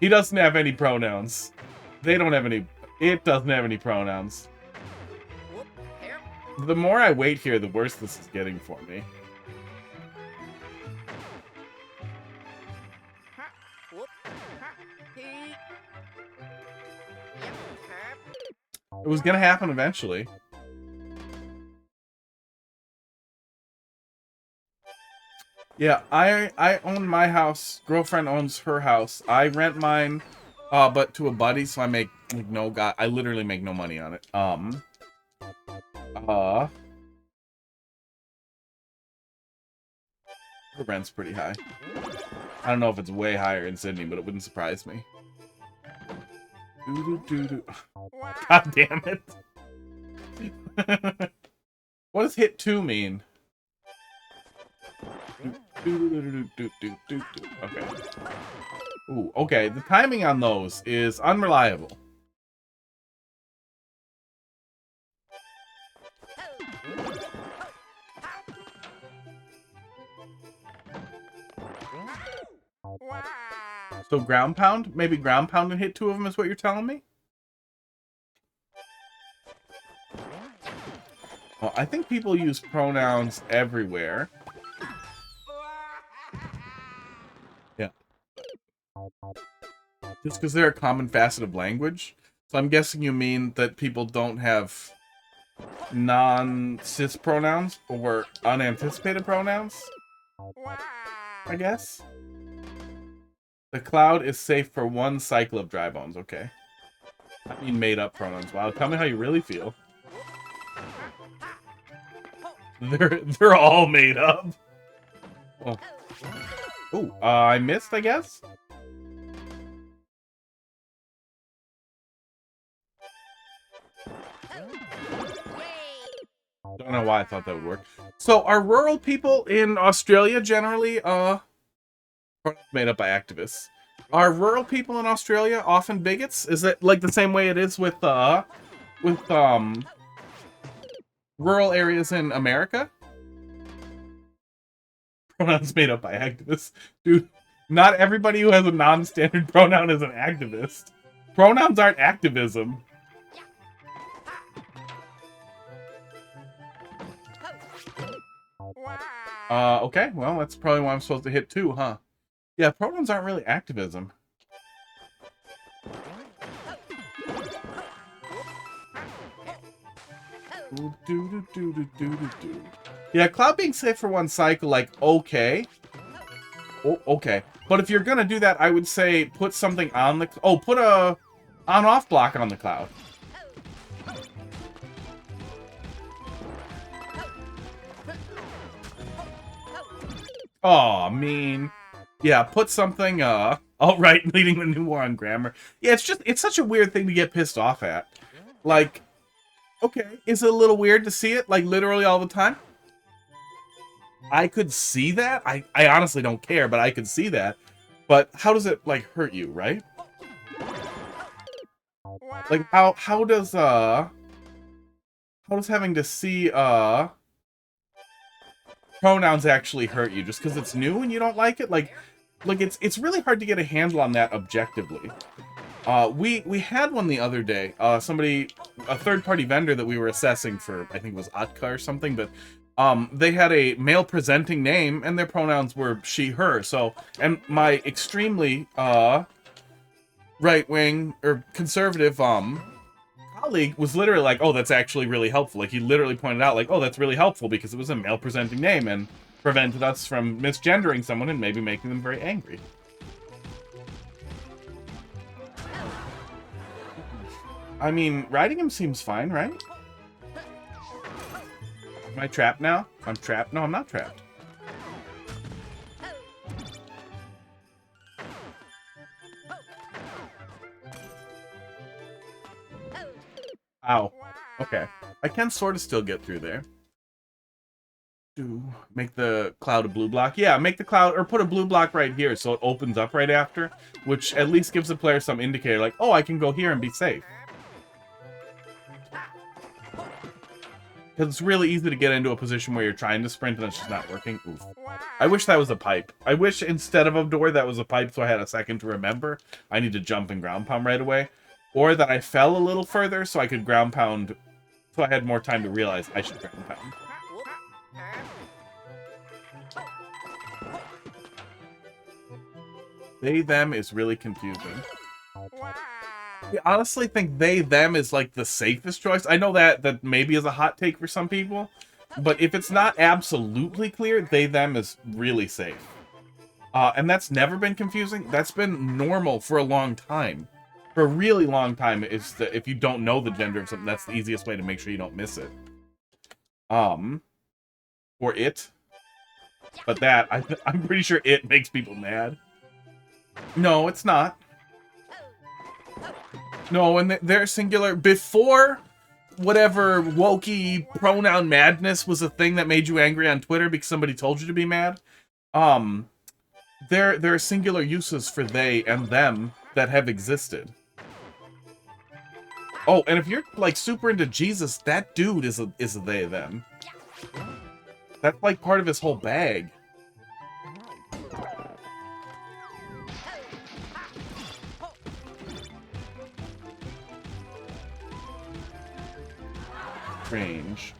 doesn't have any pronouns. They don't have any... It doesn't have any pronouns. The more I wait here, the worse this is getting for me. It was gonna happen eventually. Yeah, I own my house. Girlfriend owns her house. I rent mine, but to a buddy, so I make like I literally make no money on it. Her rent's pretty high. I don't know if it's way higher in Sydney, but it wouldn't surprise me. God damn it. What does hit 2 mean? Okay. Ooh, okay. The timing on those is unreliable. So ground pound? Maybe ground pound and hit 2 of them is what you're telling me? Well, I think people use pronouns everywhere. Yeah. Just because they're a common facet of language. So I'm guessing you mean that people don't have non-cis pronouns or unanticipated pronouns, I guess. The cloud is safe for one cycle of dry bones. Okay. I mean made-up pronouns. Wow, tell me how you really feel. They're all made up. Oh. Ooh, I missed, I guess? Don't know why I thought that would work. So, are rural people in Australia generally, made up by activists? Are rural people in Australia often bigots? Is it like the same way it is with rural areas in America? Pronouns made up by activists. Dude, not everybody who has a non-standard pronoun is an activist. Pronouns aren't activism. Okay, well, that's probably why I'm supposed to hit 2, huh? Yeah, pronouns aren't really activism. Yeah, cloud being safe for one cycle, like, okay. Oh, okay. But if you're gonna do that, I would say put something on the... Oh, put a on-off block on the cloud. Oh, mean. Yeah, put something, alright, leading the new war on grammar. Yeah, it's such a weird thing to get pissed off at. Like, okay, is it a little weird to see it, like, literally all the time? I could see that. I honestly don't care, but I could see that. But how does it, like, hurt you, right? Like, how does having to see, pronouns actually hurt you just because it's new and you don't like it? Like it's really hard to get a handle on that objectively. We had one the other day. A third-party vendor that we were assessing for, I think it was Atka or something, but they had a male presenting name and their pronouns were she, her. So, and my extremely right-wing or conservative colleague was literally like, oh, that's actually really helpful. Like, he literally pointed out, like, oh, that's really helpful because it was a male-presenting name and prevented us from misgendering someone and maybe making them very angry. I mean, riding him seems fine, right? Am I trapped now? I'm trapped? No, I'm not trapped. Ow. Okay. I can sort of still get through there. Make the cloud a blue block. Yeah, make the cloud, or put a blue block right here so it opens up right after, which at least gives the player some indicator, like, oh, I can go here and be safe. Because it's really easy to get into a position where you're trying to sprint and it's just not working. Oof. I wish that was a pipe. I wish instead of a door that was a pipe so I had a second to remember I need to jump and ground pound right away. Or that I fell a little further so I could ground pound, so I had more time to realize I should ground pound. They, them is really confusing. I honestly think they, them is like the safest choice. I know that maybe is a hot take for some people, but if it's not absolutely clear, they, them is really safe. And that's never been confusing. That's been normal for a long time. For a really long time, is that if you don't know the gender of something, that's the easiest way to make sure you don't miss it. Or it. But that, I'm pretty sure it makes people mad. No, it's not. No, and they're singular. Before whatever wokey pronoun madness was a thing that made you angry on Twitter because somebody told you to be mad, there are singular uses for they and them that have existed. Oh, and if you're, like, super into Jesus, that dude is a they, them. That's, like, part of his whole bag. Strange.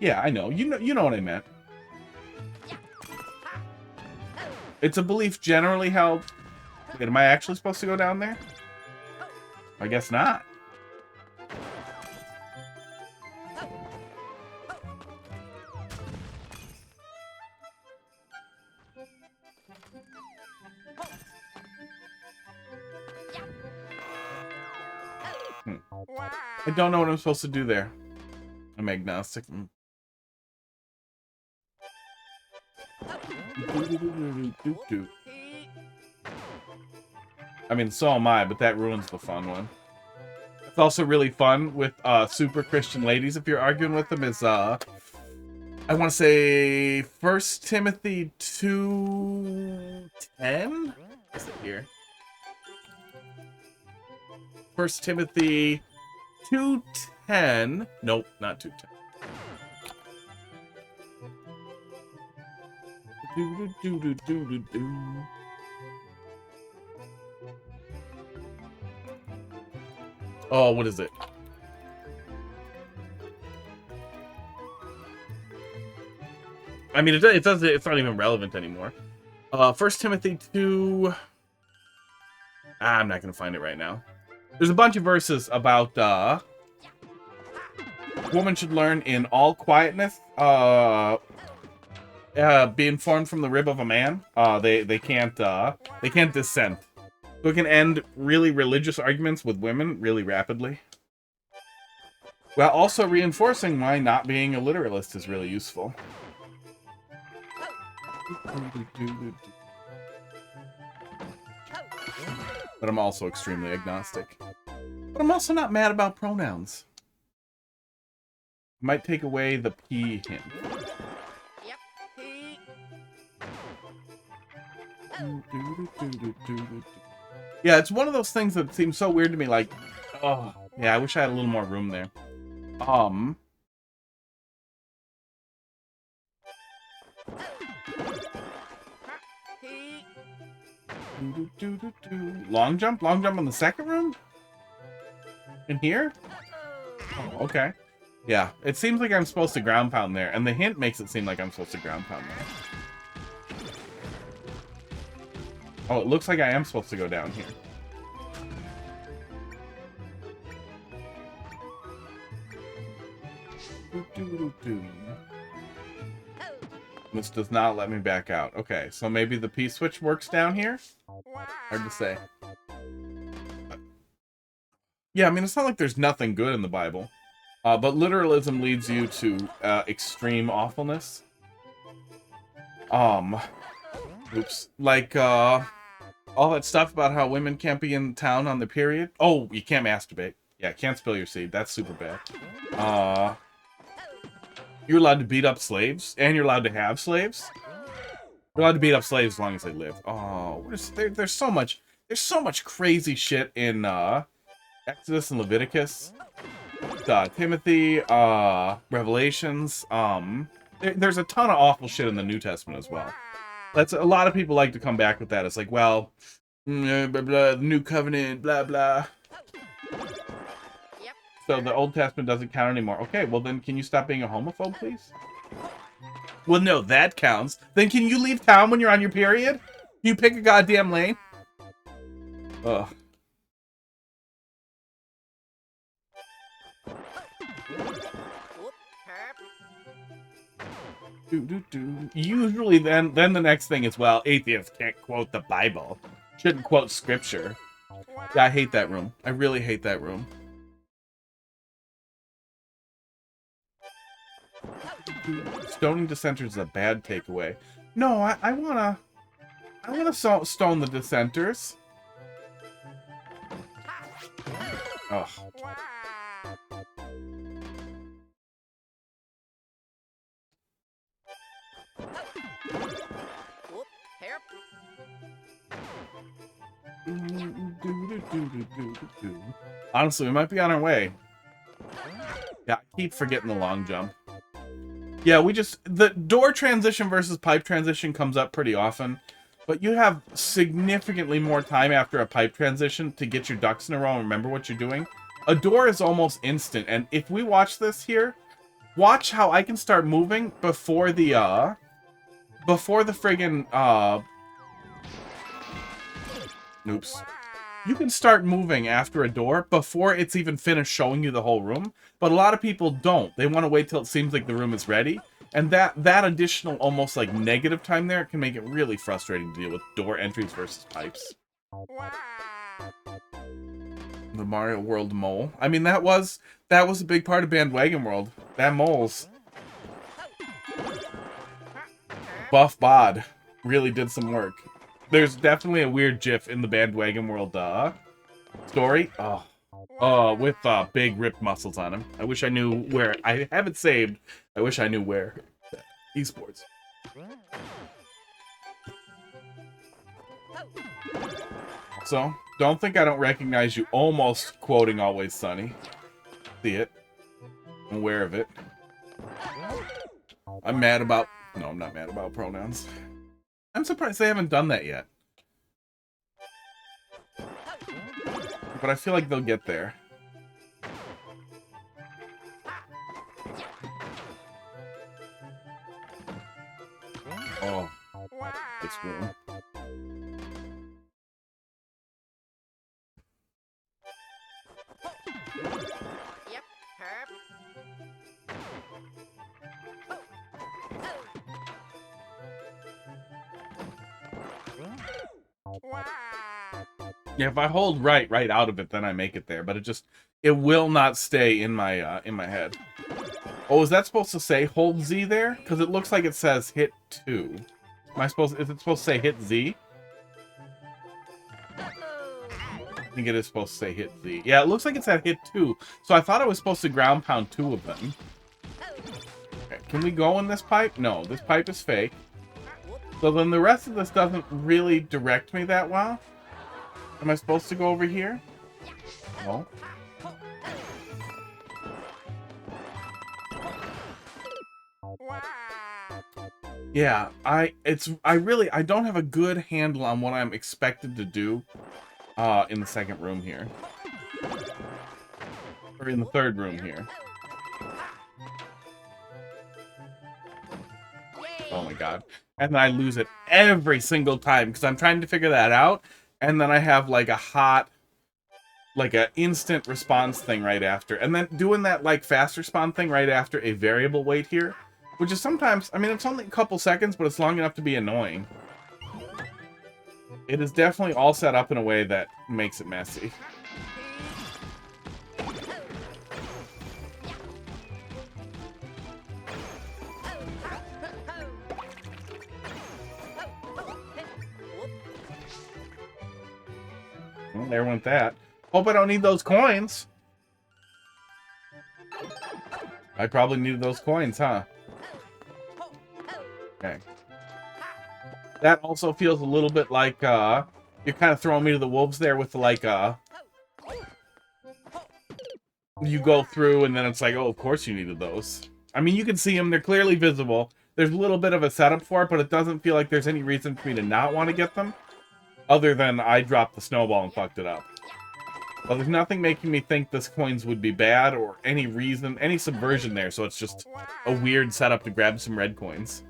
Yeah, I know. You know what I meant. It's a belief generally held... Wait, am I actually supposed to go down there? I guess not. I don't know what I'm supposed to do there. I'm agnostic. I mean, so am I, but that ruins the fun one. It's also really fun with super Christian ladies if you're arguing with them is I want to say 1 Timothy 2:10. Is it here? 1 Timothy 2:10. Nope, not 2:10. Oh, what is it? I mean, it does. It's not even relevant anymore. 1 Timothy 2. I'm not gonna find it right now. There's a bunch of verses about woman should learn in all quietness. Be informed from the rib of a man. They can't dissent. So it can end really religious arguments with women really rapidly. While also reinforcing why not being a literalist is really useful. But I'm also extremely agnostic. But I'm also not mad about pronouns. Might take away the P hint. Yeah, it's one of those things that seems so weird to me, like, oh, yeah, I wish I had a little more room there. Long jump? Long jump on the second room? In here? Oh, okay. Yeah, it seems like I'm supposed to ground pound there, and the hint makes it seem like I'm supposed to ground pound there. Oh, it looks like I am supposed to go down here. This does not let me back out. Okay, so maybe the P-switch works down here? Hard to say. Yeah, I mean, it's not like there's nothing good in the Bible. But literalism leads you to extreme awfulness. Oops. Like, all that stuff about how women can't be in town on the period. Oh, you can't masturbate. Yeah, can't spill your seed. That's super bad. You're allowed to beat up slaves, and you're allowed to have slaves. You're allowed to beat up slaves as long as they live. Oh, there's so much crazy shit in Exodus and Leviticus, Timothy, Revelations. There's a ton of awful shit in the New Testament as well. That's a lot of people like to come back with that. It's like, well, blah, blah, the New Covenant, blah blah. So the Old Testament doesn't count anymore. Okay, well then can you stop being a homophobe, please? Well, no, that counts. Then can you leave town when you're on your period? You pick a goddamn lane? Ugh. Usually then the next thing is, well, atheists can't quote the Bible. Shouldn't quote scripture. Yeah, I hate that room. I really hate that room. Stoning dissenters is a bad takeaway. No, I wanna stone the dissenters. Ugh. Honestly, we might be on our way. Yeah, I keep forgetting the long jump. Yeah, the door transition versus pipe transition comes up pretty often, but you have significantly more time after a pipe transition to get your ducks in a row and remember what you're doing. A door is almost instant, and if we watch this here, watch how I can start moving before the friggin', oops. You can start moving after a door before it's even finished showing you the whole room, but a lot of people don't. They want to wait till it seems like the room is ready, and that additional almost like negative time there can make it really frustrating to deal with door entries versus pipes. The Mario World mole. I mean, that was a big part of Bandwagon World. That moles. Buff Bod really did some work. There's definitely a weird GIF in the Bandwagon World story. With big ripped muscles on him. I wish I knew where. I have it saved. I wish I knew where. Esports. So, don't think I don't recognize you almost quoting Always Sunny. See it. I'm aware of it. I'm mad about... No, I'm not mad about pronouns. I'm surprised they haven't done that yet. But I feel like they'll get there. Oh. This room. Yep, herb. Yeah, if I hold right out of it, then I make it there. But it will not stay in my head. Oh, is that supposed to say hold Z there? Because it looks like it says hit 2. Is it supposed to say hit Z? I think it is supposed to say hit Z. Yeah, it looks like it said hit 2. So I thought I was supposed to ground pound 2 of them. Okay, can we go in this pipe? No, this pipe is fake. So then the rest of this doesn't really direct me that well. Am I supposed to go over here? No. Yeah, I don't have a good handle on what I'm expected to do in the second room here. Or in the third room here. Oh my god. And then I lose it every single time because I'm trying to figure that out. And then I have like a instant response thing right after. And then doing that like fast respawn thing right after a variable wait here. Which is sometimes, I mean, it's only a couple seconds, but it's long enough to be annoying. It is definitely all set up in a way that makes it messy. Well, there went that. Hope I don't need those coins. I probably need those coins, huh? Okay. That also feels a little bit like, you're kind of throwing me to the wolves there with, like, you go through and then it's like, oh, of course you needed those. I mean, you can see them. They're clearly visible. There's a little bit of a setup for it, but it doesn't feel like there's any reason for me to not want to get them. Other than I dropped the snowball and fucked it up. But there's nothing making me think this coins would be bad or any reason, any subversion there, so it's just a weird setup to grab some red coins.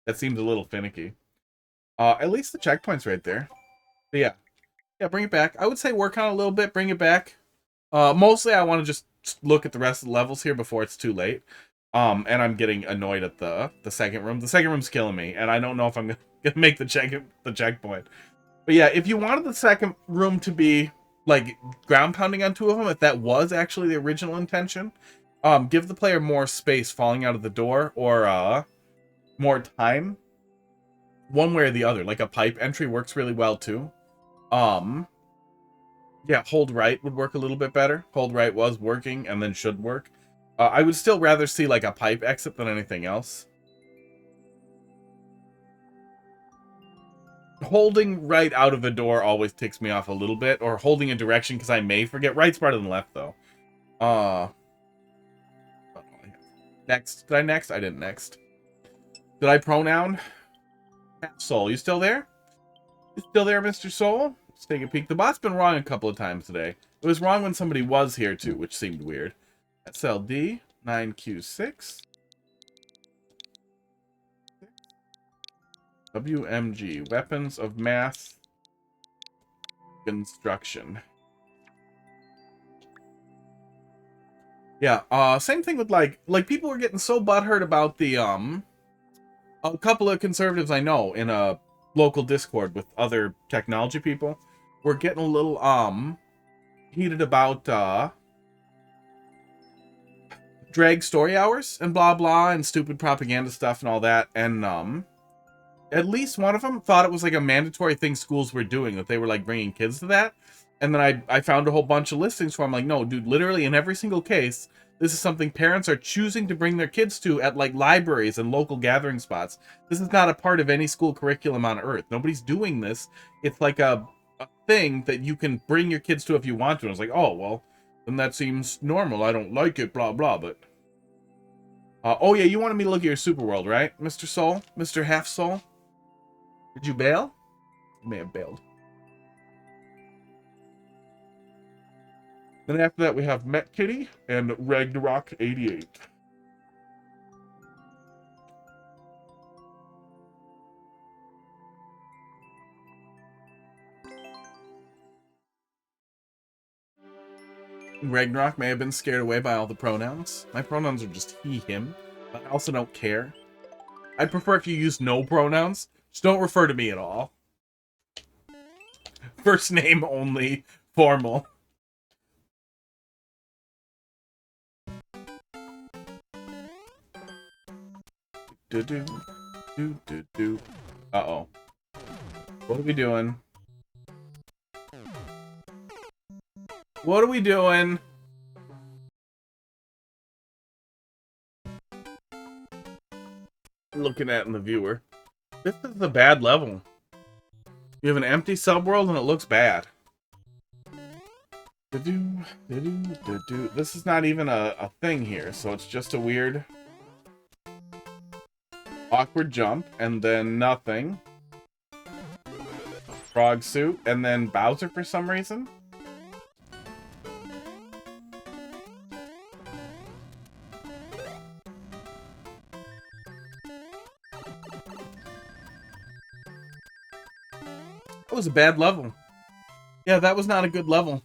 That seems a little finicky. At least the checkpoint's right there. But yeah. Yeah, bring it back. I would say work on it a little bit, bring it back. Mostly I want to just look at the rest of the levels here before it's too late. And I'm getting annoyed at the second room. The second room's killing me, and I don't know if I'm gonna make the checkpoint. But yeah, if you wanted the second room to be like ground pounding on 2 of them, if that was actually the original intention, give the player more space falling out of the door or more time. One way or the other. Like a pipe entry works really well too. Yeah, hold right would work a little bit better. Hold right was working and then should work. I would still rather see like a pipe exit than anything else. Holding right out of the door always ticks me off a little bit, or holding a direction because I may forget. Right's better than left though. Next. Did I next? I didn't next. Did I pronoun? Soul, you still there? You still there, Mr. Soul? Let's take a peek. The bot's been wrong a couple of times today. It was wrong when somebody was here too, which seemed weird. SLD 9Q6. WMG, Weapons of Mass Construction. Yeah, same thing with like people were getting so butthurt about the a couple of conservatives I know in a local Discord with other technology people were getting a little heated about drag story hours and blah blah and stupid propaganda stuff and all that, and at least one of them thought it was like a mandatory thing schools were doing, that they were like bringing kids to that. And then I found a whole bunch of listings where I'm like, no dude, literally in every single case this is something parents are choosing to bring their kids to at like libraries and local gathering spots. This is not a part of any school curriculum on earth. Nobody's doing this. It's like a thing that you can bring your kids to if you want to. And I was like, oh well, then that seems normal. I don't like it, blah blah. But oh yeah, you wanted me to look at your super world, right, Mr. Soul, Mr. Half Soul? Did you bail? You may have bailed. Then after that we have Met Kitty and Ragnarok 88. Ragnarok may have been scared away by all the pronouns. My pronouns are just he, him. But I also don't care. I'd prefer if you use no pronouns. Just don't refer to me at all. First name only. Formal. Do. Uh-oh. What are we doing? What are we doing? Looking at in the viewer. This is a bad level. You have an empty subworld and it looks bad. This is not even a thing here, so it's just a weird awkward jump, and then nothing. Frog suit, and then Bowser for some reason. That was a bad level. Yeah, that was not a good level.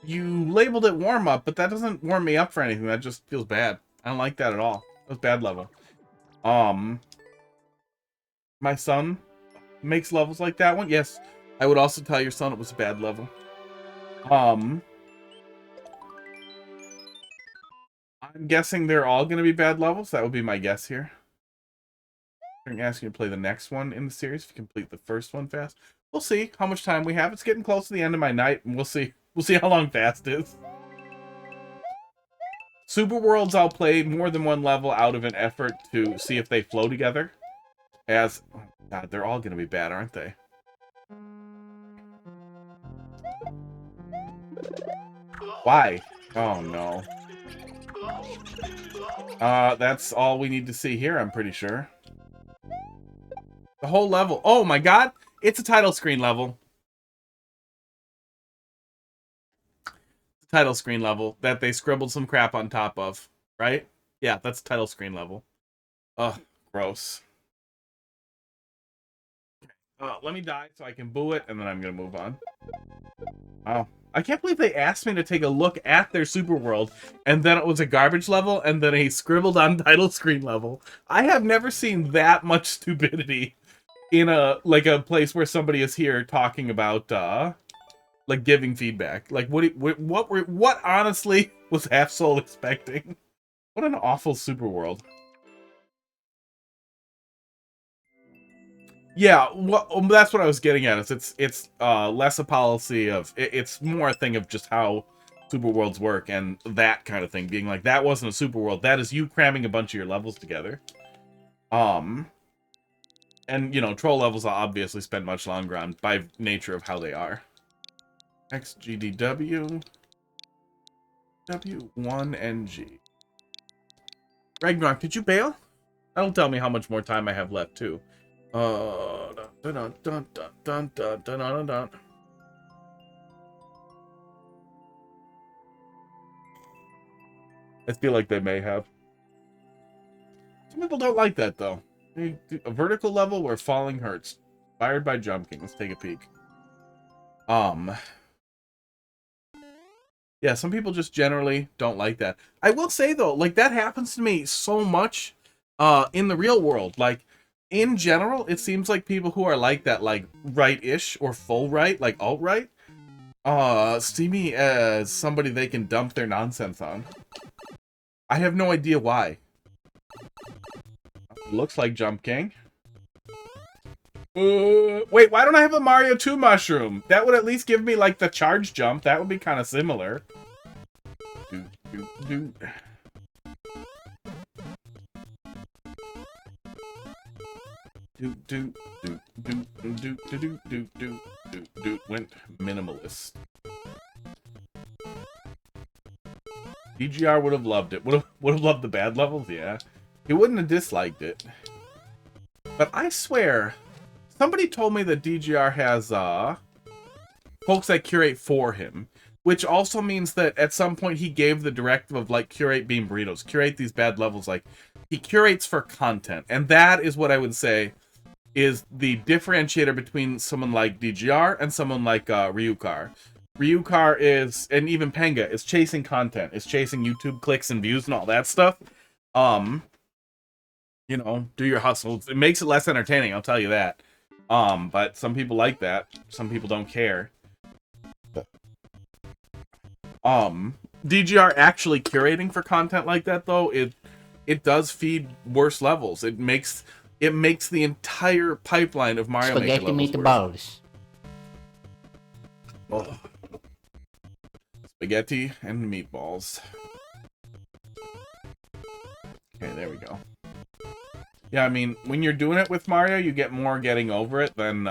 You labeled it warm up, but that doesn't warm me up for anything. That just feels bad. I don't like that at all. That was a bad level. My son makes levels like that one. Yes, I would also tell your son it was a bad level. I'm guessing they're all going to be bad levels. That would be my guess here. I'm going to ask you to play the next one in the series if you complete the first one fast. We'll see how much time we have. It's getting close to the end of my night, and we'll see. We'll see how long fast is. Super Worlds, I'll play more than one level out of an effort to see if they flow together. As, oh God, they're all going to be bad, aren't they? Why? Oh no. That's all we need to see here, I'm pretty sure. The whole level. Oh my God! It's a title screen level. Title screen level that they scribbled some crap on top of, right? Yeah, that's a title screen level. Ugh, gross. Let me die so I can boo it, and then I'm gonna move on. Wow. I can't believe they asked me to take a look at their super world, and then it was a garbage level, and then a scribbled on title screen level. I have never seen that much stupidity in a place where somebody is here talking about like giving feedback. Like what honestly was Half Soul expecting? What an awful super world. Yeah, that's what I was getting at. It's less a policy of it's more a thing of just how super worlds work and that kind of thing. Being like, that wasn't a super world. That is you cramming a bunch of your levels together. And you know, troll levels I'll obviously spend much longer on by nature of how they are. XGDW W1NG. Ragnarok, did you bail? That'll tell me how much more time I have left too. Dun, dun, dun, dun, dun, dun, dun, dun, dun. I feel like they may have. Some people don't like that though. A vertical level where falling hurts. Fired by Jump King. Let's take a peek. Yeah, some people just generally don't like that. I will say though, like that happens to me so much in the real world. Like in general, it seems like people who are like that, like right-ish or full right, like alt-right, see me as somebody they can dump their nonsense on. I have no idea why. Looks like Jump King. Wait, why don't I have a Mario 2 mushroom? That would at least give me, like, the charge jump. That would be kind of similar. Do, do, do. Do, do, do, do, do, do, do, do, do, do, do. Went minimalist. DGR would have loved it. Would have loved the bad levels, yeah. He wouldn't have disliked it. But I swear, somebody told me that DGR has folks that curate for him, which also means that at some point he gave the directive of like curate bean burritos, curate these bad levels. Like he curates for content, and that is what I would say is the differentiator between someone like DGR and someone like Ryukar. Ryukar is, and even Penga is chasing content, is chasing YouTube clicks and views and all that stuff. You know, do your hustles. It makes it less entertaining, I'll tell you that. But some people like that. Some people don't care. DGR actually curating for content like that though, it does feed worse levels. It makes the entire pipeline of Mario Maker levels meatballs. Oh. Spaghetti and meatballs. Okay, there we go. Yeah, I mean, when you're doing it with Mario, you get more getting over it than,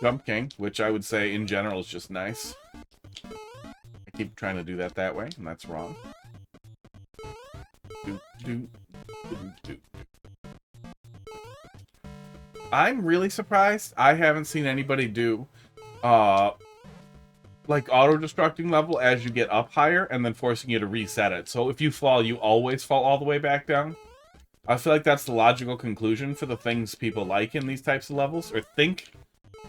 Jump King, which I would say in general is just nice. I keep trying to do that way, and that's wrong. I'm really surprised I haven't seen anybody do, like auto-destructing level as you get up higher and then forcing you to reset it. So if you fall, you always fall all the way back down. I feel like that's the logical conclusion for the things people like in these types of levels, or think,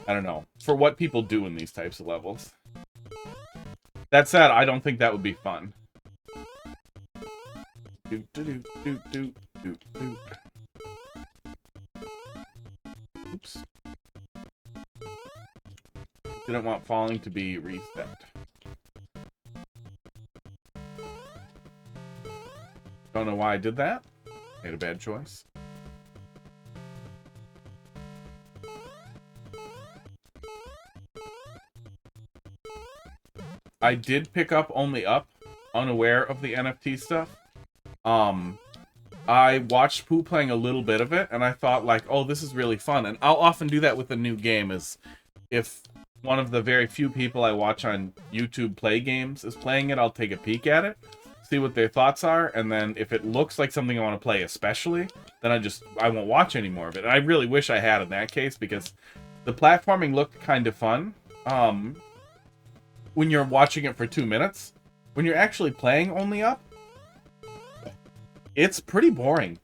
I don't know, for what people do in these types of levels. That said, I don't think that would be fun. Oops. Didn't want falling to be reset. Don't know why I did that. Made a bad choice. I did pick up Only Up, unaware of the NFT stuff. I watched Pooh playing a little bit of it, and I thought, like, oh, this is really fun. And I'll often do that with a new game, is if one of the very few people I watch on YouTube play games is playing it, I'll take a peek at it, see what their thoughts are, and then if it looks like something I want to play especially, then I won't watch any more of it. And I really wish I had in that case, because the platforming looked kind of fun. When you're watching it for 2 minutes, when you're actually playing Only Up, it's pretty boring.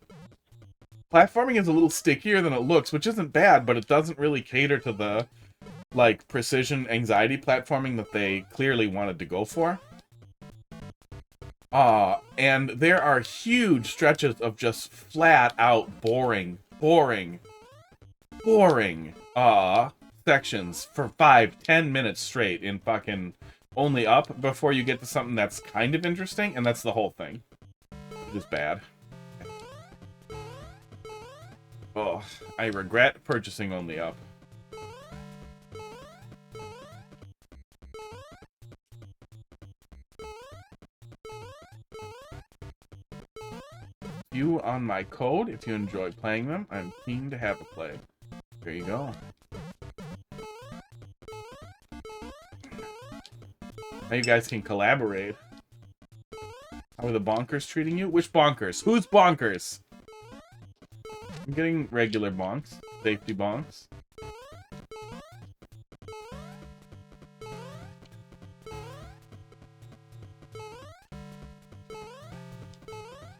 Platforming is a little stickier than it looks, which isn't bad, but it doesn't really cater to the, like, precision anxiety platforming that they clearly wanted to go for. And there are huge stretches of just flat out boring sections for 5-10 minutes straight in fucking Only Up before you get to something that's kind of interesting, and that's the whole thing. Which is bad. Oh, I regret purchasing Only Up. You on my code if you enjoy playing them. I'm keen to have a play. There you go. Now you guys can collaborate. How are the bonkers treating you? Which bonkers? Who's bonkers? I'm getting regular bonks. Safety bonks.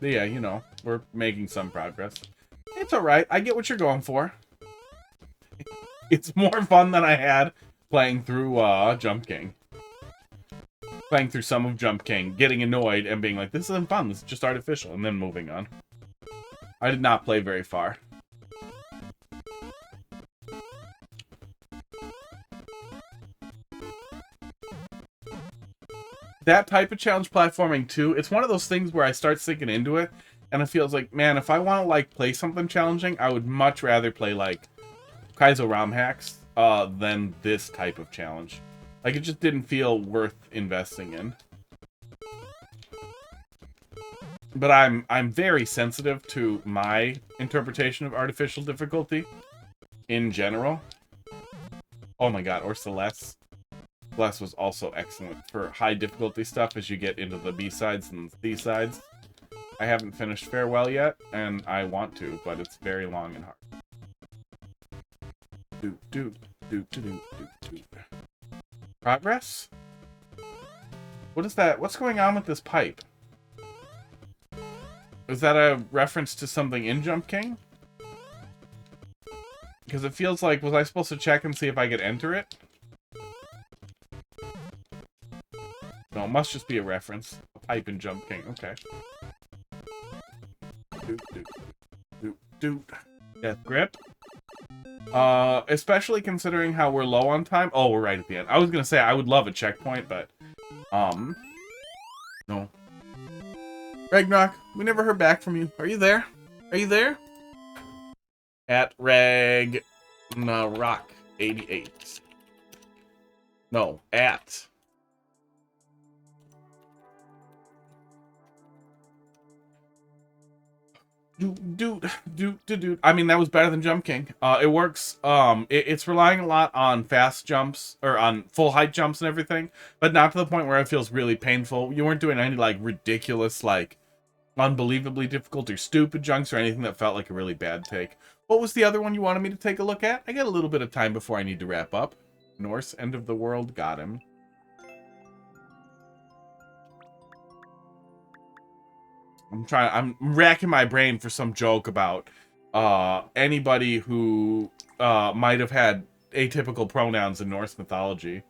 But yeah, you know, we're making some progress. It's alright. I get what you're going for. It's more fun than I had playing through Jump King. playing through some of Jump King, getting annoyed, and being like, this isn't fun, this is just artificial, and then moving on. I did not play very far. That type of challenge platforming, too, it's one of those things where I start sinking into it, and it feels like, man, if I want to, like, play something challenging, I would much rather play, like, Kaizo ROM hacks than this type of challenge. Like, it just didn't feel worth investing in. But I'm very sensitive to my interpretation of artificial difficulty in general. Oh my god, or Celeste. Celeste was also excellent for high difficulty stuff as you get into the B-sides and C-sides. I haven't finished Farewell yet, and I want to, but it's very long and hard. Progress? What is that? What's going on with this pipe? Is that a reference to something in Jump King? Because it feels like, was I supposed to check and see if I could enter it? No, it must just be a reference. A pipe in Jump King, okay. Death grip. Especially considering how we're low on time. Oh, we're right at the end. I was gonna say I would love a checkpoint, but no. Ragnarok, we never heard back from you. Are you there? Are you there? At Ragnarok 88. No, at. Dude. I mean, that was better than Jump King. It works. It's relying a lot on fast jumps or on full height jumps and everything, but not to the point where it feels really painful. You weren't doing any like ridiculous, like unbelievably difficult or stupid jumps or anything that felt like a really bad take. What was the other one you wanted me to take a look at? I got a little bit of time before I need to wrap up. Norse End of the World, got him. I'm racking my brain for some joke about anybody who might have had atypical pronouns in Norse mythology.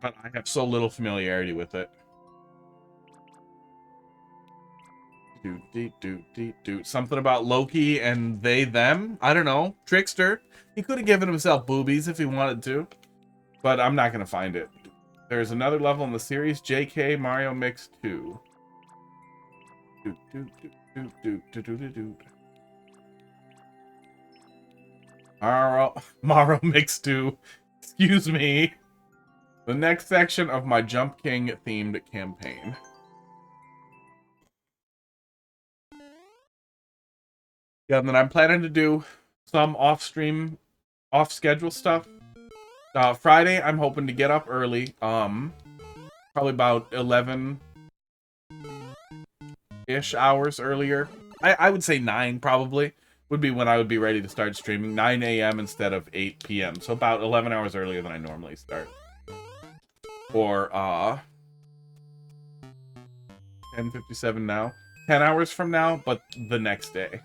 But I have so little familiarity with it. Something about Loki and they, them? I don't know. Trickster. He could have given himself boobies if he wanted to. But I'm not going to find it. There's another level in the series, JK Mario Mix 2. Mario Mix 2. Excuse me. The next section of my Jump King themed campaign. Yeah, and then I'm planning to do some off-stream, off-schedule stuff. Friday, I'm hoping to get up early. Probably about 11-ish hours earlier. I would say 9 probably would be when I would be ready to start streaming. 9 a.m. instead of 8 p.m. So about 11 hours earlier than I normally start. Or 10:57 now. 10 hours from now, but the next day.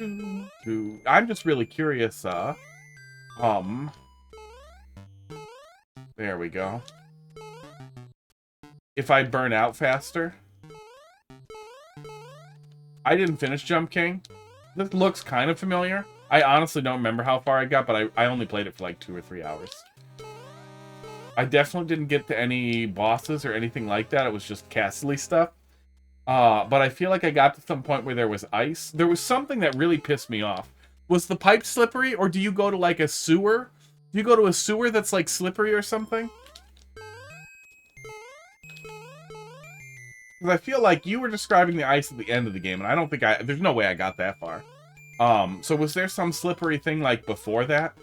I'm just really curious, there we go. If I burn out faster. I didn't finish Jump King. This looks kind of familiar. I honestly don't remember how far I got, but I only played it for like 2 or 3 hours. I definitely didn't get to any bosses or anything like that. It was just castle-y stuff. But I feel like I got to some point where there was ice. There was something that really pissed me off. Was the pipe slippery, or do you go to like a sewer? Do you go to a sewer that's like slippery or something? Because I feel like you were describing the ice at the end of the game, and I don't think there's no way I got that far. So was there some slippery thing like before that?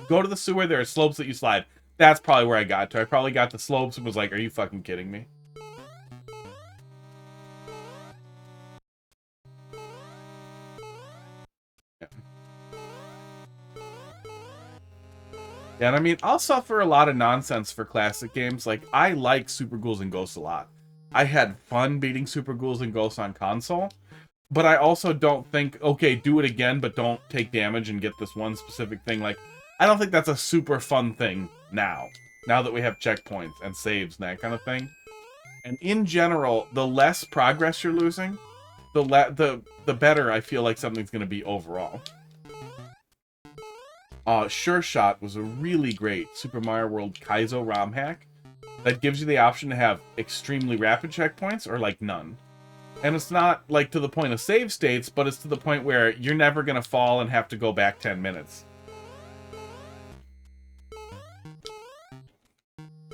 Go to the sewer, there are slopes that you slide. That's probably where I got to. I probably got the slopes and was like, are you fucking kidding me? Yeah, and I mean, I'll suffer a lot of nonsense for classic games. Like, I like Super Ghouls and Ghosts a lot. I had fun beating Super Ghouls and Ghosts on console. But I also don't think, okay, do it again, but don't take damage and get this one specific thing. Like, I don't think that's a super fun thing now. Now that we have checkpoints and saves and that kind of thing. And in general, the less progress you're losing, the better I feel like something's going to be overall. Sure Shot was a really great Super Mario World Kaizo ROM hack that gives you the option to have extremely rapid checkpoints or like none. And it's not like to the point of save states, but it's to the point where you're never going to fall and have to go back 10 minutes.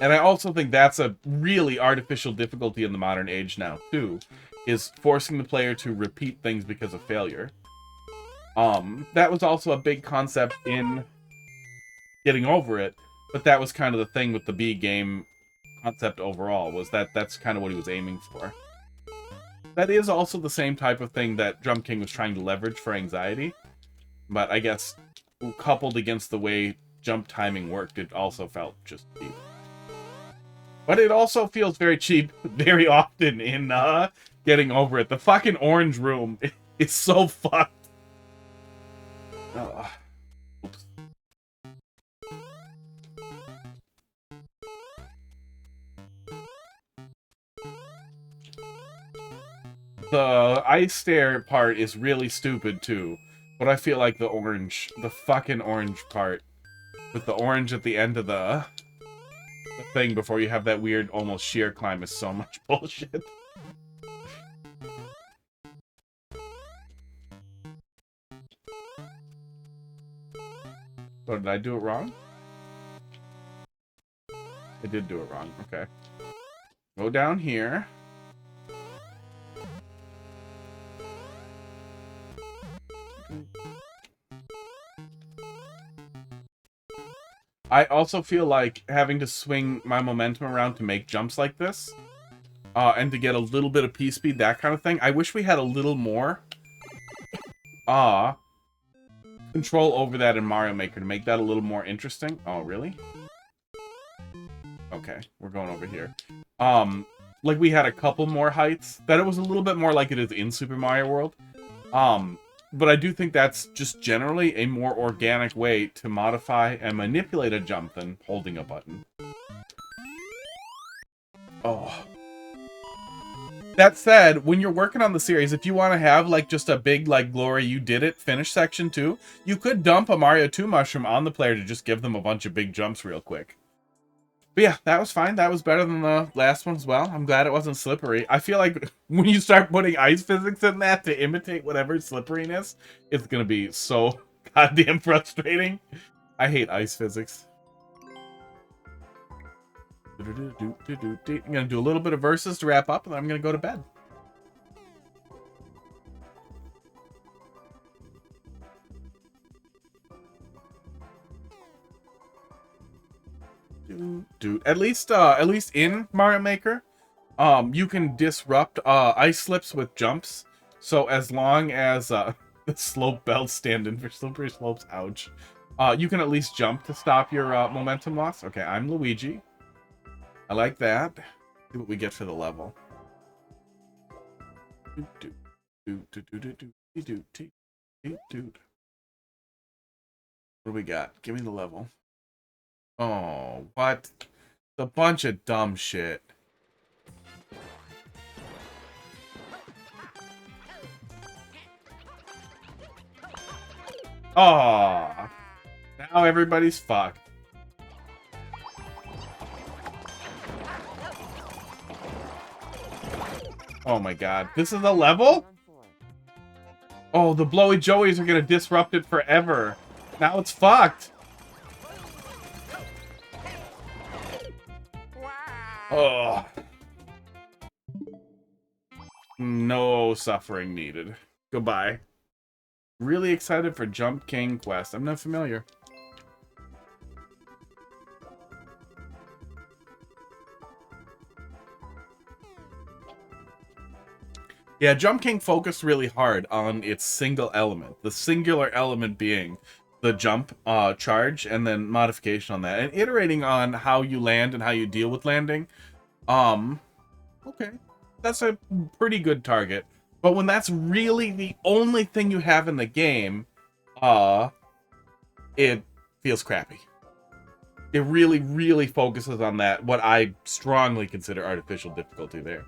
And I also think that's a really artificial difficulty in the modern age now, too, is forcing the player to repeat things because of failure. That was also a big concept in Getting Over It, but that was kind of the thing with the B game concept overall, was that's kind of what he was aiming for. That is also the same type of thing that Drum King was trying to leverage for anxiety, but I guess coupled against the way jump timing worked, it also felt just cheap. But it also feels very cheap very often in Getting Over It. The fucking orange room is so fucked. Oops. The ice stair part is really stupid too, but I feel like the fucking orange part, with the orange at the end of the thing before you have that weird almost sheer climb, is so much bullshit. So did I do it wrong? I did do it wrong. Okay. Go down here. I also feel like having to swing my momentum around to make jumps like this, and to get a little bit of P-speed, that kind of thing. I wish we had a little more control over that in Mario Maker to make that a little more interesting. Oh, really? Okay, we're going over here. Like we had a couple more heights, that it was a little bit more like it is in Super Mario World. But I do think that's just generally a more organic way to modify and manipulate a jump than holding a button. Oh. That said, when you're working on the series, if you want to have, like, just a big, like, glory you did it finish section too, you could dump a Mario 2 mushroom on the player to just give them a bunch of big jumps real quick. But yeah, that was fine. That was better than the last one as well. I'm glad it wasn't slippery. I feel like when you start putting ice physics in that to imitate whatever slipperiness, it's going to be so goddamn frustrating. I hate ice physics. I'm going to do a little bit of verses to wrap up, and then I'm going to go to bed. Dude, at least in Mario Maker, you can disrupt ice slips with jumps. So as long as the slope belts stand in for slippery slopes, ouch. You can at least jump to stop your momentum loss. Okay, I'm Luigi. I like that. See what we get for the level. What do we got? Give me the level. Oh, what? A bunch of dumb shit. Oh, now everybody's fucked. Oh my god, this is a level? Oh, the blowy joeys are gonna disrupt it forever. Now it's fucked. Oh. No suffering needed. Goodbye. Really excited for Jump King Quest. I'm not familiar. Yeah, Jump King focused really hard on its single element. The singular element being the jump charge and then modification on that. And iterating on how you land and how you deal with landing. Okay. That's a pretty good target. But when that's really the only thing you have in the game, it feels crappy. It really, really focuses on that, what I strongly consider artificial difficulty there.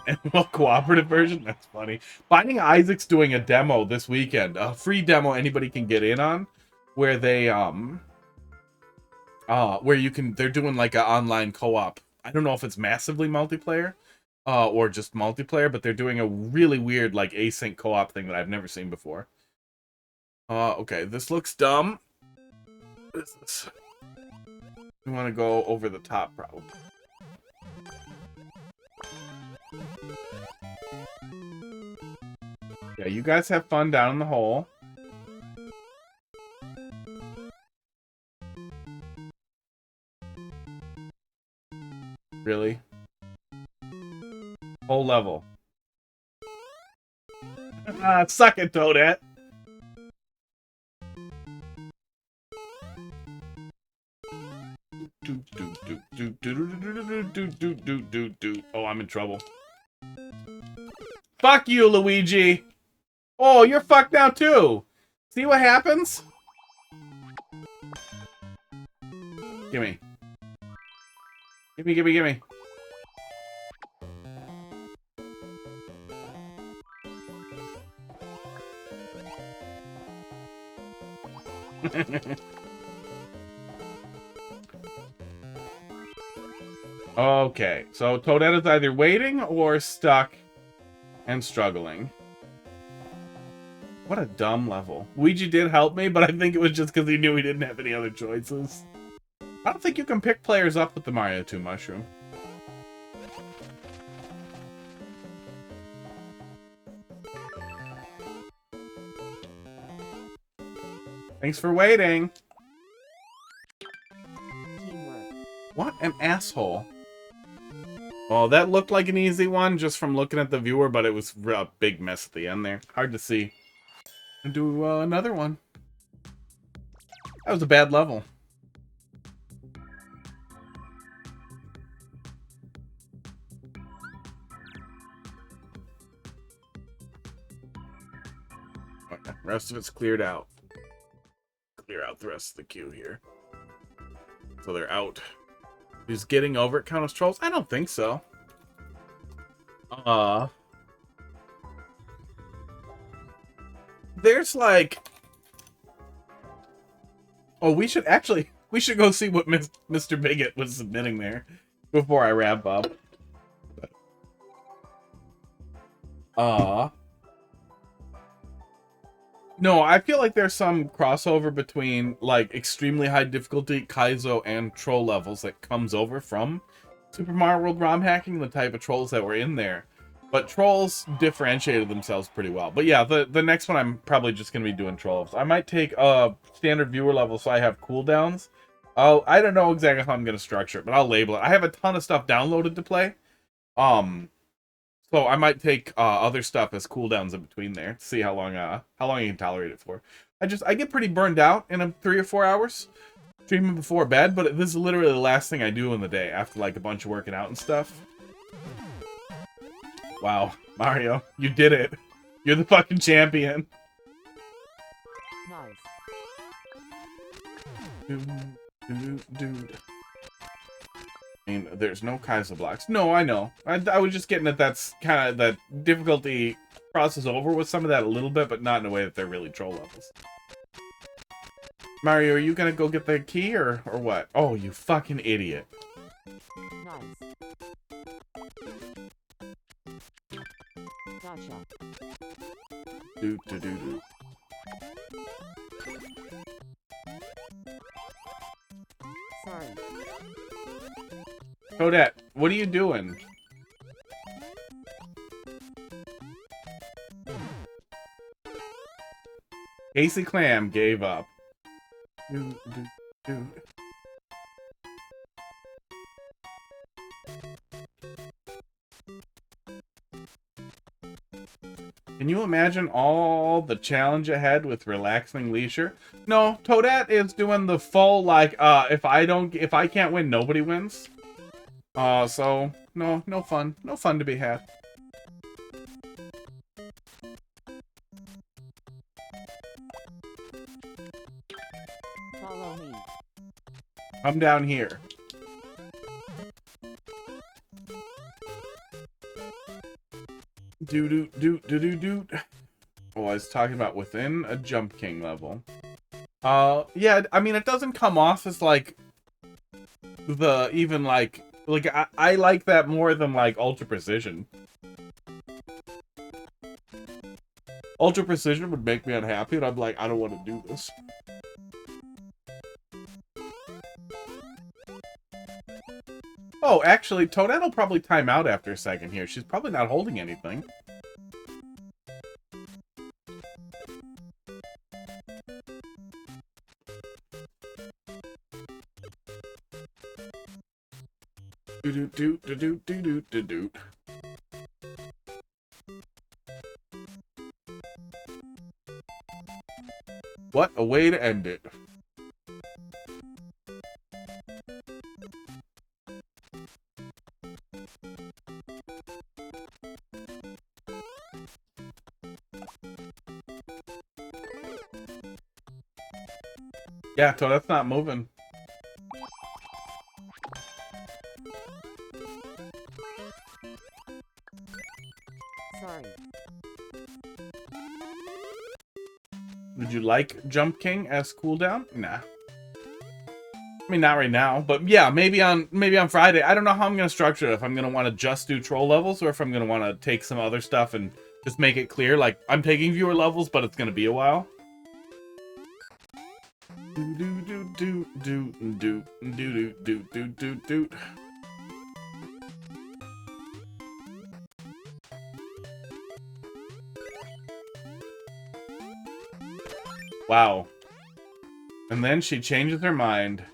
And well, cooperative version? That's funny. Binding Isaac's doing a demo this weekend. A free demo anybody can get in on. Where they, where you can, they're doing like an online co-op. I don't know if it's massively multiplayer, or just multiplayer, but they're doing a really weird, like, async co-op thing that I've never seen before. Okay, this looks dumb. What is this? We want to go over the top, probably. Yeah, you guys have fun down in the hole. Really? Whole level. Suck it, Toadette. Oh, I'm in trouble. Fuck you, Luigi. Oh, you're fucked now too. See what happens? Gimme. Gimme, gimme, gimme. Okay, so Toadette is either waiting or stuck and struggling. What a dumb level. Luigi did help me, but I think it was just because he knew he didn't have any other choices. I don't think you can pick players up with the Mario 2 mushroom. Thanks for waiting. What an asshole. Oh, that looked like an easy one just from looking at the viewer, but it was a big mess at the end there. Hard to see. And do another one. That was a bad level. Okay, rest of it's cleared out. Clear out the rest of the queue here. So they're out. Is getting over it count as trolls? I don't think so. There's like... Oh, we should go see what Mr. Bigot was submitting there before I wrap up. No, I feel like there's some crossover between, like, extremely high difficulty Kaizo and troll levels that comes over from Super Mario World ROM hacking, the type of trolls that were in there. But trolls differentiated themselves pretty well. But yeah, the next one I'm probably just going to be doing trolls. I might take a standard viewer level so I have cooldowns. I don't know exactly how I'm going to structure it, but I'll label it. I have a ton of stuff downloaded to play. So I might take other stuff as cooldowns in between there to see how long you can tolerate it for. I get pretty burned out in 3 or 4 hours streaming before bed, but this is literally the last thing I do in the day after like a bunch of working out and stuff. Wow, Mario, you did it. You're the fucking champion. Nice. Dude. I mean, there's no Kaizo blocks. No, I know. I was just getting that that's kind of that difficulty crosses over with some of that a little bit, but not in a way that they're really troll levels. Mario, are you gonna go get the key or what? Oh, you fucking idiot. Nice. Gotcha. Do. Sorry. Toadette, what are you doing? Casey Clam gave up. Dude. Can you imagine all the challenge ahead with relaxing leisure? No, Toadette is doing the full, like, if I can't win, nobody wins. So, no fun. No fun to be had. Follow me. I'm down here. Do. Oh, I was talking about within a Jump King level. Yeah, I mean, it doesn't come off as like I like that more than like Ultra Precision. Ultra Precision would make me unhappy, and I'm like, I don't want to do this. Oh, actually, Toadette will probably time out after a second here. She's probably not holding anything. Do. What a way to end it. Yeah, Toadette's not moving. Sorry. Would you like Jump King as cooldown? Nah. I mean, not right now, but yeah, maybe on Friday. I don't know how I'm gonna structure it. If I'm gonna want to just do troll levels, or if I'm gonna want to take some other stuff and just make it clear, like I'm taking viewer levels, but it's gonna be a while. Do. Wow. And then she changes her mind.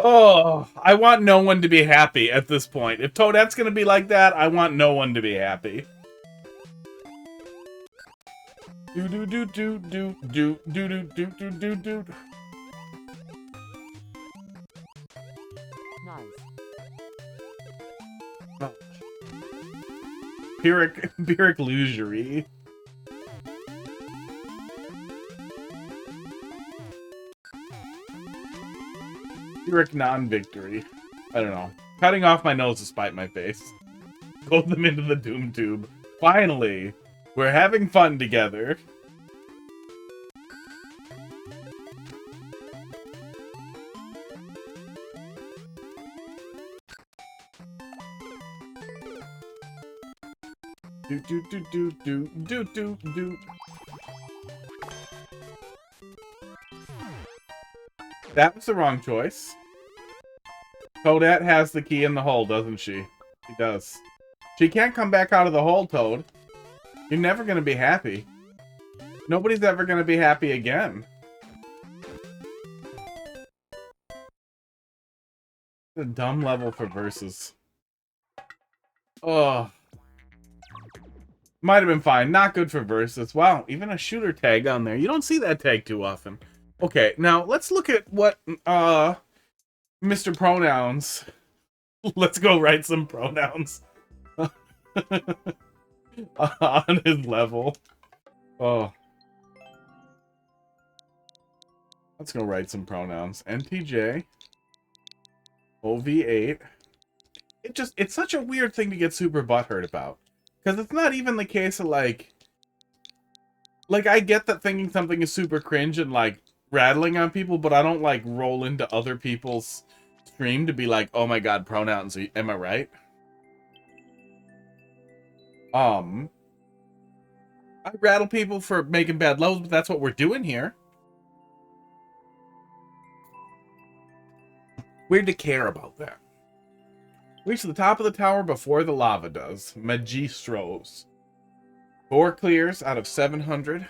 Oh, I want no one to be happy at this point. If Toadette's gonna be like that, I want no one to be happy. Do. Nice. Oh. Pyrrhic Luxury. Pyrrhic non-victory. I don't know. Cutting off my nose to spite my face. Throw them into the Doom Tube. Finally! We're having fun together. Do. That was the wrong choice. Toadette has the key in the hole, doesn't she? She does. She can't come back out of the hole, Toad. You're never gonna be happy. Nobody's ever gonna be happy again. It's a dumb level for verses. Oh. Might have been fine. Not good for verses. Wow, even a shooter tag on there. You don't see that tag too often. Okay, now let's look at what Mr. Pronouns. Let's go write some pronouns on his level. Oh. Let's go write some pronouns. NTJ. OV8. It's such a weird thing to get super butthurt about. Because it's not even the case of like I get that thinking something is super cringe and like rattling on people, but I don't like roll into other people's stream to be like, oh my god, pronouns, am I right? I rattle people for making bad levels, but that's what we're doing here. Weird to care about that. Reach the top of the tower before the lava does. Magistros. 4 clears out of 700.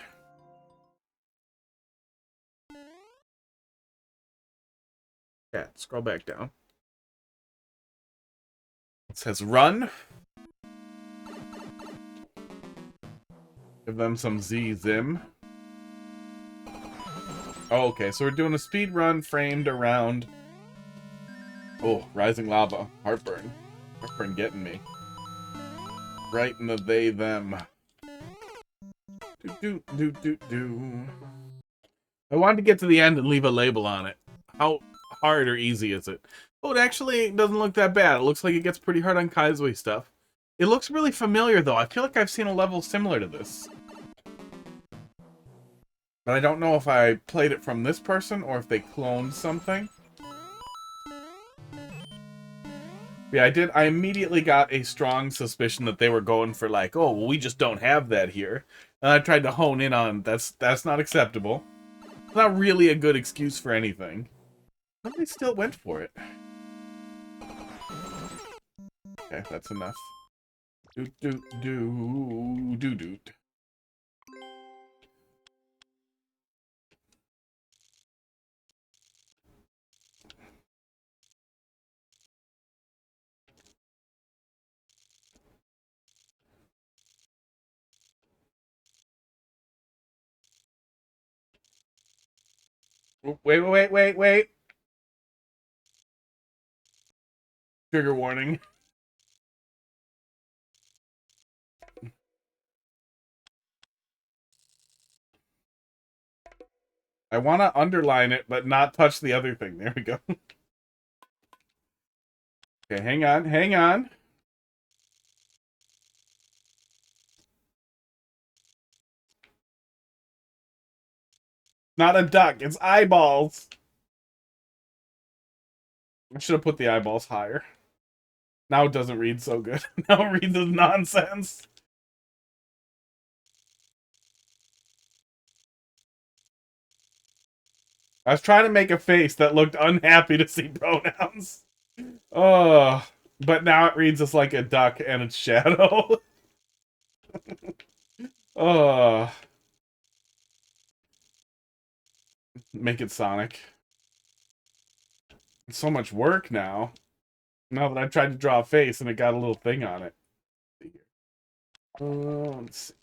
Cat, scroll back down. It says run. Give them some Z-Zim. Oh, okay, so we're doing a speed run framed around... Oh, rising lava. Heartburn. Heartburn getting me. Right in the they-them. Do. I wanted to get to the end and leave a label on it. How hard or easy is it? Oh, it actually doesn't look that bad. It looks like it gets pretty hard on Kaizui stuff. It looks really familiar, though. I feel like I've seen a level similar to this. But I don't know if I played it from this person or if they cloned something. Yeah, I immediately got a strong suspicion that they were going for like, oh, well, we just don't have that here. And I tried to hone in on that's not acceptable. It's not really a good excuse for anything. But they still went for it. Okay, that's enough. Do. Wait. Trigger warning. I want to underline it, but not touch the other thing. There we go. Okay, hang on. Not a duck, it's eyeballs. I should have put the eyeballs higher. Now it doesn't read so good. Now it reads as nonsense. I was trying to make a face that looked unhappy to see pronouns. Oh, but now it reads as like a duck and its shadow. Oh. Make it Sonic. It's so much work now. Now that I tried to draw a face and it got a little thing on it. Let's see.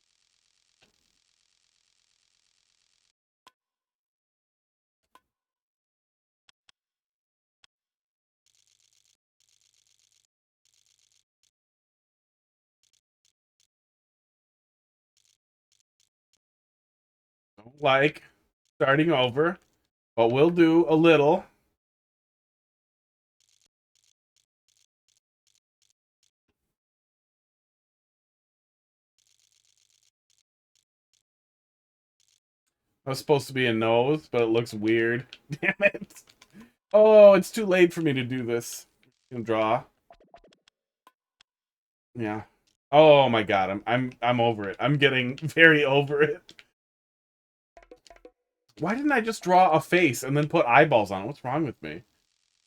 Don't like starting over, but we'll do a little. That was supposed to be a nose, but it looks weird. Damn it. Oh, it's too late for me to do this. You can draw. Yeah. Oh my god, I'm over it. I'm getting very over it. Why didn't I just draw a face and then put eyeballs on it? What's wrong with me?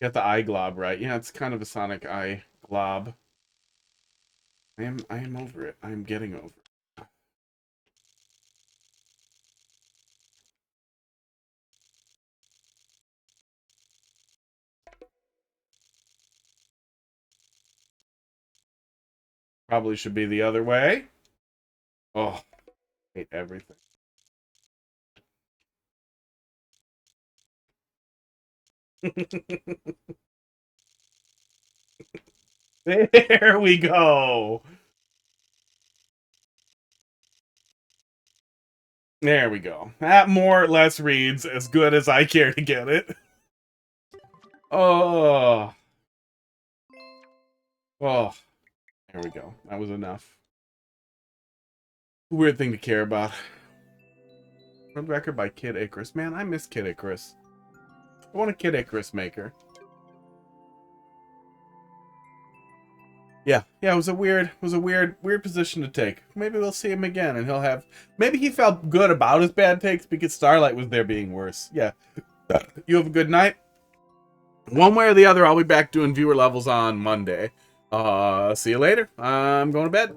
Got the eye glob right. Yeah, it's kind of a Sonic eye glob. I am over it. I am getting over it. Probably should be the other way. Oh, hate everything. There we go. There we go. That more or less reads as good as I care to get it. Oh. Oh. There we go. That was enough. Weird thing to care about. World record by Kid Icarus. Man, I miss Kid Icarus. I want a Kid Icarus maker. Yeah, it was a weird position to take. Maybe we'll see him again, and he'll have. Maybe he felt good about his bad takes because Starlight was there being worse. Yeah, you have a good night. One way or the other, I'll be back doing viewer levels on Monday. See you later. I'm going to bed.